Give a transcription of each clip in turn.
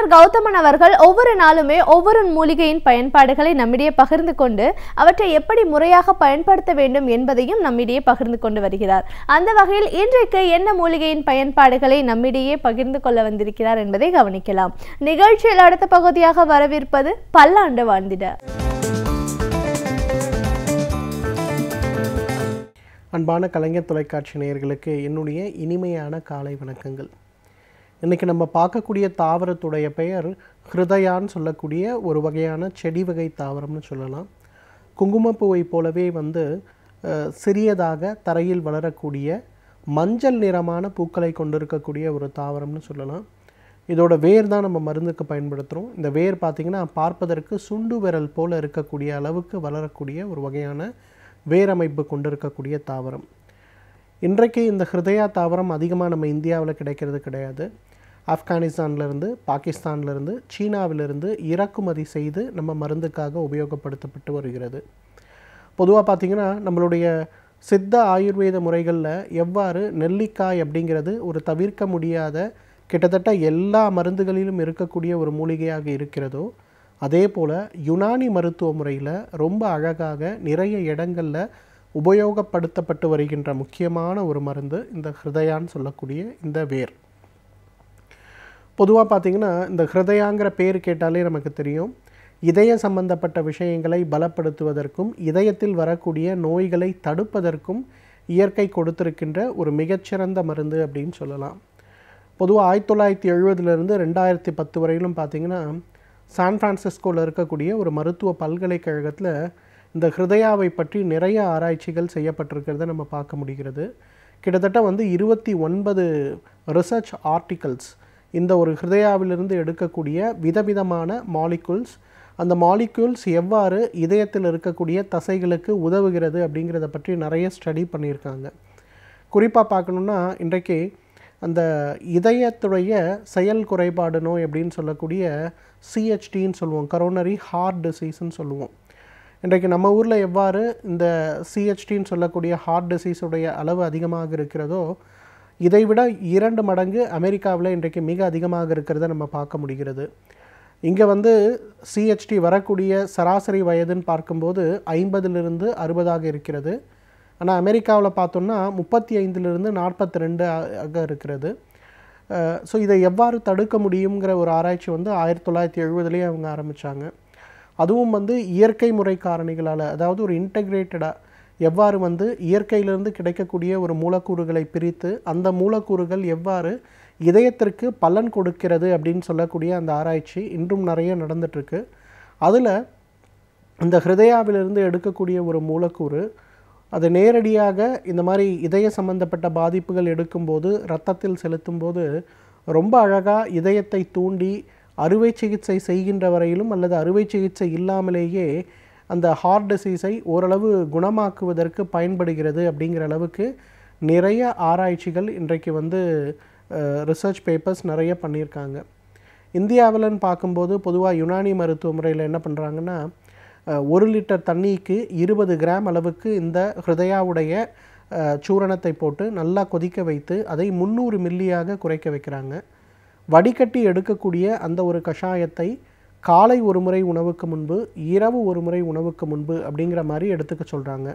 Doctor Gowthaman அவர்கள் ஒவ்வொரு நாளுமே ஒவ்வொரு மூலிகையின் பயன்பாடுகளை நம்மிடையே பகிர்ந்து கொண்டு அவற்றை எப்படி முறையாக பயன்படுத்த வேண்டும் என்பதையும் நம்மிடையே பகிர்ந்து கொண்டு வருகிறார். அந்த வகையில் இன்றைக்கு என்ன மூலிகையின் பயன்பாடுகளை நம்மிடையே பகிர்ந்து கொள்ள வந்திருக்கிறார் என்பதை கவனிக்கலாம். நிகழ்ச்சியில் அடுத்த பகுதியாக வரவிருப்பது பல்லாண்டு வாழ்ந்திட. அன்பான கலைஞர் தொலைக்காட்சி நேயர்களுக்கு என்னுடைய இனிமையான காலை வணக்கங்கள். இன்றைக்கி நம்ம பார்க்கக்கூடிய தாவரத்துடைய பெயர் ஹிருதயான்னு சொல்லக்கூடிய ஒரு வகையான செடி வகை தாவரம்னு சொல்லலாம். குங்குமப்பூவை போலவே சிறியதாக தரையில் வளரக்கூடிய மஞ்சள் நிறமான பூக்களை கொண்டிருக்கக்கூடிய ஒரு தாவரம்னு சொல்லலாம். இதோட வேர் தான் நம்ம மருந்துக்கு பயன்படுத்துகிறோம். இந்த வேர் பார்த்திங்கன்னா பார்ப்பதற்கு சுண்டு விரல் போல் இருக்கக்கூடிய அளவுக்கு வளரக்கூடிய ஒரு வகையான வேரமைப்பு கொண்டிருக்கக்கூடிய தாவரம். இன்றைக்கு இந்த ஹிருதயா தாவரம் அதிகமாக நம்ம இந்தியாவில் கிடைக்கிறது கிடையாது. ஆப்கானிஸ்தான்லேருந்து, பாகிஸ்தான்லேருந்து, சீனாவிலிருந்து இறக்குமதி செய்து நம்ம மருந்துக்காக உபயோகப்படுத்தப்பட்டு வருகிறது. பொதுவாக பார்த்திங்கன்னா நம்மளுடைய சித்த ஆயுர்வேத முறைகளில் எவ்வாறு நெல்லிக்காய் அப்படிங்கிறது ஒரு தவிர்க்க முடியாத கிட்டத்தட்ட எல்லா மருந்துகளிலும் இருக்கக்கூடிய ஒரு மூலிகையாக இருக்கிறதோ, அதே போல் யுனானி மருத்துவ முறையில் ரொம்ப அழகாக நிறைய இடங்களில் உபயோகப்படுத்தப்பட்டு வருகின்ற முக்கியமான ஒரு மருந்து இந்த ஹிருதயான்னு சொல்லக்கூடிய இந்த வேர். பொதுவாக பார்த்திங்கன்னா இந்த ஹிருதயாங்கிற பேர் கேட்டாலே நமக்கு தெரியும், இதய சம்பந்தப்பட்ட விஷயங்களை பலப்படுத்துவதற்கும் இதயத்தில் வரக்கூடிய நோய்களை தடுப்பதற்கும் இயற்கை கொடுத்திருக்கின்ற ஒரு மிகச்சிறந்த மருந்து அப்படின்னு சொல்லலாம். பொதுவாக 1970 2010 வரையிலும் பார்த்திங்கன்னா சான் பிரான்சிஸ்கோவில் இருக்கக்கூடிய ஒரு மருத்துவ பல்கலைக்கழகத்தில் இந்த ஹிருதயாவை பற்றி நிறைய ஆராய்ச்சிகள் செய்யப்பட்டிருக்கிறத நம்ம பார்க்க முடிகிறது. கிட்டத்தட்ட 29 ரிசர்ச் ஆர்டிகல்ஸ் இந்த ஒரு ஹிருதயாவிலிருந்து எடுக்கக்கூடிய விதவிதமான மாலிகுல்ஸ், அந்த மாலிகுல்ஸ் எவ்வாறு இதயத்தில் இருக்கக்கூடிய தசைகளுக்கு உதவுகிறது அப்படிங்கிறத பற்றி நிறைய ஸ்டடி பண்ணியிருக்காங்க. குறிப்பாக பார்க்கணுன்னா இன்றைக்கு அந்த இதயத்துடைய செயல் குறைபாடு நோய் அப்படின்னு சொல்லக்கூடிய சிஹெச்டின்னு சொல்லுவோம், கரோனரி ஹார்ட் டிசீஸ்ன்னு சொல்லுவோம். இன்றைக்கு நம்ம ஊரில் எவ்வாறு இந்த சிஹெச்டின்னு சொல்லக்கூடிய ஹார்ட் டிசீஸுடைய அளவு அதிகமாக இருக்கிறதோ, இதைவிட 2 மடங்கு அமெரிக்காவில் இன்றைக்கு மிக அதிகமாக இருக்கிறத நம்ம பார்க்க முடிகிறது. இங்கே சிஹெச்டி வரக்கூடிய சராசரி வயதுன்னு பார்க்கும்போது 50 60 இருக்கிறது. ஆனால் அமெரிக்காவில் பார்த்தோம்னா 35 42 இருக்கிறது. ஸோ இதை எவ்வாறு தடுக்க முடியுங்கிற ஒரு ஆராய்ச்சி 1970 அவங்க ஆரம்பித்தாங்க. அதுவும் இயற்கை முறை காரணிகளால், அதாவது ஒரு இன்டெகிரேட்டடாக எவ்வாறு இயற்கையிலிருந்து கிடைக்கக்கூடிய ஒரு மூலக்கூறுகளை பிரித்து அந்த மூலக்கூறுகள் எவ்வாறு இதயத்திற்கு பலன் கொடுக்கிறது அப்படின்னு சொல்லக்கூடிய அந்த ஆராய்ச்சி இன்றும் நிறைய நடந்துகிட்ருக்கு. அதில் இந்த ஹிருதயாவிலிருந்து எடுக்கக்கூடிய ஒரு மூலக்கூறு அது நேரடியாக இந்த மாதிரி இதய சம்பந்தப்பட்ட பாதிப்புகள் எடுக்கும்போது இரத்தத்தில் செலுத்தும்போது ரொம்ப அழகாக இதயத்தை தூண்டி அறுவை சிகிச்சை செய்கின்ற வரையிலும் அல்லது அறுவை சிகிச்சை இல்லாமலேயே அந்த ஹார்ட் டிசீஸை ஓரளவு குணமாக்குவதற்கு பயன்படுகிறது அப்படிங்கிற அளவுக்கு நிறைய ஆராய்ச்சிகள் இன்றைக்கு ரிசர்ச் பேப்பர்ஸ் நிறைய பண்ணியிருக்காங்க. இந்தியாவில்னு பார்க்கும்போது பொதுவாக யுனானி மருத்துவ முறையில் என்ன பண்ணுறாங்கன்னா, 1 லிட்டர் தண்ணிக்கு 20 கிராம் அளவுக்கு இந்த ஹிருதயாவுடைய சூரணத்தை போட்டு நல்லா கொதிக்க வைத்து அதை 300 மில்லியாக குறைக்க வைக்கிறாங்க. வடிகட்டி எடுக்கக்கூடிய அந்த ஒரு கஷாயத்தை காலை ஒரு முறை உணவுக்கு முன்பு, இரவு ஒரு முறை உணவுக்கு முன்பு அப்படிங்கிற மாதிரி எடுத்துக்க சொல்கிறாங்க.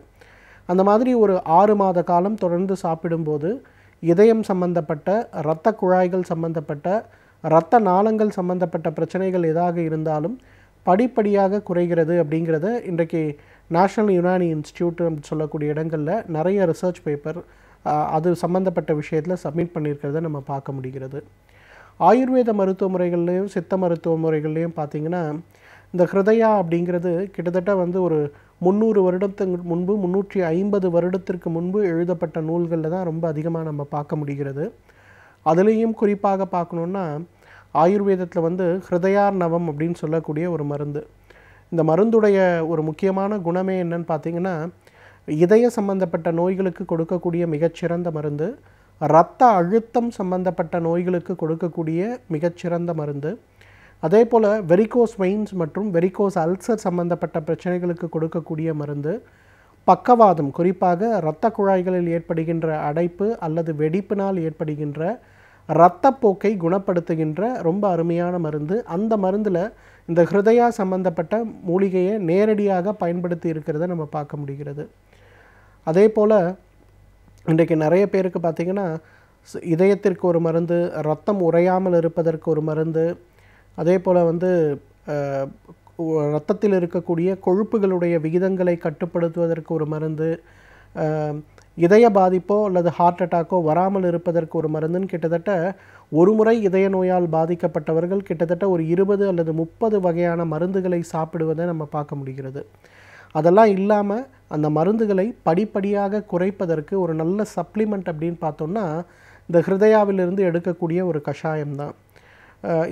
அந்த மாதிரி ஒரு 6 மாத காலம் தொடர்ந்து சாப்பிடும்போது இதயம் சம்பந்தப்பட்ட, இரத்த குழாய்கள் சம்பந்தப்பட்ட, இரத்த நாளங்கள் சம்பந்தப்பட்ட பிரச்சனைகள் எதாக இருந்தாலும் படிப்படியாக குறைகிறது அப்படிங்கிறத இன்றைக்கு நேஷ்னல் யுனானி இன்ஸ்டியூட் சொல்லக்கூடிய இடங்களில் நிறைய ரிசர்ச் பேப்பர் அது சம்பந்தப்பட்ட விஷயத்தில் சப்மிட் பண்ணியிருக்கிறத நம்ம பார்க்க முடிகிறது. ஆயுர்வேத மருத்துவ முறைகள்லேயும் சித்த மருத்துவ முறைகள்லேயும் பார்த்திங்கன்னா இந்த ஹிருதயா அப்படிங்கிறது கிட்டத்தட்ட ஒரு 300 வருடத்துக்கு முன்பு, 350 வருடத்திற்கு முன்பு எழுதப்பட்ட நூல்களில் தான் ரொம்ப அதிகமாக நம்ம பார்க்க முடிகிறது. அதுலேயும் குறிப்பாக பார்க்கணுன்னா ஆயுர்வேதத்தில் ஹிருதயார் நவம் அப்படின்னு சொல்லக்கூடிய ஒரு மருந்து. இந்த மருந்துடைய ஒரு முக்கியமான குணமே என்னன்னு பார்த்திங்கன்னா, இதய சம்பந்தப்பட்ட நோய்களுக்கு கொடுக்கக்கூடிய மிகச்சிறந்த மருந்து, இரத்த அழுத்தம் சம்பந்தப்பட்ட நோய்களுக்கு கொடுக்கக்கூடிய மிகச்சிறந்த மருந்து, அதே போல் வெரிகோஸ் வெயின்ஸ் மற்றும் வெரிகோஸ் அல்சர் சம்பந்தப்பட்ட பிரச்சனைகளுக்கு கொடுக்கக்கூடிய மருந்து, பக்கவாதம் குறிப்பாக இரத்த குழாய்களில் ஏற்படுகின்ற அடைப்பு அல்லது வெடிப்பினால் ஏற்படுகின்ற இரத்தப்போக்கை குணப்படுத்துகின்ற ரொம்ப அருமையான மருந்து. அந்த மருந்தில் இந்த ஹிருதயா சம்பந்தப்பட்ட மூலிகையை நேரடியாக பயன்படுத்தி இருக்கிறத நம்ம பார்க்க முடிகிறது. அதே போல் இன்றைக்கு நிறைய பேருக்கு பார்த்திங்கன்னா இதயத்திற்கு ஒரு மருந்து, ரத்தம் உறையாமல் இருப்பதற்கு ஒரு மருந்து, அதே போல் இரத்தத்தில் இருக்கக்கூடிய கொழுப்புகளுடைய விகிதங்களை கட்டுப்படுத்துவதற்கு ஒரு மருந்து, இதய பாதிப்போ அல்லது ஹார்ட் அட்டாக்கோ வராமல் இருப்பதற்கு ஒரு மருந்துன்னு கிட்டத்தட்ட ஒரு முறை இதய நோயால் பாதிக்கப்பட்டவர்கள் கிட்டத்தட்ட ஒரு 20 அல்லது 30 வகையான மருந்துகளை சாப்பிடுவதை நம்ம பார்க்க முடிகிறது. அதெல்லாம் இல்லாமல் அந்த மருந்துகளை படிப்படியாக குறைப்பதற்கு ஒரு நல்ல சப்ளிமெண்ட் அப்படின்னு பார்த்தோம்னா இந்த ஹிருதயாவிலிருந்து எடுக்கக்கூடிய ஒரு கஷாயம் தான்.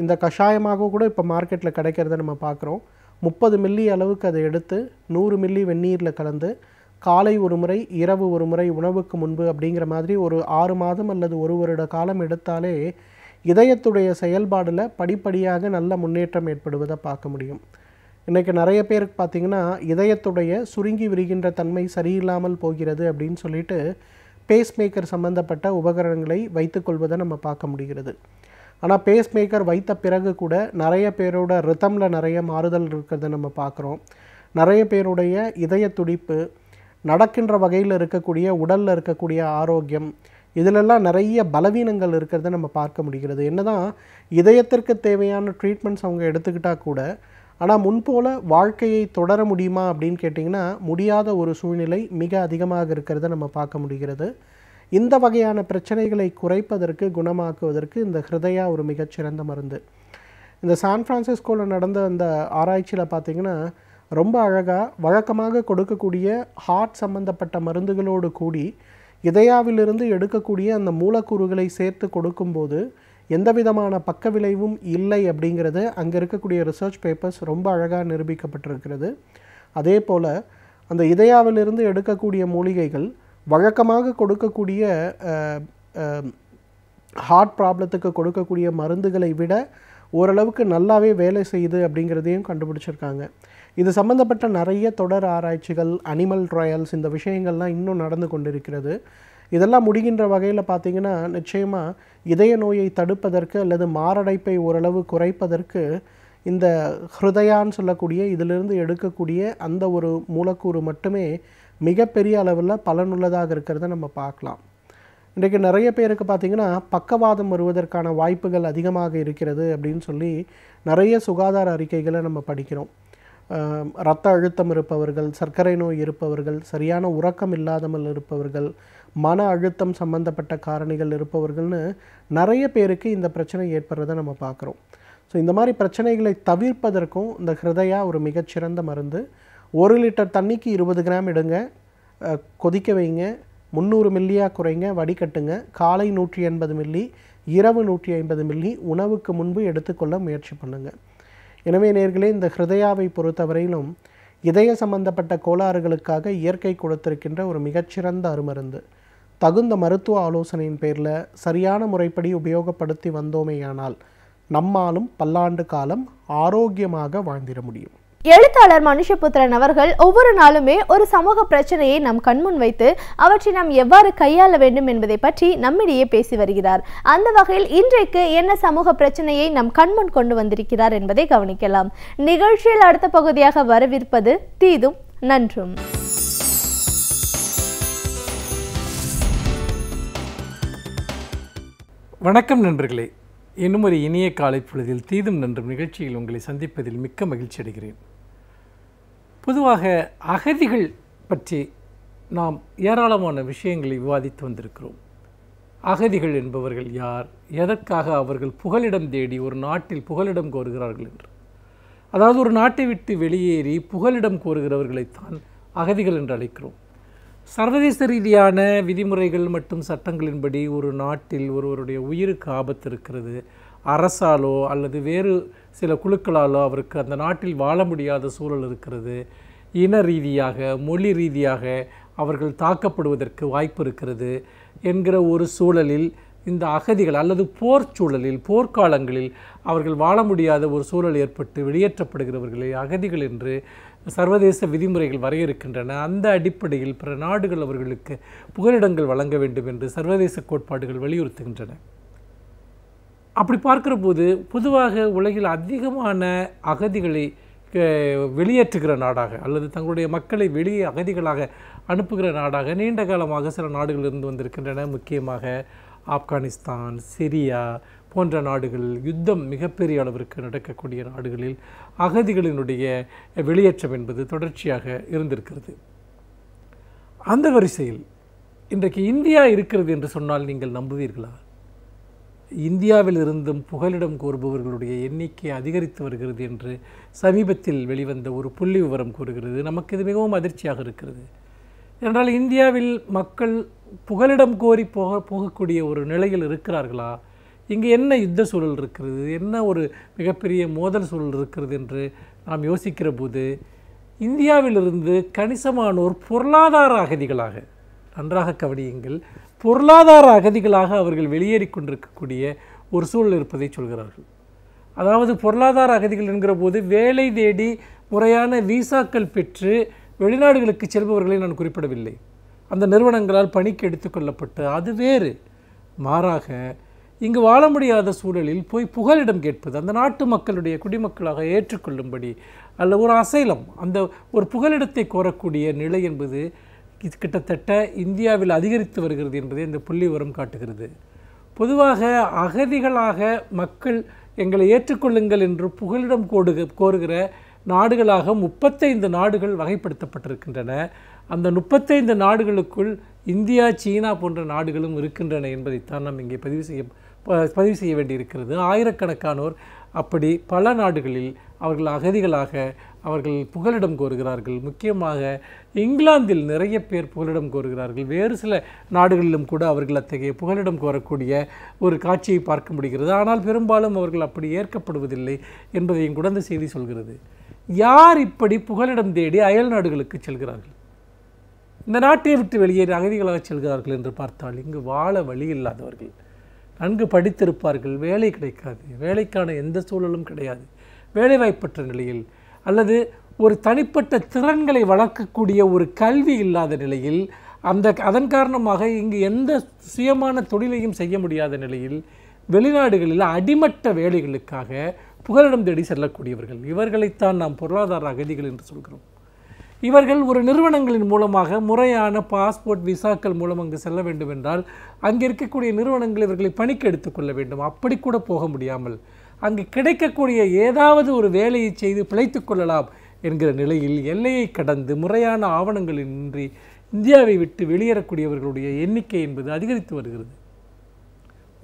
இந்த கஷாயமாக கூட இப்போ மார்க்கெட்டில் கிடைக்கிறத நம்ம பார்க்குறோம். 30 மில்லி அளவுக்கு அதை எடுத்து 100 மில்லி வெந்நீரில் கலந்து காலை ஒரு முறை, இரவு ஒரு முறை, உணவுக்கு முன்பு அப்படிங்கிற மாதிரி ஒரு 6 மாதம் அல்லது 1 வருட காலம் எடுத்தாலே இதயத்துடைய செயல்பாடில் படிப்படியாக நல்ல முன்னேற்றம் ஏற்படுவதை பார்க்க முடியும். இன்றைக்கி நிறைய பேருக்கு பார்த்திங்கன்னா இதயத்துடைய சுருங்கி விரிகின்ற தன்மை சரியில்லாமல் போகிறது அப்படின்னு சொல்லிட்டு பேஸ் மேக்கர் சம்மந்தப்பட்ட உபகரணங்களை வைத்துக்கொள்வதை நம்ம பார்க்க முடிகிறது. ஆனால் பேஸ் மேக்கர் வைத்த பிறகு கூட நிறைய பேரோட ரிதமில் நிறைய மாறுதல் இருக்கிறத நம்ம பார்க்குறோம். நிறைய பேருடைய இதய துடிப்பு, நடக்கின்ற வகையில் இருக்கக்கூடிய உடலில் இருக்கக்கூடிய ஆரோக்கியம், இதிலெல்லாம் நிறைய பலவீனங்கள் இருக்கிறத நம்ம பார்க்க முடிகிறது. என்னதான் இதயத்திற்கு தேவையான ட்ரீட்மெண்ட்ஸ் அவங்க எடுத்துக்கிட்டால் கூட, ஆனால் முன்போல் வாழ்க்கையை தொடர முடியுமா அப்படின்னு கேட்டிங்கன்னா முடியாத ஒரு சூழ்நிலை மிக அதிகமாக இருக்கிறத நம்ம பார்க்க முடிகிறது. இந்த வகையான பிரச்சனைகளை குறைப்பதற்கு, குணமாக்குவதற்கு இந்த ஹிருதயா ஒரு மிகச்சிறந்த மருந்து. இந்த சான் ஃப்ரான்சிஸ்கோவில் நடந்த அந்த ஆராய்ச்சியில் பார்த்திங்கன்னா ரொம்ப அழகாக வழக்கமாக கொடுக்கக்கூடிய ஹார்ட் சம்பந்தப்பட்ட மருந்துகளோடு கூடி இதயாவிலிருந்து எடுக்கக்கூடிய அந்த மூலக்கூறுகளை சேர்த்து கொடுக்கும்போது எந்த விதமான பக்க விளைவும் இல்லை அப்படிங்கிறது அங்கே இருக்கக்கூடிய ரிசர்ச் பேப்பர்ஸ் ரொம்ப அழகாக நிரூபிக்கப்பட்டிருக்கிறது. அதே போல் அந்த இதயாவிலிருந்து எடுக்கக்கூடிய மூலிகைகள் வழக்கமாக கொடுக்கக்கூடிய ஹார்ட் ப்ராப்ளத்துக்கு கொடுக்கக்கூடிய மருந்துகளை விட ஓரளவுக்கு நல்லாவே வேலை செய்யுது அப்படிங்கிறதையும் கண்டுபிடிச்சிருக்காங்க. இது சம்மந்தப்பட்ட நிறைய தொடர் ஆராய்ச்சிகள், அனிமல் ட்ரையல்ஸ், இந்த விஷயங்கள்லாம் இன்னும் நடந்து கொண்டிருக்கிறது. இதெல்லாம் முடிகின்ற வகையில் பார்த்திங்கன்னா நிச்சயமாக இதய நோயை தடுப்பதற்கு அல்லது மாரடைப்பை ஓரளவு குறைப்பதற்கு இந்த ஹிருதயான்னு சொல்லக்கூடிய இதிலிருந்து எடுக்கக்கூடிய அந்த ஒரு மூலக்கூறு மட்டுமே மிகப்பெரிய அளவில் பலனுள்ளதாக இருக்கிறத நம்ம பார்க்கலாம். இன்றைக்கு நிறைய பேருக்கு பார்த்திங்கன்னா பக்கவாதம் வருவதற்கான வாய்ப்புகள் அதிகமாக இருக்கிறது அப்படின்னு சொல்லி நிறைய சுகாதார அறிக்கைகளை நம்ம படிக்கிறோம். இரத்த அழுத்தம் இருப்பவர்கள், சர்க்கரை நோய் இருப்பவர்கள், சரியான உறக்கம் இல்லாமல் இருப்பவர்கள், மன அழுத்தம் சம்பந்தப்பட்ட காரணிகள் இருப்பவர்கள்னு நிறைய பேருக்கு இந்த பிரச்சனை ஏற்படுறதை நம்ம பார்க்குறோம். ஸோ இந்த மாதிரி பிரச்சனைகளை தவிர்ப்பதற்கும் இந்த ஹிருதயா ஒரு மிகச்சிறந்த மருந்து. 1 லிட்டர் தண்ணிக்கு 20 கிராம் எடுங்க, கொதிக்க வைங்க, 300 மில்லியாக குறைங்க, வடிகட்டுங்க. காலை 180 மில்லி, இரவு 150 மில்லி உணவுக்கு முன்பு எடுத்துக்கொள்ள முயற்சி பண்ணுங்கள். எனவே நேயர்களே, இந்த ஹிருதயாவை பொறுத்தவரையிலும் இதய சம்பந்தப்பட்ட கோளாறுகளுக்காக இயற்கை கொடுத்திருக்கின்ற ஒரு மிகச்சிறந்த அருமருந்து. தகுந்த மருத்துவ ஆலோசனையின் பேரில் சரியான முறைப்படி உபயோகப்படுத்தி வந்தோமேயானால் நம்மாலும் பல்லாண்டு காலம் ஆரோக்கியமாக வாழ்ந்திட முடியும். எழுத்தாளர் மனுஷபுத்திரன் அவர்கள் ஒவ்வொரு நாளுமே ஒரு சமூக பிரச்சனையை நம் கண்முன் வைத்து அவற்றை நாம் எவ்வாறு கையாள வேண்டும் என்பதை பற்றி நம்மிடையே பேசி வருகிறார். அந்த வகையில் இன்றைக்கு என்ன சமூக பிரச்சனையை நம் கண்முன் கொண்டு வந்திருக்கிறார் என்பதை கவனிக்கலாம். நிகழ்ச்சியில் அடுத்த பகுதியாக வரவிருப்பது தீதும் நன்றும். வணக்கம் நண்பர்களே, இன்னும் ஒரு இனிய காலை பொழுதில் தீதும் நன்றும் நிகழ்ச்சியில் உங்களை சந்திப்பதில் மிக்க மகிழ்ச்சி அடைகிறேன். பொதுவாக அகதிகள் பற்றி நாம் ஏராளமான விஷயங்களை விவாதித்து வந்திருக்கிறோம். அகதிகள் என்பவர்கள் யார், எதற்காக அவர்கள் புகலிடம் தேடி ஒரு நாட்டில் புகலிடம் கோருகிறார்கள் என்று, அதாவது ஒரு நாட்டை விட்டு வெளியேறி புகலிடம் கோருகிறவர்களைத்தான் அகதிகள் என்று அழைக்கிறோம். சர்வதேச ரீதியான விதிமுறைகள் மற்றும் சட்டங்களின்படி ஒரு நாட்டில் ஒருவருடைய உயிருக்கு ஆபத்து இருக்கிறது, அரசாலோ அல்லது வேறு சில குழுக்களாலோ அவருக்கு அந்த நாட்டில் வாழ முடியாத சூழல் இருக்கிறது, இன ரீதியாக மொழி ரீதியாக அவர்கள் தாக்கப்படுவதற்கு வாய்ப்பு இருக்கிறது என்கிற ஒரு சூழலில் இந்த அகதிகள் அல்லது போர் சூழலில், போர்க்காலங்களில் அவர்கள் வாழ முடியாத ஒரு சூழல் ஏற்பட்டு வெளியேற்றப்படுகிறவர்களை அகதிகள் என்று சர்வதேச விதிமுறைகள் வரையறுக்கின்றன. அந்த அடிப்படையில் பிற நாடுகள் அவர்களுக்கு புகலிடங்கள் வழங்க வேண்டும் என்று சர்வதேச கோட்பாடுகள் வலியுறுத்துகின்றன. அப்படி பார்க்கிற போது பொதுவாக உலகில் அதிகமான அகதிகளை வெளியேற்றுகிற நாடாக அல்லது தங்களுடைய மக்களை வெளியே அகதிகளாக அனுப்புகிற நாடாக நீண்ட காலமாக சில நாடுகளிலிருந்து வந்திருக்கின்றன. முக்கியமாக ஆப்கானிஸ்தான், சிரியா போன்ற நாடுகள், யுத்தம் மிகப்பெரிய அளவிற்கு நடக்கக்கூடிய நாடுகளில் அகதிகளினுடைய வெளியேற்றம் என்பது தொடர்ச்சியாக இருந்திருக்கிறது. அந்த வரிசையில் இன்றைக்கு இந்தியா இருக்கிறது என்று சொன்னால் நீங்கள் நம்புவீர்களா? இந்தியாவில் இருந்தும் புகலிடம் கோருபவர்களுடைய எண்ணிக்கை அதிகரித்து வருகிறது என்று சமீபத்தில் வெளிவந்த ஒரு புள்ளி விவரம் கூறுகிறது. நமக்கு இது மிகவும் அதிர்ச்சியாக இருக்கிறது. என்றால் இந்தியாவில் மக்கள் புகலிடம் கோரி போகக்கூடிய ஒரு நிலையில் இருக்கிறார்களா? இங்கு என்ன யுத்த சூழல் இருக்கிறது, என்ன ஒரு மிகப்பெரிய மோதல் சூழல் இருக்கிறது என்று நாம் யோசிக்கிற போது இந்தியாவிலிருந்து கணிசமானோர் பொருளாதார அகதிகளாக, நன்றாக கவனியுங்கள், பொருளாதார அகதிகளாக அவர்கள் வெளியேறி கொண்டிருக்கக்கூடிய ஒரு சூழல் இருப்பதை சொல்கிறார்கள். அதாவது பொருளாதார அகதிகள் என்கிற போது வேலை தேடி முறையான விசாக்கள் பெற்று வெளிநாடுகளுக்கு செல்பவர்களை நான் குறிப்பிடவில்லை. அந்த நிறுவனங்களால் பணிக்கு எடுத்துக்கொள்ளப்பட்டு அது வேறு. மாறாக இங்கு வாழ முடியாத சூழலில் போய் புகலிடம் கேட்பது, அந்த நாட்டு மக்களுடைய குடிமக்களாக ஏற்றுக்கொள்ளும்படி அல்ல ஒரு அசைலம், அந்த ஒரு புகலிடத்தை கோரக்கூடிய நிலை என்பது கிட்டத்தட்ட இந்தியாவில் அதிகரித்து வருகிறது என்பதை இந்த புள்ளி விவரம் காட்டுகிறது. பொதுவாக அகதிகளாக மக்கள் எங்களை ஏற்றுக்கொள்ளுங்கள் என்று புகலிடம் கோருகிற நாடுகளாக 35 நாடுகள் வகைப்படுத்தப்பட்டிருக்கின்றன. அந்த 35 நாடுகளுக்குள் இந்தியா, சீனா போன்ற நாடுகளும் இருக்கின்றன என்பதைத்தான் நாம் இங்கே பதிவு செய்ய வேண்டியிருக்கிறது. ஆயிரக்கணக்கானோர் அப்படி பல நாடுகளில் அவர்கள் அகதிகளாக அவர்கள் புகலிடம் கோருகிறார்கள். முக்கியமாக இங்கிலாந்தில் நிறைய பேர் புகலிடம் கோருகிறார்கள். வேறு சில நாடுகளிலும் கூட அவர்கள் அத்தகைய புகலிடம் கோரக்கூடிய ஒரு காட்சியை பார்க்க முடிகிறது. ஆனால் பெரும்பாலும் அவர்கள் அப்படி ஏற்கப்படுவதில்லை என்பதையும் கூட இந்த செய்தி சொல்கிறது. யார் இப்படி புகலிடம் தேடி அயல் நாடுகளுக்கு செல்கிறார்கள், இந்த நாட்டை விட்டு வெளியேறி அகதிகளாக செல்கிறார்கள் என்று பார்த்தால் இங்கு வாழ வழி இல்லாதவர்கள், நன்கு படித்திருப்பார்கள், வேலை கிடைக்காது, வேலைக்கான எந்த சூழலும் கிடையாது, வேலைவாய்ப்பற்ற நிலையில் அல்லது ஒரு தனிப்பட்ட திறன்களை வளர்க்கக்கூடிய ஒரு கல்வி இல்லாத நிலையில், அதன் காரணமாக இங்கு எந்த சுயமான தொழிலையும் செய்ய முடியாத நிலையில் வெளிநாடுகளில் அடிமட்ட வேலைகளுக்காக புகலிடம் தேடி செல்லக்கூடியவர்கள், இவர்களைத்தான் நாம் பொருளாதார அகதிகள் என்று சொல்கிறோம். இவர்கள் ஒரு நிறுவனங்களின் மூலமாக முறையான பாஸ்போர்ட் விசாக்கள் மூலம் அங்கு செல்ல வேண்டும் என்றால் அங்கே இருக்கக்கூடிய நிறுவனங்கள் இவர்களை பணிக்கு எடுத்துக்கொள்ள வேண்டும். அப்படி கூட போக முடியாமல் அங்கு கிடைக்கக்கூடிய ஏதாவது ஒரு வேலையை செய்து பிழைத்து கொள்ளலாம் என்கிற நிலையில் எல்லையை கடந்து முறையான ஆவணங்களின்றி இந்தியாவை விட்டு வெளியேறக்கூடியவர்களுடைய எண்ணிக்கை என்பது அதிகரித்து வருகிறது.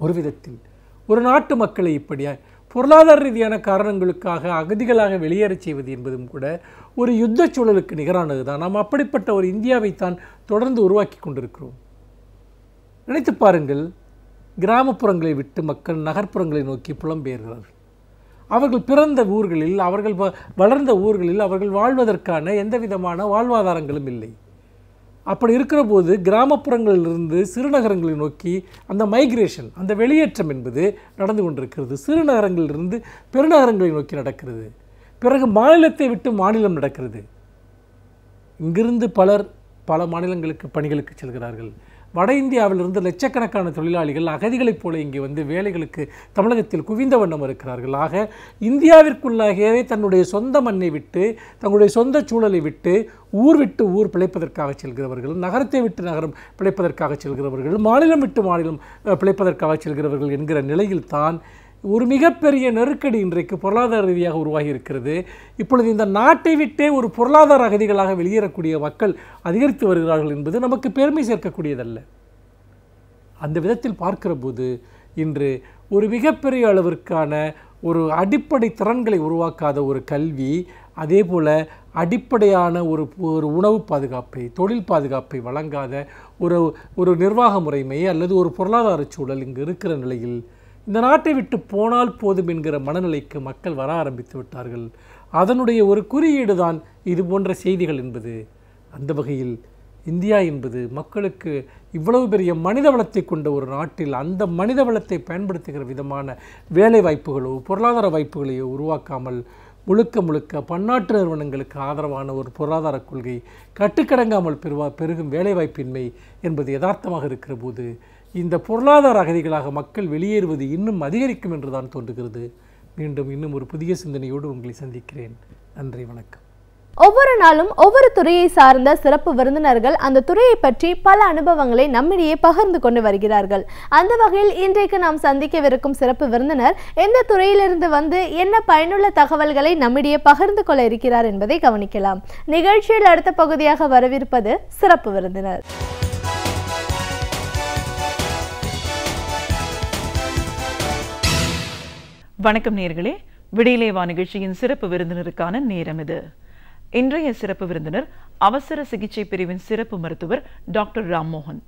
ஒரு விதத்தில் ஒரு நாட்டு மக்களை இப்படியா பொருளாதார ரீதியான காரணங்களுக்காக அகதிகளாக வெளியேறச் செய்வது என்பதும் கூட ஒரு யுத்த சூழலுக்கு நிகரானது தான். நாம் அப்படிப்பட்ட ஒரு இந்தியாவைத்தான் தொடர்ந்து உருவாக்கி கொண்டிருக்கிறோம். நினைத்து பாருங்கள், கிராமப்புறங்களை விட்டு மக்கள் நகர்ப்புறங்களை நோக்கி புலம்பெயர்கிறார்கள். அவர்கள் பிறந்த ஊர்களில், அவர்கள் வளர்ந்த ஊர்களில் அவர்கள் வாழ்வதற்கான எந்த விதமான வாழ்வாதாரங்களும் இல்லை. அப்படி இருக்கிற போது கிராமப்புறங்களிலிருந்து சிறுநகரங்களை நோக்கி அந்த மைக்ரேஷன், அந்த வெளியேற்றம் என்பது நடந்து கொண்டிருக்கிறது. சிறுநகரங்களிலிருந்து பெருநகரங்களை நோக்கி நடக்கிறது. பிறகு மாநிலத்தை விட்டு மாநிலம் நடக்கிறது. இங்கிருந்து பலர் பல மாநிலங்களுக்கு பணிகளுக்கு செல்கிறார்கள். வட இந்தியாவிலிருந்து லட்சக்கணக்கான தொழிலாளிகள் அகதிகளைப் போல இங்கே வந்து வேலைகளுக்கு தமிழகத்தில் குவிந்த வண்ணம் இருக்கிறார்கள். ஆக இந்தியாவிற்குள்ளாகவே தன்னுடைய சொந்த மண்ணை விட்டு, தங்களுடைய சொந்த சூழலை விட்டு ஊர் பிழைப்பதற்காக செல்கிறவர்கள், நகரத்தை விட்டு நகரம் பிழைப்பதற்காக செல்கிறவர்கள், மாநிலம் விட்டு மாநிலம் பிழைப்பதற்காக செல்கிறவர்கள் என்கிற நிலையில்தான் ஒரு மிகப்பெரிய நெருக்கடி இன்றைக்கு பொருளாதார ரீதியாக உருவாகி இருக்கிறது. இப்பொழுது இந்த நாட்டை விட்டே ஒரு பொருளாதார அகதிகளாக வெளியேறக்கூடிய மக்கள் அதிகரித்து வருகிறார்கள் என்பது நமக்கு பெருமை சேர்க்கக்கூடியதல்ல. அந்த விதத்தில் பார்க்கிற போது இன்று ஒரு மிகப்பெரிய அளவிற்கான ஒரு அடிப்படை திறன்களை உருவாக்காத ஒரு கல்வி, அதே போல் அடிப்படையான ஒரு உணவு பாதுகாப்பை, தொழில் பாதுகாப்பை வழங்காத ஒரு நிர்வாக முறைமை அல்லது ஒரு பொருளாதார சூழல் இங்கு இருக்கிற நிலையில் இந்த நாட்டை விட்டு போனால் போதும் என்கிற மனநிலைக்கு மக்கள் வர ஆரம்பித்து விட்டார்கள். அதனுடைய ஒரு குறியீடு தான் இது போன்ற செய்திகள் என்பது. அந்த வகையில் இந்தியா என்பது மக்களுக்கு இவ்வளவு பெரிய மனித வளத்தை கொண்ட ஒரு நாட்டில் அந்த மனித வளத்தை பயன்படுத்துகிற விதமான வேலை வாய்ப்புகளோ பொருளாதார வாய்ப்புகளையோ உருவாக்காமல் முழுக்க பன்னாட்டு நிறுவனங்களுக்கு ஆதரவான ஒரு பொருளாதார கொள்கை, கட்டுக்கடங்காமல் பெருகும் வேலைவாய்ப்பின்மை என்பது யதார்த்தமாக இருக்கிற போது இந்த பொருளாதார அகதிகளாக மக்கள் வெளியேறுவது இன்னும் அதிகரிக்கும் என்று தான் தோன்றுகிறது. மீண்டும் இன்னும் ஒரு புதிய சிந்தனையோடு உங்களை சந்திக்கிறேன். நன்றி, வணக்கம். ஒவ்வொரு நாளும் ஒவ்வொரு துறையை சார்ந்த சிறப்பு விருந்தினர்கள் அந்த துறையை பற்றி பல அனுபவங்களை நம்மிடையே பகிர்ந்து கொண்டு வருகிறார்கள். அந்த வகையில் இன்றைக்கு நாம் சந்திக்கவிருக்கும் சிறப்பு விருந்தினர் எந்த துறையிலிருந்து வந்து என்ன பயனுள்ள தகவல்களை நம்மிடையே பகிர்ந்து கொள்ள இருக்கிறார் என்பதை கவனிக்கலாம். நிகழ்ச்சியில் அடுத்த பகுதியாக வரவிருப்பது சிறப்பு விருந்தினர். வணக்கம் நேயர்களே, விடியலே வா நிகழ்ச்சியின் சிறப்பு விருந்தினருக்கான நேரம் இது. இன்றைய சிறப்பு விருந்தினர் அவசர சிகிச்சை பிரிவின் சிறப்பு மருத்துவர் டாக்டர் ராம்மோகன்.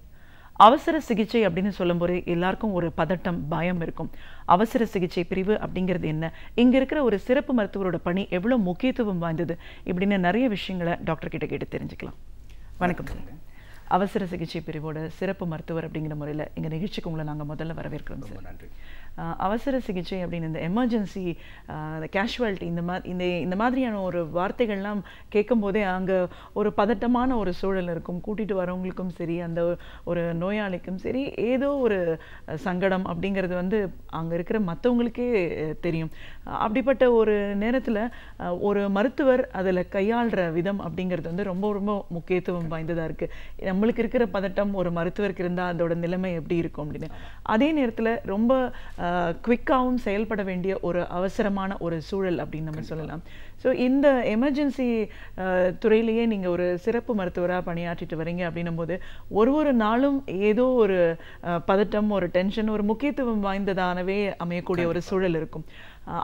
அவசர சிகிச்சை அப்படின்னு சொல்லும்போது எல்லாருக்கும் ஒரு பதட்டம், பயம் இருக்கும். அவசர சிகிச்சை பிரிவு அப்படிங்கிறது என்ன, இங்க இருக்கிற ஒரு சிறப்பு மருத்துவரோட பணி எவ்வளவு முக்கியத்துவம் வாய்ந்தது, இப்படின்னு நிறைய விஷயங்களை டாக்டர் கிட்ட கேட்டு தெரிஞ்சுக்கலாம். வணக்கம் சார். அவசர சிகிச்சை பிரிவோட சிறப்பு மருத்துவர் அப்படிங்கிற முறையில் எங்கள் நிகழ்ச்சிக்கு உங்களை நாங்கள் முதல்ல வரவேற்கிறோம் சார். நன்றி. அவசர சிகிச்சை அப்படின்னு இந்த எமர்ஜென்சி, கேஷுவாலிட்டி, இந்த மாதிரியான ஒரு வார்த்தைகள்லாம் கேட்கும் போதே அங்கே ஒரு பதட்டமான ஒரு சூழல் இருக்கும். கூட்டிகிட்டு வரவங்களுக்கும் சரி, அந்த ஒரு நோயாளிக்கும் சரி, ஏதோ ஒரு சங்கடம் அப்படிங்கிறது வந்து அங்கே இருக்கிற மற்றவங்களுக்கே தெரியும். அப்படிப்பட்ட ஒரு நேரத்தில் ஒரு மருத்துவர் அதில் கையாளுற விதம் அப்படிங்கிறது வந்து ரொம்ப ரொம்ப முக்கியத்துவம் வாய்ந்ததாக இருக்குது. நம்மளுக்கு இருக்கிற பதட்டம் ஒரு மருத்துவருக்கு இருந்தால் அதோட நிலைமை எப்படி இருக்கும் அப்படின்னு. அதே நேரத்தில் ரொம்ப குவிக்காகவும் செயல்பட வேண்டிய ஒரு அவசரமான ஒரு சூழல் அப்படின்னு நம்ம சொல்லலாம். ஸோ இந்த எமர்ஜென்சி துறையிலேயே நீங்கள் ஒரு சிறப்பு மருத்துவராக பணியாற்றிட்டு வரீங்க அப்படின்னும் போது ஒரு நாளும் ஏதோ ஒரு பதட்டம், ஒரு டென்ஷன், ஒரு முக்கியத்துவம் வாய்ந்ததானவே அமையக்கூடிய ஒரு சூழல் இருக்கும்.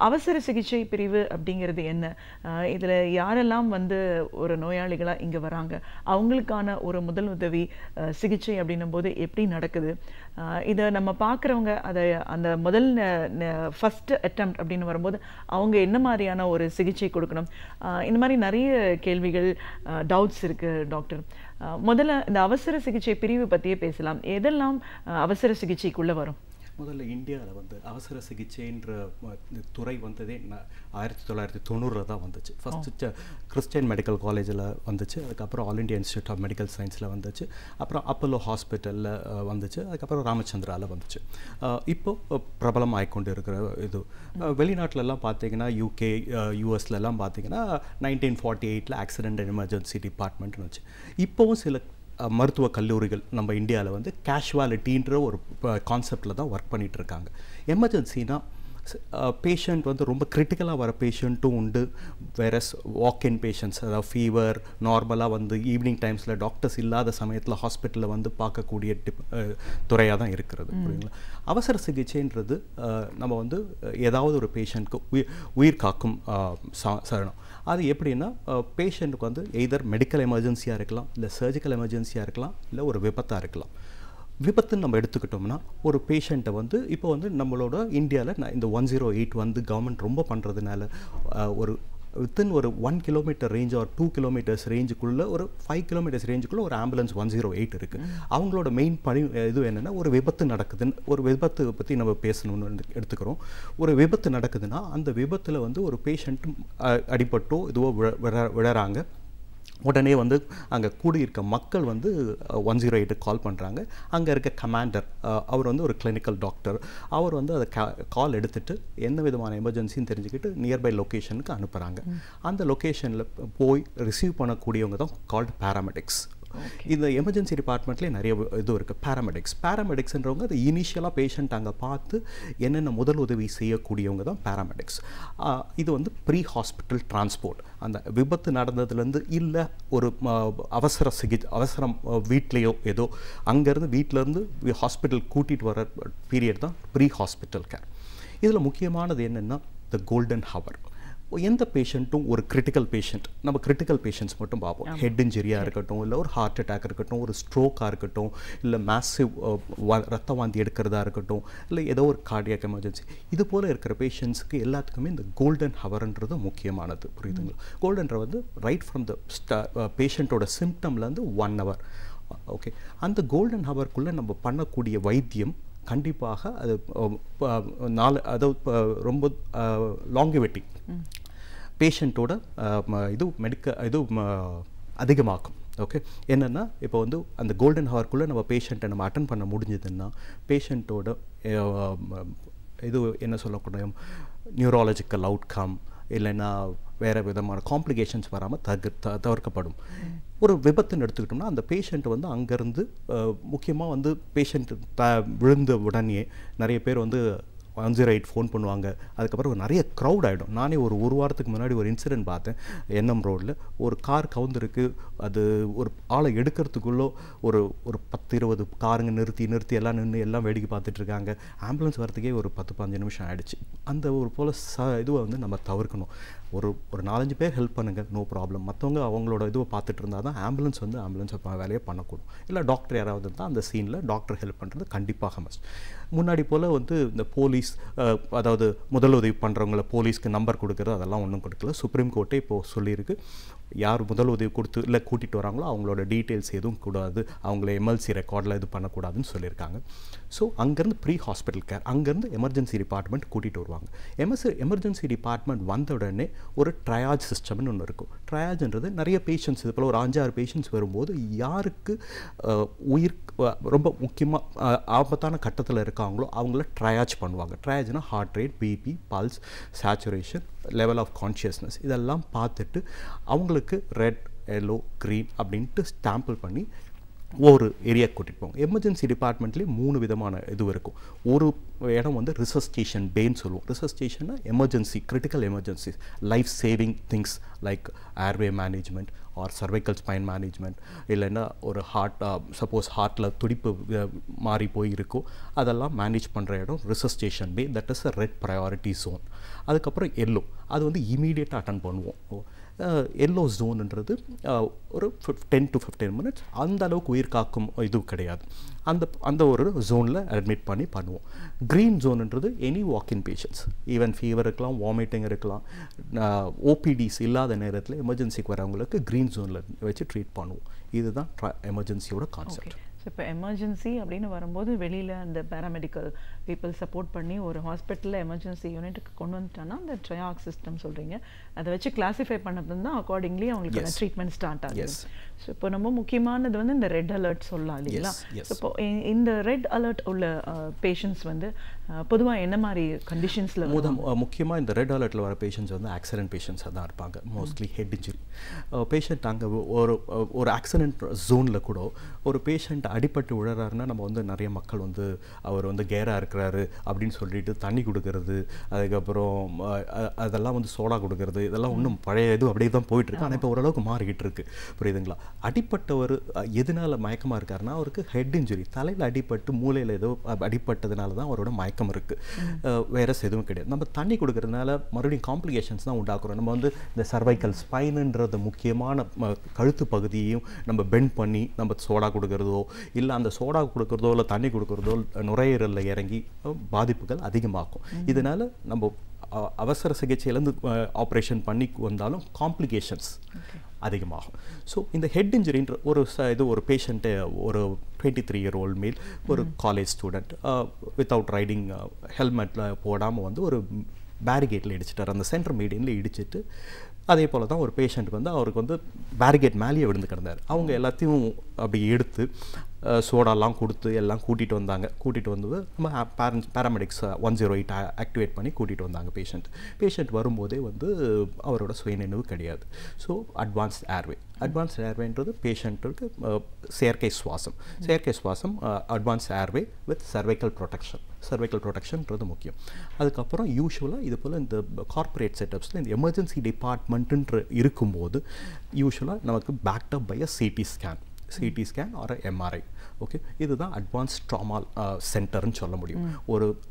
அவசர சிகிச்சை பிரிவு அப்படிங்கிறது என்ன, இதில் யாரெல்லாம் வந்து ஒரு நோயாளிகளாக இங்கே வராங்க, அவங்களுக்கான ஒரு முதல் உதவி சிகிச்சை அப்படின்னும் போது எப்படி நடக்குது, இதை நம்ம பார்க்குறவங்க அதை அந்த முதல் ஃபஸ்ட் அட்டெம்ப்ட் அப்படின்னு வரும்போது அவங்க என்ன மாதிரியான ஒரு சிகிச்சை கொடுக்கணும், இந்த மாதிரி நிறைய கேள்விகள், டவுட்ஸ் இருக்குது டாக்டர். முதல்ல இந்த அவசர சிகிச்சை பிரிவு பற்றியே பேசலாம். எதெல்லாம் அவசர சிகிச்சைக்குள்ளே வரும்? முதல்ல இந்தியாவில் வந்து அவசர சிகிச்சைன்ற துறை வந்ததே 1990 தான் வந்துச்சு. ஃபஸ்ட்டு கிறிஸ்டியன் மெடிக்கல் காலேஜில் வந்துச்சு, அதுக்கப்புறம் all India institute of medical சயின்ஸில் வந்துச்சு, அப்புறம் அப்போலோ ஹாஸ்பிட்டலில் வந்துச்சு, அதுக்கப்புறம் ராமச்சந்திராவில் வந்துச்சு. இப்போது பிரபலம் ஆகிக்கொண்டு இருக்கிற இது வெளிநாட்டிலலாம் பார்த்தீங்கன்னா UK, US பார்த்தீங்கன்னா 1948 ஆக்சிடென்ட் அண்ட் எமர்ஜென்சி டிபார்ட்மெண்ட்னு வச்சு. இப்போவும் சில மருத்துவ கல்லூரிகள் நம்ம இந்தியாவில் வந்து கேஷுவாலிட்டின்ற ஒரு கான்செப்டில் தான் ஒர்க் பண்ணிகிட்டு இருக்காங்க. எமர்ஜென்சினா பேஷண்ட் வந்து ரொம்ப கிரிட்டிக்கலாக வர பேஷண்ட்டும் உண்டு, வேற வாக்இன் பேஷண்ட்ஸ், அதாவது ஃபீவர் நார்மலாக வந்து ஈவினிங் டைம்ஸில் டாக்டர்ஸ் இல்லாத சமயத்தில் ஹாஸ்பிட்டலில் வந்து பார்க்கக்கூடிய துறையாக தான் இருக்கிறது. புரியுங்களா? அவசர சிகிச்சைன்றது நம்ம வந்து ஏதாவது ஒரு பேஷண்ட்க்கு உயிர் காக்கும் சரணம். அது எப்படின்னா பேஷண்ட்டுக்கு வந்து எய்தர் மெடிக்கல் எமர்ஜென்சியாக இருக்கலாம், இல்லை சர்ஜிக்கல் எமர்ஜென்சியாக இருக்கலாம், இல்லை ஒரு விபத்தாக இருக்கலாம். விபத்துன்னு நம்ம எடுத்துக்கிட்டோம்னா ஒரு பேஷண்ட்டை வந்து இப்போ வந்து நம்மளோட இந்தியாவில் இந்த 108 வந்து கவர்மெண்ட் ரொம்ப பண்ணுறதுனால ஒரு வித்தின் ஒரு 1 கிலோமீட்டர் ரேஞ்ச் ஒரு 2 கிலோமீட்டர்ஸ் ரேஞ்சுக்குள்ளே ஒரு 5 கிலோமீட்டர்ஸ் ரேஞ்சுக்குள்ளே ஒரு ஆம்புலன்ஸ் 108 இருக்குது. அவங்களோட மெயின் பணி இது என்னென்னா, ஒரு விபத்து நடக்குதுன்னு, ஒரு விபத்து பற்றி நம்ம பேசணும்னு எடுத்துக்கிறோம். ஒரு விபத்து நடக்குதுன்னா அந்த விபத்தில் வந்து ஒரு பேஷண்ட் அடிபட்டோ இதுவோ விழறாங்க. உடனே வந்து அங்கே கூடியிருக்க மக்கள் வந்து 108 கால் பண்ணுறாங்க. அங்கே இருக்க கமாண்டர், அவர் வந்து ஒரு கிளினிக்கல் டாக்டர், அவர் வந்து அதை கால் எடுத்துகிட்டு என்ன விதமான எமர்ஜென்சின்னு தெரிஞ்சுக்கிட்டு நியர்பை லொக்கேஷனுக்கு அனுப்புகிறாங்க. அந்த லொக்கேஷனில் போய் ரிசீவ் பண்ணக்கூடியவங்க தான் கால்டு பேராமெடிக்ஸ். இந்த எமர்ஜென்சி டிபார்ட்மெண்ட்லேயே நிறைய இது இருக்குது. பேராமெடிக்ஸ்ன்றவங்க அது இனிஷியலாக பேஷண்ட் அங்கே பார்த்து என்னென்ன முதல் உதவி செய்யக்கூடியவங்க தான் பேராமெடிக்ஸ். இது வந்து ப்ரீ ஹாஸ்பிட்டல் டிரான்ஸ்போர்ட். அந்த விபத்து நடந்ததுலேருந்து இல்லை ஒரு அவசரம் வீட்லேயோ ஏதோ அங்கேருந்து வீட்டிலேருந்து ஹாஸ்பிட்டல் கூட்டிகிட்டு வர பீரியட் தான் ப்ரீ ஹாஸ்பிட்டல் கேர். இதில் முக்கியமானது என்னென்னா த கோல்டன் ஹவர். எந்த பேஷண்ட்டும் ஒரு கிரிட்டிக்கல் பேஷண்ட், நம்ம கிரிட்டிக்கல் பேஷண்ட்ஸ் மட்டும் பார்ப்போம். ஹெட் இன்ஜுரியாக இருக்கட்டும், இல்லை ஒரு ஹார்ட் அட்டாக் இருக்கட்டும், ஒரு ஸ்ட்ரோக்காக இருக்கட்டும், இல்லை மேசிவ் ரத்த வாந்தி எடுக்கிறதா இருக்கட்டும், இல்லை ஏதோ ஒரு கார்டியாக் எமர்ஜென்சி, இது போல் இருக்கிற பேஷண்ட்ஸுக்கு எல்லாத்துக்குமே இந்த கோல்டன் ஹவர்ன்றது முக்கியமானது. புரியுதுங்களா? கோல்டன்ற வந்து ரைட் ஃப்ரம் த பேஷண்ட்டோட சிம்டம்லேருந்து 1 hour. ஓகே, அந்த கோல்டன் ஹவர்க்குள்ளே நம்ம பண்ணக்கூடிய வைத்தியம் கண்டிப்பாக அது அதாவது ரொம்ப லாங்கிவிட்டி பேஷண்ட்டோட இது அதிகமாக்கும். ஓகே, என்னென்னா இப்போ வந்து அந்த கோல்டன் ஹவர்க்குள்ளே நம்ம பேஷண்ட்டை நம்ம அட்டன் பண்ண முடிஞ்சதுன்னா பேஷண்ட்டோட இது என்ன சொல்லக்கூடிய நியூராலஜிக்கல் அவுட்கம் இல்லைன்னா வேறு விதமான காம்ப்ளிகேஷன்ஸ் வராமல் தவிர்க்கப்படும். ஒரு விபத்துன்னு எடுத்துக்கிட்டோம்னா அந்த பேஷண்ட் வந்து அங்கேருந்து முக்கியமாக வந்து பேஷண்ட் விழுந்த உடனே நிறைய பேர் வந்து 108 ஃபோன் பண்ணுவாங்க. அதுக்கப்புறம் நிறைய க்ரௌட் ஆகிடும். நானே ஒரு வாரத்துக்கு முன்னாடி ஒரு இன்சிடென்ட் பார்த்தேன். என்எம் ரோடில் ஒரு கார் கவுந்துருக்கு. அது ஒரு ஆளை எடுக்கிறதுக்குள்ளே ஒரு 10-20 காருங்க நிறுத்தி எல்லாம் நின்று எல்லாம் வேடிக்கை பார்த்துட்ருக்காங்க. ஆம்புலன்ஸ் வரத்துக்கே ஒரு 10-15 நிமிஷம் ஆகிடுச்சு. அந்த ஒரு போல் இதுவை வந்து நம்ம தவிர்க்கணும். ஒரு 4-5 பேர் ஹெல்ப் பண்ணுங்கள், நோ ப்ராப்ளம். மற்றவங்க அவங்களோட இதுவை பார்த்துட்டு இருந்தால் தான் ஆம்புலன்ஸ் வேலையை பண்ணக்கூடும். இல்லை டாக்டர் யாராவது இருந்தால் அந்த சீனில் டாக்டர் ஹெல்ப் பண்ணுறது கண்டிப்பாக மஸ்ட். முன்னாடி போல் வந்து இந்த போலீஸ் அதாவது முதலுதவி பண்ணுறவங்கள போலீஸ்க்கு நம்பர் கொடுக்குறது அதெல்லாம் ஒன்றும் கொடுக்கல. சுப்ரீம் கோர்ட்டே இப்போது சொல்லியிருக்கு, யார் முதலுதவி கொடுத்து இல்லை கூட்டிகிட்டு வராங்களோ அவங்களோட டீட்டெயில்ஸ் எதுவும் கூடாது, அவங்கள எம்எல்சி ரெக்கார்டில் இது பண்ணக்கூடாதுன்னு சொல்லியிருக்காங்க. ஸோ அங்கேருந்து ப்ரீ ஹாஸ்பிட்டல் கேர், அங்கேருந்து எமர்ஜென்சி டிபார்ட்மெண்ட் கூட்டிகிட்டு வருவாங்க. எமர்ஜென்சி டிபார்ட்மெண்ட் வந்த உடனே ஒரு ட்ரையாஜ் சிஸ்டம்னு ஒன்று இருக்கும். ட்ரையாஜ்ன்றது நிறைய பேஷண்ட்ஸ், இது போல் ஒரு 5-6 பேஷண்ட்ஸ் வரும்போது யாருக்கு உயிர் ரொம்ப முக்கியமாக ஆபத்தான கட்டத்தில் இருக்காங்களோ அவங்கள ட்ரையாஜ் பண்ணுவாங்க. ட்ரையாஜ்னா heart rate, BP, pulse, saturation, level of consciousness இதெல்லாம் பார்த்துட்டு அவங்களுக்கு ரெட், எல்லோ, க்ரீன் அப்படின்ட்டு ஸ்டாம்பிள் பண்ணி ஒரு ஏரியா கூட்டிகிட்டு போவாங்க. எமர்ஜென்சி டிபார்ட்மெண்ட்லேயே 3 விதமான இது இருக்கும். ஒரு இடம் வந்து ரிசஸ்டேஷன் பேன்னு சொல்லுவோம். ரிசஸ்டேஷன்னா emergency, critical emergencies, life saving things like airway management or cervical spine management, இல்லைன்னா ஒரு சப்போஸ் ஹார்ட்டில் துடிப்பு மாறி போய் இருக்கோ அதெல்லாம் மேனேஜ் பண்ணுற இடம் resuscitation bay, that is a red priority zone. அதுக்கப்புறம் எல்லோ, அது வந்து இமீடியட்டாக அட்டன் பண்ணுவோம். எல்லோ ஜோனுன்றது ஒரு 10 to 15 மினிட்ஸ், அந்த அளவுக்கு உயிர் காக்கும் இது கிடையாது. அந்த ஒரு ஜோனில் அட்மிட் பண்ணி பண்ணுவோம். க்ரீன் ஜோனுன்றது எனி வாக்கின் பேஷண்ட்ஸ், ஈவன் ஃபீவர் இருக்கலாம், வாமிட்டிங் இருக்கலாம், ஓபிடிஸ் இல்லாத நேரத்தில் எமர்ஜென்சிக்கு வரவங்களுக்கு க்ரீன் ஜோனில் வச்சு ட்ரீட் பண்ணுவோம். இதுதான் எமர்ஜென்சியோட கான்செப்ட். இப்போ எமர்ஜென்சி அப்படின்னு வரும்போது வெளியில் அந்த பேராமெடிக்கல் பீப்புள் சப்போர்ட் பண்ணி ஒரு ஹாஸ்பிட்டலில் எமர்ஜென்சி யூனிட்டுக்கு கொண்டு வந்துட்டாங்கன்னா அந்த ட்ரையாக் சிஸ்டம் சொல்கிறீங்க, அதை வச்சு கிளாஸிஃபை பண்ணது தான் அக்கார்டிங்லி அவங்களுக்கு ட்ரீட்மெண்ட் ஸ்டார்ட் ஆகுது. ஸோ இப்போ ரொம்ப முக்கியமானது வந்து இந்த ரெட் அலர்ட் சொல்லலாம் இல்லைங்களா? இப்போ இந்த ரெட் அலர்ட் உள்ள பேஷண்ட்ஸ் வந்து பொதுவாக என்ன மாதிரி கண்டிஷன்ஸில் முக்கியமாக இந்த ரெட் அலர்ட்டில் வர பேஷண்ட்ஸ் வந்து ஆக்சிடென்ட் பேஷண்ட்ஸாக தான் இருப்பாங்க. Mostly head injury patient. அங்கே ஒரு ஆக்சிடென்ட் ஜோனில் கூட ஒரு பேஷண்ட் அடிபட்டு விழறாருன்னா நம்ம வந்து நிறைய மக்கள் வந்து அவர் வந்து கேராக இருக்கிறாரு அப்படின்னு சொல்லிட்டு தண்ணி கொடுக்கறது, அதுக்கப்புறம் அதெல்லாம் வந்து சோடா கொடுக்கறது, இதெல்லாம் ஒன்றும் பழைய இது அப்படியே தான் போயிட்டுருக்கு. ஆனால் இப்போ ஓரளவுக்கு மாறிக்கிட்டு இருக்கு, புரியுதுங்களா? அடிப்பட்டவர் எதனால மயக்கமாக இருக்காருன்னா அவருக்கு ஹெட் இன்ஜுரி, தலையில் அடிப்பட்டு மூளையில் ஏதோ அடிப்பட்டதுனால தான் அவரோட மயக்கம் இருக்குது, வேற எதுவும் கிடையாது. நம்ம தண்ணி கொடுக்கறதுனால மறுபடியும் காம்ப்ளிகேஷன்ஸ் தான் உண்டாக்குறோம். நம்ம வந்து இந்த சர்வைக்கல் ஸ்பைனுன்றது முக்கியமான கழுத்து பகுதியையும் நம்ம பெண்ட் பண்ணி நம்ம சோடா கொடுக்கறதோ இல்லை அந்த சோடா கொடுக்கறதோ இல்லை தண்ணி கொடுக்கறதோ நுரையீரலில் இறங்கி பாதிப்புகள் அதிகமாகும். இதனால் நம்ம அவசர சிகிச்சையிலேருந்து ஆப்ரேஷன் பண்ணி வந்தாலும் காம்ப்ளிகேஷன்ஸ் அதிகமாகும். ஸோ இந்த ஹெட் இன்ஜுரின்ற ஒரு பேஷண்ட்டு, ஒரு 23-year-old மேல், ஒரு காலேஜ் ஸ்டூடெண்ட், வித்தவுட் ரைடிங் ஹெல்மெட்டில் போடாமல் வந்து ஒரு பேரிகேட்டில் இடிச்சிட்டார். அந்த சென்டர் மீடியனில் இடிச்சிட்டு அதே போல் தான் ஒரு பேஷண்ட் வந்து அவருக்கு வந்து பேரிகேட் மேலேயே விழுந்து கிடந்தார். அவங்க எல்லாத்தையும் அப்படி எடுத்து சோடாலாம் கொடுத்து எல்லாம் கூட்டிகிட்டு வந்தாங்க. கூட்டிகிட்டு வந்தது நம்ம பேராமெடிக்ஸ் 108 ஆக்டிவேட் பண்ணி கூட்டிகிட்டு வந்தாங்க. பேஷண்ட் வரும்போதே வந்து அவரோட சுயநினைவு கிடையாது. ஸோ அட்வான்ஸ்ட் ஏர்வேன்றது பேஷண்ட்டுக்கு செயற்கை சுவாசம் அட்வான்ஸ் ஏர்வே வித் சர்வைக்கல் ப்ரொடெக்ஷன்ன்றது முக்கியம். அதுக்கப்புறம் யூஸ்வலாக இது போல் இந்த கார்ப்பரேட் செட்டப்ஸில் இந்த எமர்ஜென்சி டிபார்ட்மெண்ட்டுன்ற இருக்கும்போது யூஸ்வலாக நமக்கு backed up by a CT scan or MRI. Okay, இதுதான் அட்வான்ஸ் ட்ராமா சென்டர்னு சொல்ல முடியும்.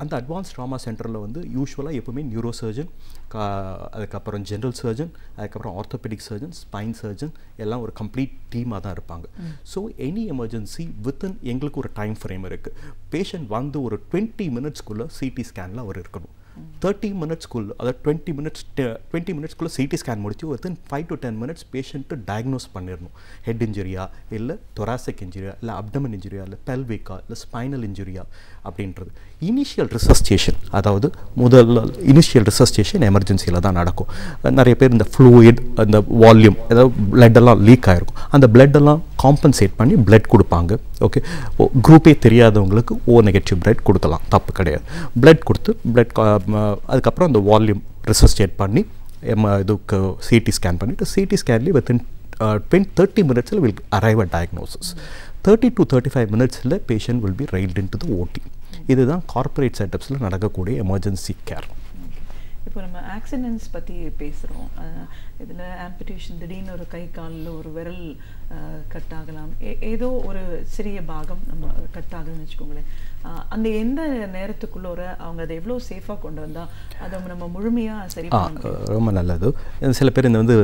அந்த அட்வான்ஸ் ட்ராமா சென்டரில் வந்து யூஸ்வலாக எப்பவுமே நியூரோ சர்ஜன், அதுக்கப்புறம் ஜென்ரல் சர்ஜன், அதுக்கப்புறம் ஆர்த்தோபெடிக் சர்ஜன், ஸ்பைன் சர்ஜன் எல்லாம் ஒரு கம்ப்ளீட் டீமாக தான் இருப்பாங்க. ஸோ எனி எமர்ஜென்சி வித்தின் எங்களுக்கு ஒரு டைம் ஃப்ரேம் இருக்குது. பேஷண்ட் வந்து ஒரு 20 மினிட்ஸ்க்குள்ளே சிடி ஸ்கேனில் அவர் இருக்கணும். 30 மினிட்ஸ்க்குள்ள அதாவது 20 மினிட்ஸ்க்குள்ளே சிடி ஸ்கேன் முடிச்சு within 5 to 10 minutes patient diagnose பண்ணிடணும். ஹெட் இன்ஜுரியா, இல்லை தொராசிக் இன்ஜுரியா, இல்லை அப்டமன் இன்ஜுரியா, இல்லை பெல்விக்கா, இல்லை ஸ்பைனல் இன்ஜுரியா அப்படின்றது. இனிஷியல் ரிசஸ்டேஷன், அதாவது இனிஷியல் ரிசஸ்டேஷன் எமர்ஜென்சியில் தான் நடக்கும். நிறைய பேர் இந்த ஃப்ளூயிட், அந்த வால்யூம், ஏதாவது பிளட்டெல்லாம் லீக் ஆகிருக்கும், அந்த பிளட்டெல்லாம் காம்பன்சேட் பண்ணி பிளட் கொடுப்பாங்க. ஓகே, குரூப்பே தெரியாதவங்களுக்கு நெகட்டிவ் பிளட் கொடுக்கலாம், தப்பு கிடையாது. பிளட் கொடுத்து அதுக்கப்புறம் அந்த வால்யூம் ரிசஸ்டேட் பண்ணி இதுக்கு சிடி ஸ்கேன் பண்ணிவிட்டு சிடி ஸ்கேன்லேயே வித்தின் 30 மினிட்ஸில் will arrive a diagnosis. 30 to 35 மினிட்ஸில் patient will be rolled in to the OT. இதுதான் கார்ப்பரேட் செட்டப்ஸில் நடக்கக்கூடிய எமர்ஜென்சி கேர். இப்போ நம்ம ஆக்சிடென்ட்ஸ் பற்றி பேசுகிறோம். இதில் ஆம்பிடேஷன், திடீர்னு ஒரு கை காலில் ஒரு விரல் கட் ஆகலாம், ஏதோ ஒரு சிறிய பாகம் நம்ம கட் ஆகுதுன்னு வச்சுக்கோங்களேன். அந்த எந்த நேரத்துக்குள்ளோர அவங்க அதை எவ்வளோ சேஃபாக கொண்டு வந்தால் அதை நம்ம முழுமையாக சரி பண்ண? ரொம்ப நல்லது. சில பேர் இந்த வந்து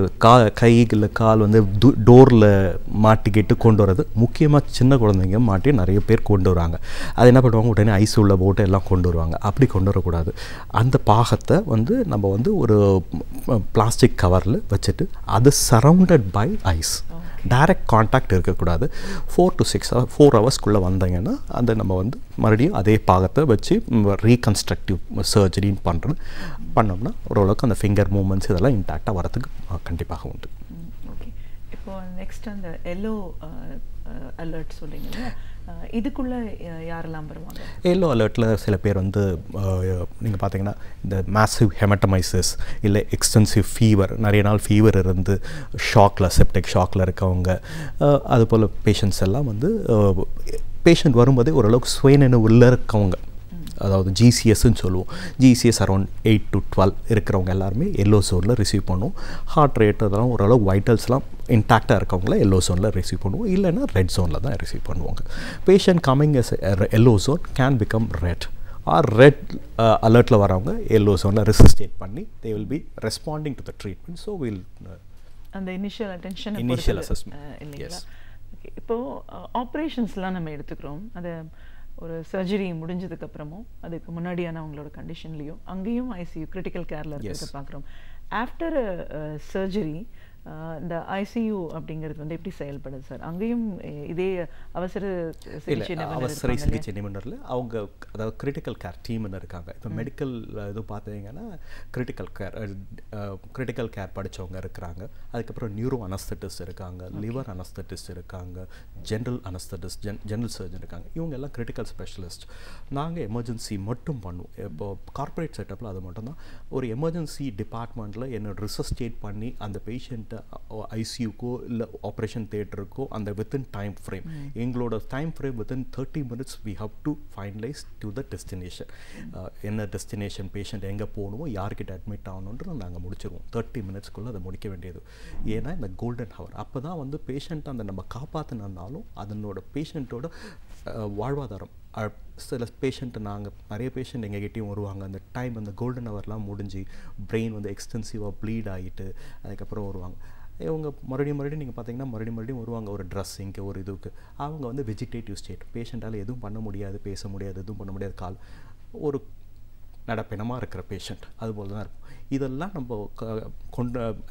கை இல்லை கால் வந்து டோரில் மாட்டிக்கிட்டு கொண்டு வர்றது, முக்கியமாக சின்ன குழந்தைங்க மாட்டி நிறைய பேர் கொண்டு வராங்க. அது என்ன பண்ணுவாங்க, உடனே ஐஸ் உள்ள போட்டு எல்லாம் கொண்டு வருவாங்க. அப்படி கொண்டு வரக்கூடாது. அந்த பாகத்தை வந்து நம்ம வந்து ஒரு பிளாஸ்டிக் கவரில் வச்சுட்டு அது surrounded by ice, direct contact இருக்கக்கூடாது. 4 ஹவர்ஸ்க்குள்ளே வந்தீங்கன்னா அந்த நம்ம வந்து மறுபடியும் அதே பாகத்தை வச்சு ரீகன்ஸ்ட்ரக்டிவ் சர்ஜரின்னு பண்ணோம்னா ஓரளவுக்கு அந்த ஃபிங்கர் மூமெண்ட்ஸ் இதெல்லாம் இன்டாக்டாக வரதுக்கு கண்டிப்பாக உண்டு. ஓகே, இப்போ நெக்ஸ்ட் அந்த எல்லோ அலர்ட் சொல்கிறீங்க, இதுக்குள்ளே யாரெல்லாம் வருவாங்க? எல்லோ அலர்ட்டில் சில பேர் வந்து நீங்கள் பார்த்தீங்கன்னா இந்த மேசிவ் ஹெமட்டமைசிஸ், இல்லை எக்ஸ்டென்சிவ் ஃபீவர், நிறைய நாள் ஃபீவர் இருந்து ஷாக்கில், செப்டிக் ஷாக்கில் இருக்கவங்க, அதுபோல் பேஷண்ட்ஸ் எல்லாம் வந்து பேஷண்ட் வரும்போதே ஓரளவுக்கு சுயநினைவுள்ள இருக்கவங்க, அதாவது ஜிசிஎஸ்ன்னு சொல்லுவோம். ஜிசிஎஸ் அரௌண்ட் 8 to 12 இருக்கிறவங்க எல்லாருமே எல்லோ ஜோனில் ரிசீவ் பண்ணுவோம். ஹார்ட் ரேட் அதெல்லாம் ஓரளவு வைட்டல்ஸ்லாம் இன்டாக்டாக இருக்கவங்கள எல்லோ ஜோனில் ரிசீவ் பண்ணுவோம், இல்லைன்னா ரெட் ஜோனில் தான் ரிசீவ் பண்ணுவாங்க. Patient coming as yellow zone can become red or red அலர்ட்டில் வரவங்க எல்லோ ஜோனில் ரெசிஸ்டேட் பண்ணி they will be responding to the treatment. So will அந்த இனிஷியல் அட்டென்ஷன், இனிஷியல் அசஸ்மெண்ட். இல்லைங்களா? இப்போது ஆப்ரேஷன்ஸ்லாம் நம்ம எடுத்துக்கிறோம், அதை ஒரு சர்ஜரி முடிஞ்சதுக்கப்புறமும் அதுக்கு முன்னாடியான அவங்களோட கண்டிஷன்லேயும் அங்கேயும் ஐசியூ கிரிட்டிக்கல் கேரில் இருக்கிறத பார்க்குறோம். ஆஃப்டர் சர்ஜரி இந்த ஐசியூ அப்படிங்கிறது வந்து எப்படி செயல்படுது சார்? அங்கேயும் இதே அவசர சிகிச்சை நிபுணரில் அவங்க அதாவது கிரிட்டிக்கல் கேர் டீம்னு இருக்காங்க. இப்போ மெடிக்கல் இது பார்த்தீங்கன்னா கிரிட்டிக்கல் கேர் படித்தவங்க இருக்கிறாங்க. அதுக்கப்புறம் நியூரோ அனஸ்தட்டிஸ்ட் இருக்காங்க, லிவர் அனஸ்தட்டிஸ்ட் இருக்காங்க, ஜென்ரல் அனஸ்தட்டிஸ்ட், ஜென்ரல் சர்ஜன் இருக்காங்க. இவங்க எல்லாம் கிரிட்டிக்கல் ஸ்பெஷலிஸ்ட். நாங்கள் எமர்ஜென்சி மட்டும் பண்ணுவோம். இப்போ கார்ப்பரேட் செட்டப்பில் அது மட்டும்தான். ஒரு எமர்ஜென்சி டிபார்ட்மெண்ட்டில் என்னோட ரிசஸ்டேட் பண்ணி அந்த பேஷண்ட் ஐசியூக்கோ இல்லை ஆப்ரேஷன் தியேட்டருக்கோ அந்த வித்தின் டைம் ஃப்ரேம், எங்களோட time frame within 30 minutes we have to finalise to the destination. என்ன டெஸ்டினேஷன், பேஷண்ட் எங்கே போகணுமோ, யார்கிட்ட அட்மிட் ஆகணுன்றது நாங்கள் முடிச்சிருவோம். 30 மினிட்ஸ்க்குள்ளே அதை முடிக்க வேண்டியது. ஏன்னா இந்த கோல்டன் ஹவர் அப்போ தான் வந்து பேஷண்ட் அந்த நம்ம காப்பாற்றினாலும் அதனோட பேஷண்ட்டோட வாழ்வாதாரம். சில பேஷண்ட்டு நிறைய பேஷண்ட் எங்ககிட்டையும் வருவாங்க. அந்த டைம் அந்த கோல்டன் ஹவர்லாம் முடிஞ்சு பிரெயின் வந்து எக்ஸ்டென்சிவாக ப்ளீட் ஆகிட்டு அதுக்கப்புறம் வருவாங்க. இவங்க மறுபடியும் நீங்கள் பார்த்தீங்கன்னா மறுபடியும் வருவாங்க ஒரு ட்ரெஸ்ஸிங்க்கு, ஒரு இதுக்கு. அவங்க வந்து வெஜிடேட்டிவ் ஸ்டேட், பேஷண்ட்டால் எதுவும் பண்ண முடியாது, பேச முடியாது, எதுவும் பண்ண முடியாது, கால் ஒரு நடப்பினமாக இருக்கிற பேஷண்ட் அதுபோல் தான் இருக்கும். இதெல்லாம் நம்ம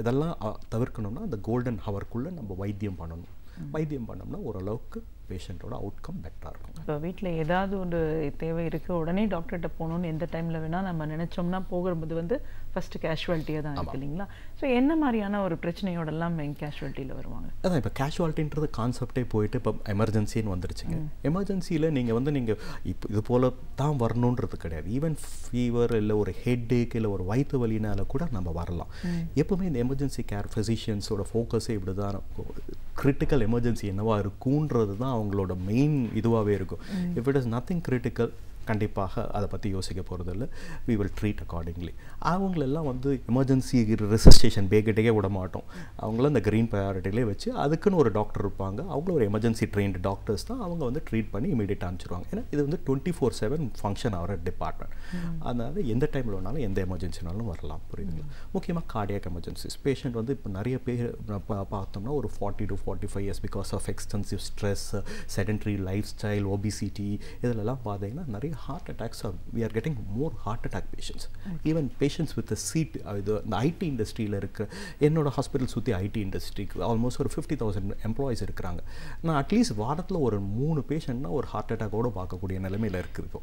இதெல்லாம் தவிர்க்கணும்னா அந்த கோல்டன் ஹவர்க்குள்ளே நம்ம வைத்தியம் பண்ணணும். வைத்தியம் பண்ணோம்னா ஓரளவுக்கு பேஷண்ட்டோட அவுட்கம் பெட்டராக இருக்கும். இப்போ வீட்டில் ஏதாவது ஒரு தேவை இருக்குது, உடனே டாக்டர்கிட்ட போகணுன்னு எந்த டைமில் வேணால் நம்ம நினச்சோம்னா போகும்போது வந்து ஃபஸ்ட்டு கேஷுவாலிட்டியாக தான் இருக்குது இல்லைங்களா? ஸோ என்ன மாதிரியான ஒரு பிரச்சனையோடலாம் கேஷுவாலிட்டியில் வருவாங்க? அதான் இப்போ கேஷுவாலிட்டின்றது கான்செப்டே போயிட்டு இப்போ எமர்ஜென்சின்னு வந்துருச்சுங்க. எமர்ஜென்சியில் நீங்கள் இப்போ இது போல் தான் வரணுன்றது கிடையாது. ஈவன் ஃபீவர் இல்லை ஒரு ஹெட் ஏக் இல்லை ஒரு வயிற்று வலினால கூட நம்ம வரலாம். எப்போவுமே இந்த எமர்ஜென்சி கேர் ஃபிசிஷியன்ஸோட ஃபோக்கஸே இப்படி தான், கிரிட்டிக்கல் எமர்ஜென்சி என்னவா இருக்குன்றது தான் அவங்களோட மெயின் இதுவாகவே இருக்கும். If it is nothing critical கண்டிப்பாக அதை பற்றி யோசிக்க போகிறதில்ல. We will treat accordingly. அவங்களெல்லாம் வந்து எமர்ஜென்சி ரெசிஸ்டேஷன் பேக்கிட்டே விட மாட்டோம். அவங்கள இந்த க்ரீன் ப்ரையாரிட்டிலே வச்சு அதுக்குன்னு ஒரு டாக்டர் இருப்பாங்க. அவங்கள ஒரு எமர்ஜென்சி ட்ரெயின்டு டாக்டர்ஸ் தான். அவங்க வந்து ட்ரீட் பண்ணி இமீடியட்டாக அனுப்பிச்சிடுவாங்க. ஏன்னா இது வந்து 24/7 ஃபங்க்ஷன் ஆகிற டிபார்ட்மெண்ட். அதனால் எந்த டைமில் வேணாலும் எந்த எமர்ஜென்சினாலும் வரலாம். புரியுதுங்களா? முக்கியமாக கார்டியாக் எமர்ஜென்சிஸ் பேஷண்ட் வந்து இப்போ நிறைய பேர் பார்த்தோம்னா ஒரு 40 to 45 years because of extensive stress, sedentary life style, obesity, இதிலெல்லாம் பார்த்தீங்கன்னா நிறைய heart attacks we are getting more heart attack patients. Even patients with a seat, the IT இண்டஸ்ட்ரியில் இருக்கிற என்னோட ஹாஸ்பிட்டல் சுற்றி ஐடி இண்டஸ்ட்ரிக்கு ஆல்மோஸ்ட் ஒரு 50,000 எம்ப்ளாயிஸ் இருக்கிறாங்க. நான் அட்லீஸ்ட் வாரத்தில் ஒரு 3 பேஷண்ட்னா ஒரு ஹார்ட் அட்டாக்கோடு பார்க்கக்கூடிய நிலைமையில் இருக்குது. இப்போ